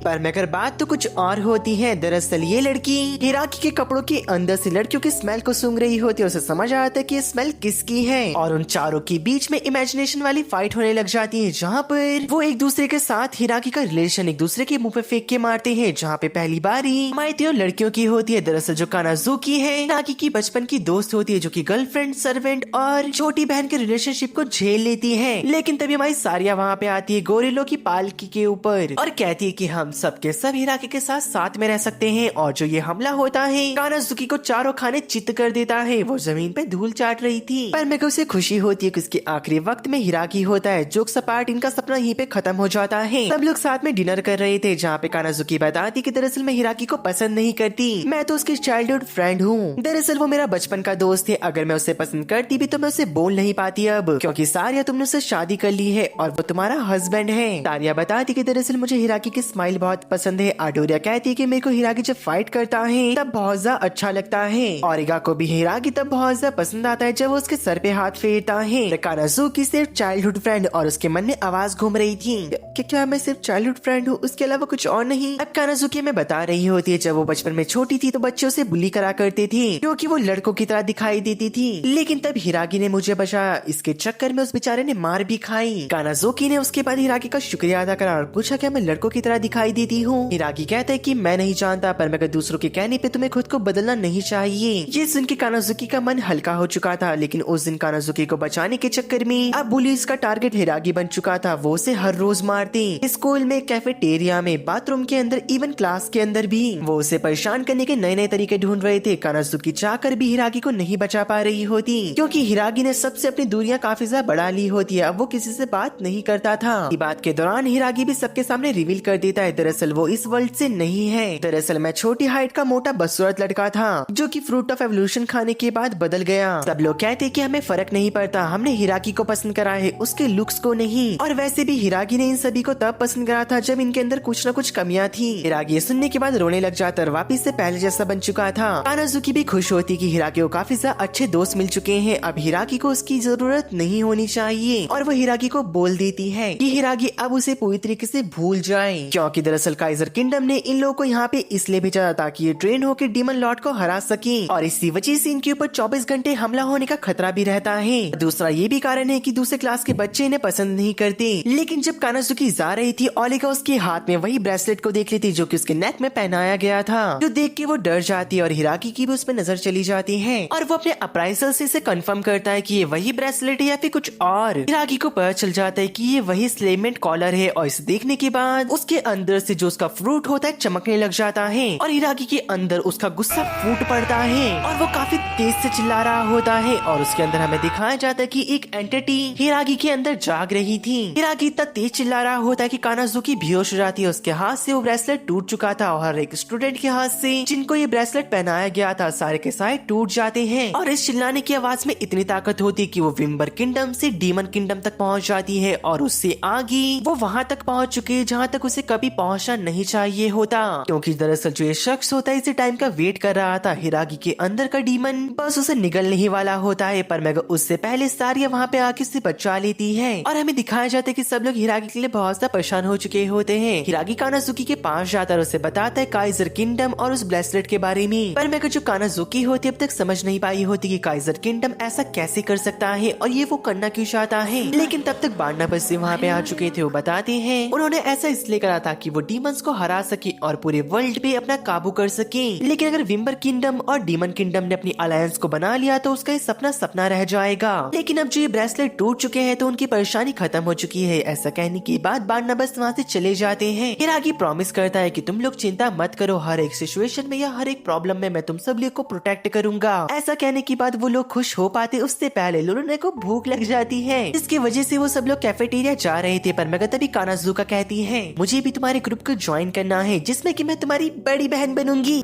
पर मगर बात तो कुछ और होती है। दरअसल ये लड़की हिराकी के कपड़ों के अंदर से लड़कियों की स्मेल को सूंघ रही होती है। उसे समझ आता है कि ये स्मेल किसकी है, और उन चारों के बीच में इमेजिनेशन वाली फाइट होने लग जाती है, जहाँ पर वो एक दूसरे के साथ हिराकी का रिलेशन एक दूसरे के मुंह पे फेंक के मारते हैं। जहाँ पे पहली बारी माइती और लड़कियों की होती है। दरअसल जो कानाजुकी है हिराकी की बचपन की दोस्त होती है, जो की गर्लफ्रेंड, सर्वेंट और छोटी बहन के रिलेशनशिप को झेल लेती है। लेकिन तभी हमारी सारिया वहाँ पे आती है गोरिल्लों की पालकी के ऊपर और कहती है कि हम सबके सब हिराकी के साथ में रह सकते हैं। और जो ये हमला होता है कानाजुकी को चारों खाने चित्त कर देता है। वो जमीन पे धूल चाट रही थी, पर मेरे को उसे खुशी होती है कि उसके आखिरी वक्त में हिराकी होता है। जोक सपाट इनका सपना यहीं पे खत्म हो जाता है। सब लोग साथ में डिनर कर रहे थे, जहाँ पे कानाजुकी बताती कि दरअसल मैं हिराकी को पसंद नहीं करती, मैं तो उसकी चाइल्डहुड फ्रेंड हूँ। दरअसल वो मेरा बचपन का दोस्त है, अगर मैं उसे पसंद करती भी तो मैं उसे बोल नहीं पाती अब, क्योंकि सारिया तुमने उससे शादी कर ली है और वो तुम्हारा हस्बैंड है। सारिया बताती कि दरअसल मुझे हिराकी की स्माइल बहुत पसंद है। आडोरिया कहती है कि मेरे को हिराकी जब फाइट करता है तब बहुत ज्यादा अच्छा लगता है। ओरिगा को भी हिराकी तब बहुत ज्यादा पसंद आता है जब वो उसके सर पे हाथ फेरता है। कानाजुकी सिर्फ चाइल्डहुड फ्रेंड, और उसके मन में आवाज घूम रही थी कि क्या मैं सिर्फ चाइल्डहुड फ्रेंड हूँ, उसके अलावा कुछ और नहीं। अब कानाजुकी में बता रही होती है जब वो बचपन में छोटी थी तो बच्चों से बुली करा करते थे क्योंकि वो लड़कों की तरह दिखाई देती थी, लेकिन तब हिराकी ने मुझे बचाया। इसके चक्कर में उस बेचारे ने मार भी खाई। कानाजुकी ने उसके बाद हिराकी का शुक्रिया अदा करा और पूछा क्या मैं लड़कों की तरह दिखाई देती हूँ। हिराकी कहता है कि मैं नहीं जानता, पर मगर दूसरों के कहने पे तुम्हें खुद को बदलना नहीं चाहिए। ये सुन के कानाजुकी का मन हल्का हो चुका था, लेकिन उस दिन कानाजुकी को बचाने के चक्कर में अब पुलिस का टारगेट हिरागी बन चुका था। वो उसे हर रोज मारती, स्कूल में, कैफेटेरिया में, बाथरूम के अंदर, इवन क्लास के अंदर भी। वो उसे परेशान करने के नए नए तरीके ढूंढ रहे थे। कानाजुकी चाहकर भी हिरागी को नहीं बचा पा रही होती, क्योंकि हिरागी ने सबसे अपनी दूरियां काफी ज्यादा बढ़ा ली होती है। अब वो किसी से बात नहीं करता था। इस बात के दौरान हिरागी भी सबके सामने रिवील कर देता है दरअसल वो इस वर्ल्ड से नहीं है। दरअसल मैं छोटी हाइट का मोटा बदसूरत लड़का था जो कि फ्रूट ऑफ एवोल्यूशन खाने के बाद बदल गया। सब लोग कहते कि हमें फर्क नहीं पड़ता, हमने हिरागी को पसंद करा है, उसके लुक्स को नहीं। और वैसे भी हिरागी ने इन सभी को तब पसंद करा था जब इनके अंदर कुछ न कुछ कमियां थी। हिरागी सुनने के बाद रोने लग जाता और वापिस से पहले जैसा बन चुका था। कानाजुकी भी खुश होती कि हिरागी को काफी ज्यादा अच्छे दोस्त मिल चुके हैं, अब हिरागी को उसकी जरूरत नहीं होनी चाहिए। और वो हिरागी को बोल देती है कि हिरागी अब उसे पूरी तरीके से भूल जाए, क्योंकि दरअसल काइजर किंगडम ने इन लोगों को यहाँ पे इसलिए भेजा था ताकि ये ट्रेन होकर डीमन लॉर्ड को हरा सके, और इसी वजह से इनके ऊपर 24 घंटे हमला होने का खतरा भी रहता है। दूसरा ये भी कारण है कि दूसरे क्लास के बच्चे इन्हें पसंद नहीं करते। लेकिन जब कानाजुकी जा रही थी, ओलिगा उसके हाथ में वही ब्रेसलेट को देख लेती जो कि उसके नेक में पहनाया गया था, जो देख के वो डर जाती है और हिराकी की भी उस पर नजर चली जाती है। और वो अपने अप्राइजल से इसे कंफर्म करता है कि ये वही ब्रेसलेट है या फिर कुछ और। हिराकी को पता चल जाता है कि ये वही स्लेमेंट कॉलर है, और इसे देखने के बाद उसके अंदर से जो उसका फ्रूट होता है चमकने लग जाता है, और हिराकी के अंदर उसका गुस्सा फूट पड़ता है और वो काफी तेज से चिल्ला रहा होता है। और उसके अंदर हमें दिखाया जाता है कि एक एंटिटी हिराकी के अंदर जाग रही थी। हिराकी इतना तेज चिल्ला रहा होता है कि कानाजुकी बेहोश हो जाती है। उसके हाथ से वो ब्रेसलेट टूट चुका था, और हर एक स्टूडेंट के हाथ से जिनको ये ब्रेसलेट पहनाया गया था सारे के सारे टूट जाते हैं। और इस चिल्लाने की आवाज में इतनी ताकत होती है कि वो विम्बर किंगडम से डीमन किंगडम तक पहुंच जाती है, और उससे आगे वो वहां तक पहुंच चुकी है जहां तक उसे कभी पहुंच पहुंचना नहीं चाहिए होता, क्योंकि दरअसल जो ये शख्स होता है इसी टाइम का वेट कर रहा था। हिरागी के अंदर का डीमन बस उसे निगलने ही वाला होता है, पर मेगा उससे पहले सारिया वहाँ पे आके उसे बचा लेती है और हमें दिखाया जाता है कि सब लोग हिरागी के लिए बहुत सा परेशान हो चुके होते हैं। हिरागी कानाजुकी के पास जाता है और उसे बताता है काइजर किंगडम और उस ब्रेसलेट के बारे में, पर मेगा जो कानाजुकी होती है अब तक समझ नहीं पाई होती कि काइजर किंगडम ऐसा कैसे कर सकता है और ये वो करना क्यों चाहता है। लेकिन तब तक बार्नाबस से वहाँ पे आ चुके थे। वो बताते हैं उन्होंने ऐसा इसलिए करा था कि वो डीमंस को हरा सके और पूरे वर्ल्ड पे अपना काबू कर सके। लेकिन अगर विम्बर किंगडम और डीमन किंगडम ने अपनी अलायंस को बना लिया तो उसका ये सपना सपना रह जाएगा। लेकिन अब जो ये ब्रेसलेट टूट चुके हैं तो उनकी परेशानी खत्म हो चुकी है। ऐसा कहने के बाद बार्नाबस वहाँ से चले जाते हैं। हिरागी प्रॉमिस करता है कि तुम लोग चिंता मत करो, हर एक सिचुएशन में या हर एक प्रॉब्लम में मैं तुम सब लोग को प्रोटेक्ट करूंगा। ऐसा कहने के बाद वो लोग खुश हो पाते उससे पहले लुलुने को भूख लग जाती है, इसकी वजह से वो सब लोग कैफेटेरिया जा रहे थे। पर मेगा तभी कानाजुका कहती है मुझे भी तुम्हारे ग्रुप को ज्वाइन करना है जिसमें कि मैं तुम्हारी बड़ी बहन बनूंगी।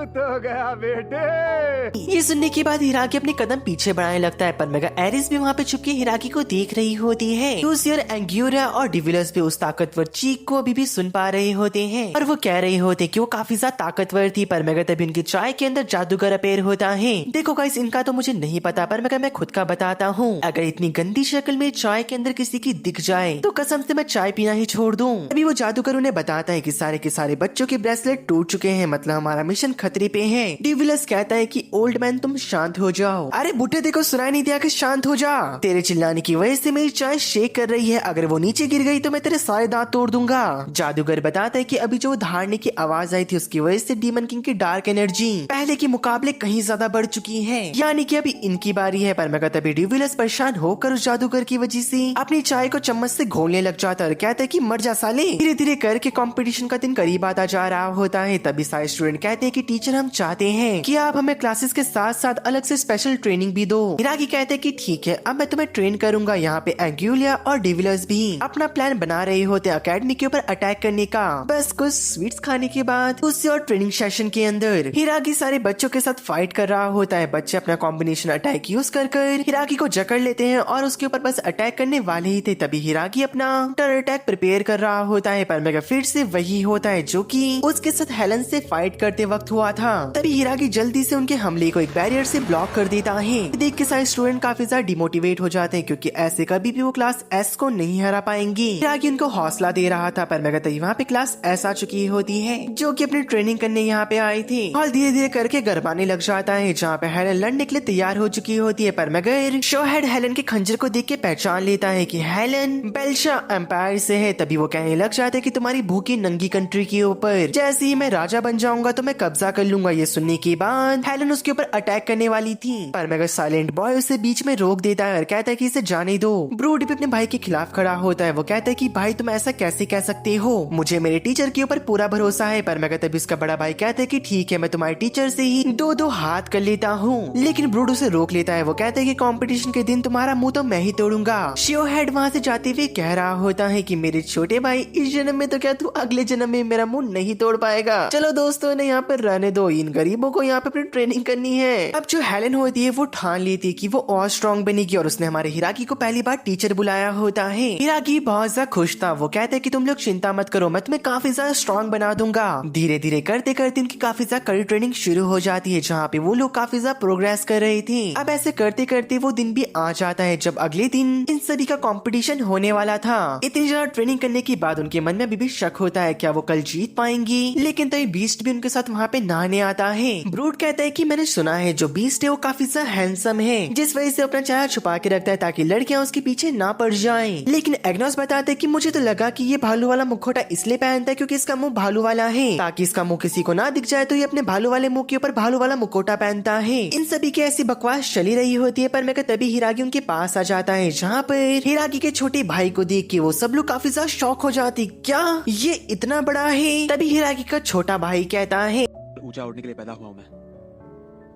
तो गया बेटे। ये सुनने के बाद हिरागी अपने कदम पीछे बढ़ाने लगता है, पर मेगा एरिस भी वहाँ पे छुप के हिरागी को देख रही होती है। लूसियर, एंग्यूरा और डिविलस भी उस ताकतवर चीख को अभी भी सुन पा रहे होते हैं और वो कह रहे होते कि वो काफी ज्यादा ताकतवर थी। पर मेगा तभी उनकी चाय के अंदर जादूगर अपेयर होता है। देखो गाइस इनका तो मुझे नहीं पता, पर मैं खुद का बताता हूँ। अगर इतनी गंदी शक्ल में चाय के अंदर किसी की दिख जाए तो कसम से मैं चाय पीना ही छोड़ दूँ। अभी वो जादूगर उन्हें बताता है कि सारे के सारे बच्चों के ब्रेसलेट टूट चुके हैं, मतलब हमारा मिशन खतरे पे है। डिविलस कहता है कि ओल्ड मैन तुम शांत हो जाओ। अरे बुढ़े देखो सुनाई नहीं दिया कि शांत हो जा, तेरे चिल्लाने की वजह से मेरी चाय शेक कर रही है, अगर वो नीचे गिर गई तो मैं तेरे सारे दांत तोड़ दूंगा। जादूगर बताता है कि अभी जो धारने की आवाज आई थी उसकी वजह से डीमन किंग की डार्क एनर्जी पहले के मुकाबले कहीं ज्यादा बढ़ चुकी है, यानी कि अभी इनकी बारी है। पर मैं तभी डिविलस परेशान होकर उस जादूगर की वजह से अपनी चाय को चम्मच से घोलने लग जाता है और कहता है कि मर जा साले। धीरे धीरे करके कंपटीशन का दिन करीब आता जा रहा होता है। तभी सारे स्टूडेंट कहते हैं कि टीचर हम चाहते हैं कि आप हमें क्लासेस के साथ साथ अलग से स्पेशल ट्रेनिंग भी दो। हिरागी कहते हैं कि ठीक है अब मैं तुम्हें ट्रेन करूंगा। यहाँ पे एंग्यूलिया और डिविलस भी अपना प्लान बना रहे होते अकेडमी के ऊपर अटैक करने का। बस कुछ स्वीट्स खाने के बाद उसी और ट्रेनिंग सेशन के अंदर हिरागी सारे बच्चों के साथ फाइट कर रहा होता है। बच्चे अपना कॉम्बिनेशन अटैक यूज कर हिरागी को जकड़ लेते हैं और उसके ऊपर बस अटैक करने वाले ही थे। तभी हिरागी अपना टेरर अटैक प्रिपेयर कर रहा होता है, पर मेगा फिर से वही होता है जो कि उसके साथ हेलन से फाइट करते वक्त हुआ था। तभी हिरागी जल्दी से उनके हमले को एक बैरियर से ब्लॉक कर देता है। देख के सारे स्टूडेंट काफी ज्यादा डिमोटिवेट हो जाते हैं क्योंकि ऐसे कभी भी वो क्लास एस को नहीं हरा पाएंगे। हिरागी उनको हौसला दे रहा था, पर मेगा तभी वहाँ पे क्लास एस आ चुकी होती है जो कि अपनी ट्रेनिंग करने यहाँ पे आई थी। और धीरे धीरे करके गरबाने लग जाता है जहाँ पे हेलन लड़ने के लिए तैयार हो चुकी होती है। पर मगर शोहेड हेलन के खंजर को देख के पहचान लेता है कि हेलन बेल्शा एम्पायर से है। तभी वो कहने लग जाते हैं कि तुम्हारी भूखी नंगी कंट्री के ऊपर जैसे ही मैं राजा बन जाऊंगा तो मैं कब्जा कर लूंगा। ये सुनने के बाद हेलन उसके ऊपर अटैक करने वाली थी, पर मगर साइलेंट बॉय उसे बीच में रोक देता है और कहता है कि इसे जाने दो। ब्रूड भी अपने भाई के खिलाफ खड़ा होता है। वो कहता है कि भाई तुम ऐसा कैसे कह सकते हो, मुझे मेरे टीचर के ऊपर पूरा भरोसा है। पर मगर तभी उसका बड़ा भाई कहता है कि ठीक है मैं तुम्हारे टीचर से ही दो हाथ कर लेता हूँ। लेकिन ब्रूड उसे रोक लेता है। वो कहता है कि कंपटीशन के दिन तुम्हारा मुंह तो मैं ही तोड़ूंगा। शियोहेड वहाँ से जाते हुए कह रहा होता है कि मेरे छोटे भाई इस जन्म में तो क्या तू अगले जन्म में मेरा मुंह नहीं तोड़ पाएगा। चलो दोस्तों ने यहाँ पर रहने दो, इन गरीबों को यहाँ पे अपनी ट्रेनिंग करनी है। अब जो हेलन होती है वो ठान लेती है कि वो और स्ट्रॉन्ग बनेगी और उसने हमारे हिरागी को पहली बार टीचर बुलाया होता है। हिरागी बहुत ज्यादा खुश था। वो कहते हैं कि तुम लोग चिंता मत करो, मैं तुम्हें काफी ज्यादा स्ट्रॉन्ग बना दूंगा। धीरे धीरे करते करते उनकी काफी ज्यादा कड़ी ट्रेनिंग शुरू हो जाती है जहाँ पे वो लोग काफी ज्यादा प्रोग्रेस कर रहे थे। अब ऐसे करते करते वो दिन भी आ जाता है जब अगले दिन इन सभी का कंपटीशन होने वाला था। इतनी ज्यादा ट्रेनिंग करने के बाद उनके मन में अभी भी शक होता है क्या वो कल जीत पाएंगी। लेकिन तभी बीस्ट भी उनके साथ वहाँ पे नहाने आता है। ब्रूड कहता है कि मैंने सुना है जो बीस्ट है वो काफी ज्यादा हैंडसम है, जिस वजह से अपना चेहरा छुपा के रखता है ताकि लड़कियां उसके पीछे ना पड़ जाएं। लेकिन एग्नोस बताते हैं कि मुझे तो लगा कि ये भालू वाला मुखौटा इसलिए पहनता है क्योंकि इसका मुंह भालू वाला है, ताकि इसका मुंह किसी को ना दिख जाए तो ये अपने भालू वाले मुंह के ऊपर भालू वाला मुखौटा पहनता है। इन सभी की ऐसी बकवास चली रही होती है, पर मैं तभी हिरागी उनके पास आ जाता है जहाँ पर हिरागी के छोटे भाई को देख के वो सब लोग काफी ज्यादा शॉक हो जाती, क्या ये इतना बड़ा है। तभी हिरागी का छोटा भाई कहता है ऊंचा उड़ने के लिए पैदा हुआ हूं मैं,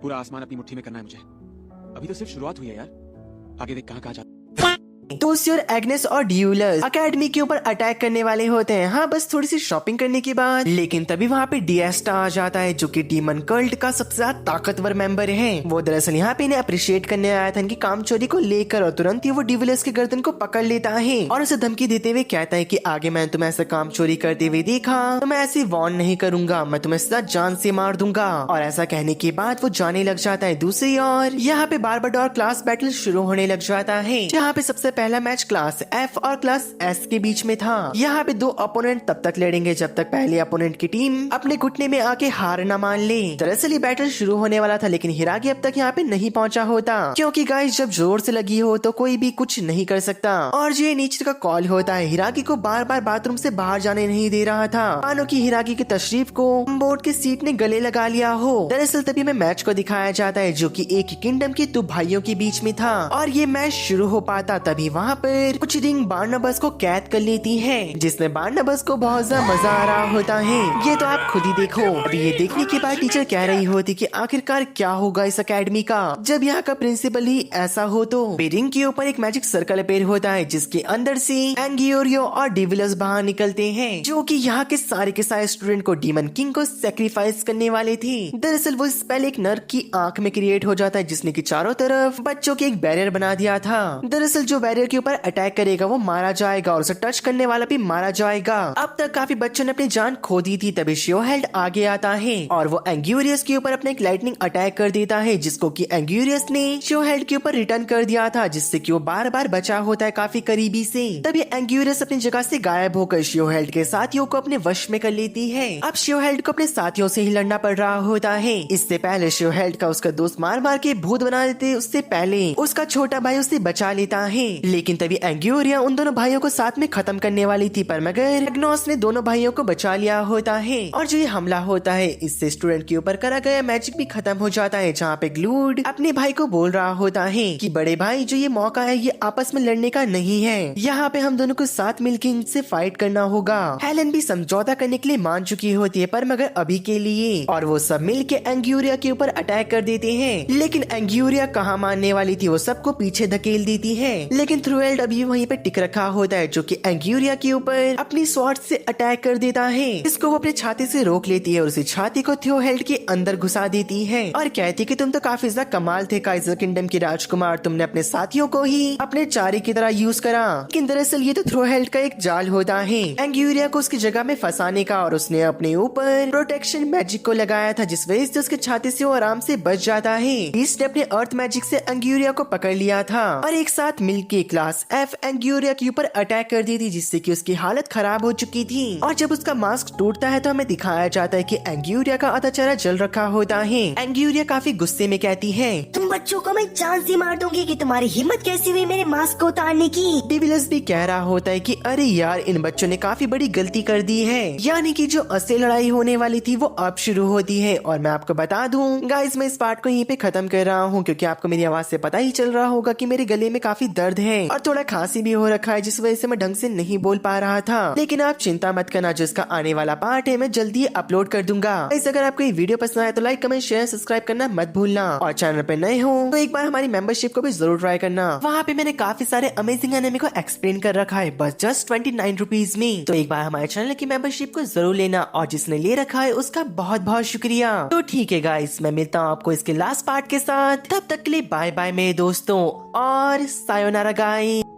पूरा आसमान अपनी मुट्ठी में करना है मुझे। अभी तो सिर्फ शुरुआत हुई है यार, आगे देख कहाँ कहाँ जा। तोसी और एग्नेस और ड्यूलस अकेडमी के ऊपर अटैक करने वाले होते हैं। हाँ, बस थोड़ी सी शॉपिंग करने के बाद। लेकिन तभी वहाँ पे डिएस्टा आ जाता है जो कि डीमन कल्ट का सबसे ज्यादा ताकतवर मेंबर है। वो दरअसल यहाँ पे इन्हें अप्रिशिएट करने आया था इनकी काम चोरी को लेकर, और तुरंत ही वो ड्यूलस के गर्दन को पकड़ लेता है और उसे धमकी देते हुए कहता है कि आगे मैं तुम्हें ऐसा काम चोरी करते हुए देखा तो मैं ऐसी वार्न नहीं करूंगा, मैं तुम्हें सीधा जान से मार दूंगा। और ऐसा कहने के बाद वो जाने लग जाता है। दूसरी ओर यहाँ पे बारबाडोर क्लास बैटल शुरू होने लग जाता है, जहाँ पे सबसे पहला मैच क्लास एफ और क्लास एस के बीच में था। यहाँ पे दो अपोनेंट तब तक लड़ेंगे जब तक पहले अपोनेंट की टीम अपने घुटने में आके हार न मान ले। दरअसल ये बैटल शुरू होने वाला था, लेकिन हिरागी अब तक यहाँ पे नहीं पहुंचा होता, क्योंकि गाइस जब जोर से लगी हो तो कोई भी कुछ नहीं कर सकता। और जो ये नेचर का कॉल होता है, हिरागी को बार बार बाथरूम से बाहर जाने नहीं दे रहा था, मानो कि हिरागी की तशरीफ को बोर्ड की सीट ने गले लगा लिया हो। दरअसल तभी में मैच को दिखाया जाता है जो कि एक ही किंगडम के दो भाइयों के बीच में था, और ये मैच शुरू हो पाता तभी वहाँ पर कुछ रिंग बार्नाबस को कैद कर लेती है, जिसमें बार्नाबस को बहुत ज्यादा मजा आ रहा होता है। ये तो आप खुद ही देखो। अभी ये देखने के बाद टीचर कह रही होती कि आखिरकार क्या होगा इस अकेडमी का जब यहाँ का प्रिंसिपल ही ऐसा हो। तो रिंग के ऊपर एक मैजिक सर्कल अपेयर होता है जिसके अंदर से एंगियोरियो और डिविलस बाहर निकलते हैं, जो कि यहाँ के सारे स्टूडेंट को डीमन किंग को सेक्रीफाइस करने वाले थे। दरअसल वो स्पेल एक नर्क की आंख में क्रिएट हो जाता है, जिसने की चारों तरफ बच्चों के एक बैरियर बना दिया था। दरअसल जो बैरियर के ऊपर अटैक करेगा वो मारा जाएगा और उसे टच करने वाला भी मारा जाएगा। अब तक काफी बच्चों ने अपनी जान खो दी थी, तभी शियोहेल्ड आगे आता है और वो एंग्यूरियस के ऊपर अपने एक लाइटनिंग अटैक कर देता है, जिसको कि एंग्यूरियस ने शियोहेल्ड के ऊपर रिटर्न कर दिया था, जिससे कि वो बार बार बचा होता है काफी करीबी से। तभी एंग्यूरियस अपनी जगह से गायब होकर शियोहेल्ड के साथियों को अपने वश में कर लेती है। अब शियोहेल्ड को अपने साथियों से ही लड़ना पड़ रहा होता है। इससे पहले शियोहेल्ड का उसका दोस्त मार मार के भूत बना देते, उससे पहले उसका छोटा भाई उसे बचा लेता है। लेकिन तभी एंग्यूरिया उन दोनों भाइयों को साथ में खत्म करने वाली थी, पर मगर एग्नोस ने दोनों भाइयों को बचा लिया होता है। और जो ये हमला होता है इससे स्टूडेंट के ऊपर करा गया मैजिक भी खत्म हो जाता है, जहाँ पे ग्लूड अपने भाई को बोल रहा होता है कि बड़े भाई जो ये मौका है ये आपस में लड़ने का नहीं है, यहाँ पे हम दोनों को साथ मिलकर इनसे फाइट करना होगा। हेलन भी समझौता करने के लिए मान चुकी होती है, पर मगर अभी के लिए, और वो सब मिल के एंग्यूरिया के ऊपर अटैक कर देते हैं। लेकिन एंग्यूरिया कहाँ मानने वाली थी, वो सबको पीछे धकेल देती है। लेकिन थ्रूएल्ड अभी वहीं पे टिक रखा होता है, जो कि एंग्यूरिया के ऊपर अपनी स्वॉर्ड से अटैक कर देता है। इसको वो अपने छाती से रोक लेती है और उसी छाती को थ्रूएल्ड के अंदर घुसा देती है और कहती कि तुम तो काफी ज्यादा कमाल थे काइजर किंगडम के राजकुमार, तुमने अपने साथियों को ही अपने चारे की तरह यूज करा। लेकिन दरअसल ये तो थ्रूएल्ड का एक जाल होता है एंग्यूरिया को उसकी जगह में फंसाने का, और उसने अपने ऊपर प्रोटेक्शन मैजिक को लगाया था, जिस वजह से उसके छाती से वो आराम से बच जाता है। इसने अपने अर्थ मैजिक से एंग्यूरिया को पकड़ लिया था और एक साथ मिलके क्लास एफ एंग्यूरिया के ऊपर अटैक कर दी थी, जिससे कि उसकी हालत खराब हो चुकी थी। और जब उसका मास्क टूटता है तो हमें दिखाया जाता है कि एंग्यूरिया का आधा चेहरा जल रखा होता है। एंग्यूरिया काफी गुस्से में कहती है, तुम बच्चों को मैं जान से मार दूंगी कि तुम्हारी हिम्मत कैसी हुई मेरे मास्क को उतारने की। डिविलस भी कह रहा होता है कि अरे यार इन बच्चों ने काफी बड़ी गलती कर दी है, यानी कि जो असली लड़ाई होने वाली थी वो अब शुरू होती है। और मैं आपको बता दूं गाइस, मैं इस पार्ट को यहीं पे खत्म कर रहा हूँ, क्योंकि आपको मेरी आवाज से पता ही चल रहा होगा कि मेरे गले में काफी दर्द है और थोड़ा खांसी भी हो रखा है, जिस वजह से मैं ढंग से नहीं बोल पा रहा था। लेकिन आप चिंता मत करना, जो इसका आने वाला पार्ट है मैं जल्दी अपलोड कर दूंगा। अगर आपको ये वीडियो पसंद आया तो लाइक कमेंट शेयर सब्सक्राइब करना मत भूलना, और चैनल पे नए हो तो एक बार हमारी मेंबरशिप को भी जरूर ट्राई करना। वहाँ पे मैंने काफी सारे अमेजिंग एनिमे को एक्सप्लेन कर रखा है बस जस्ट 29 रुपीज में। तो एक बार हमारे चैनल की मेंबरशिप को जरूर लेना, और जिसने ले रखा है उसका बहुत बहुत शुक्रिया। तो ठीक है गाइस, मैं मिलता हूँ आपको इसके लास्ट पार्ट के साथ, तब तक के लिए बाय बाय मेरे दोस्तों और सायोनारा गाइस।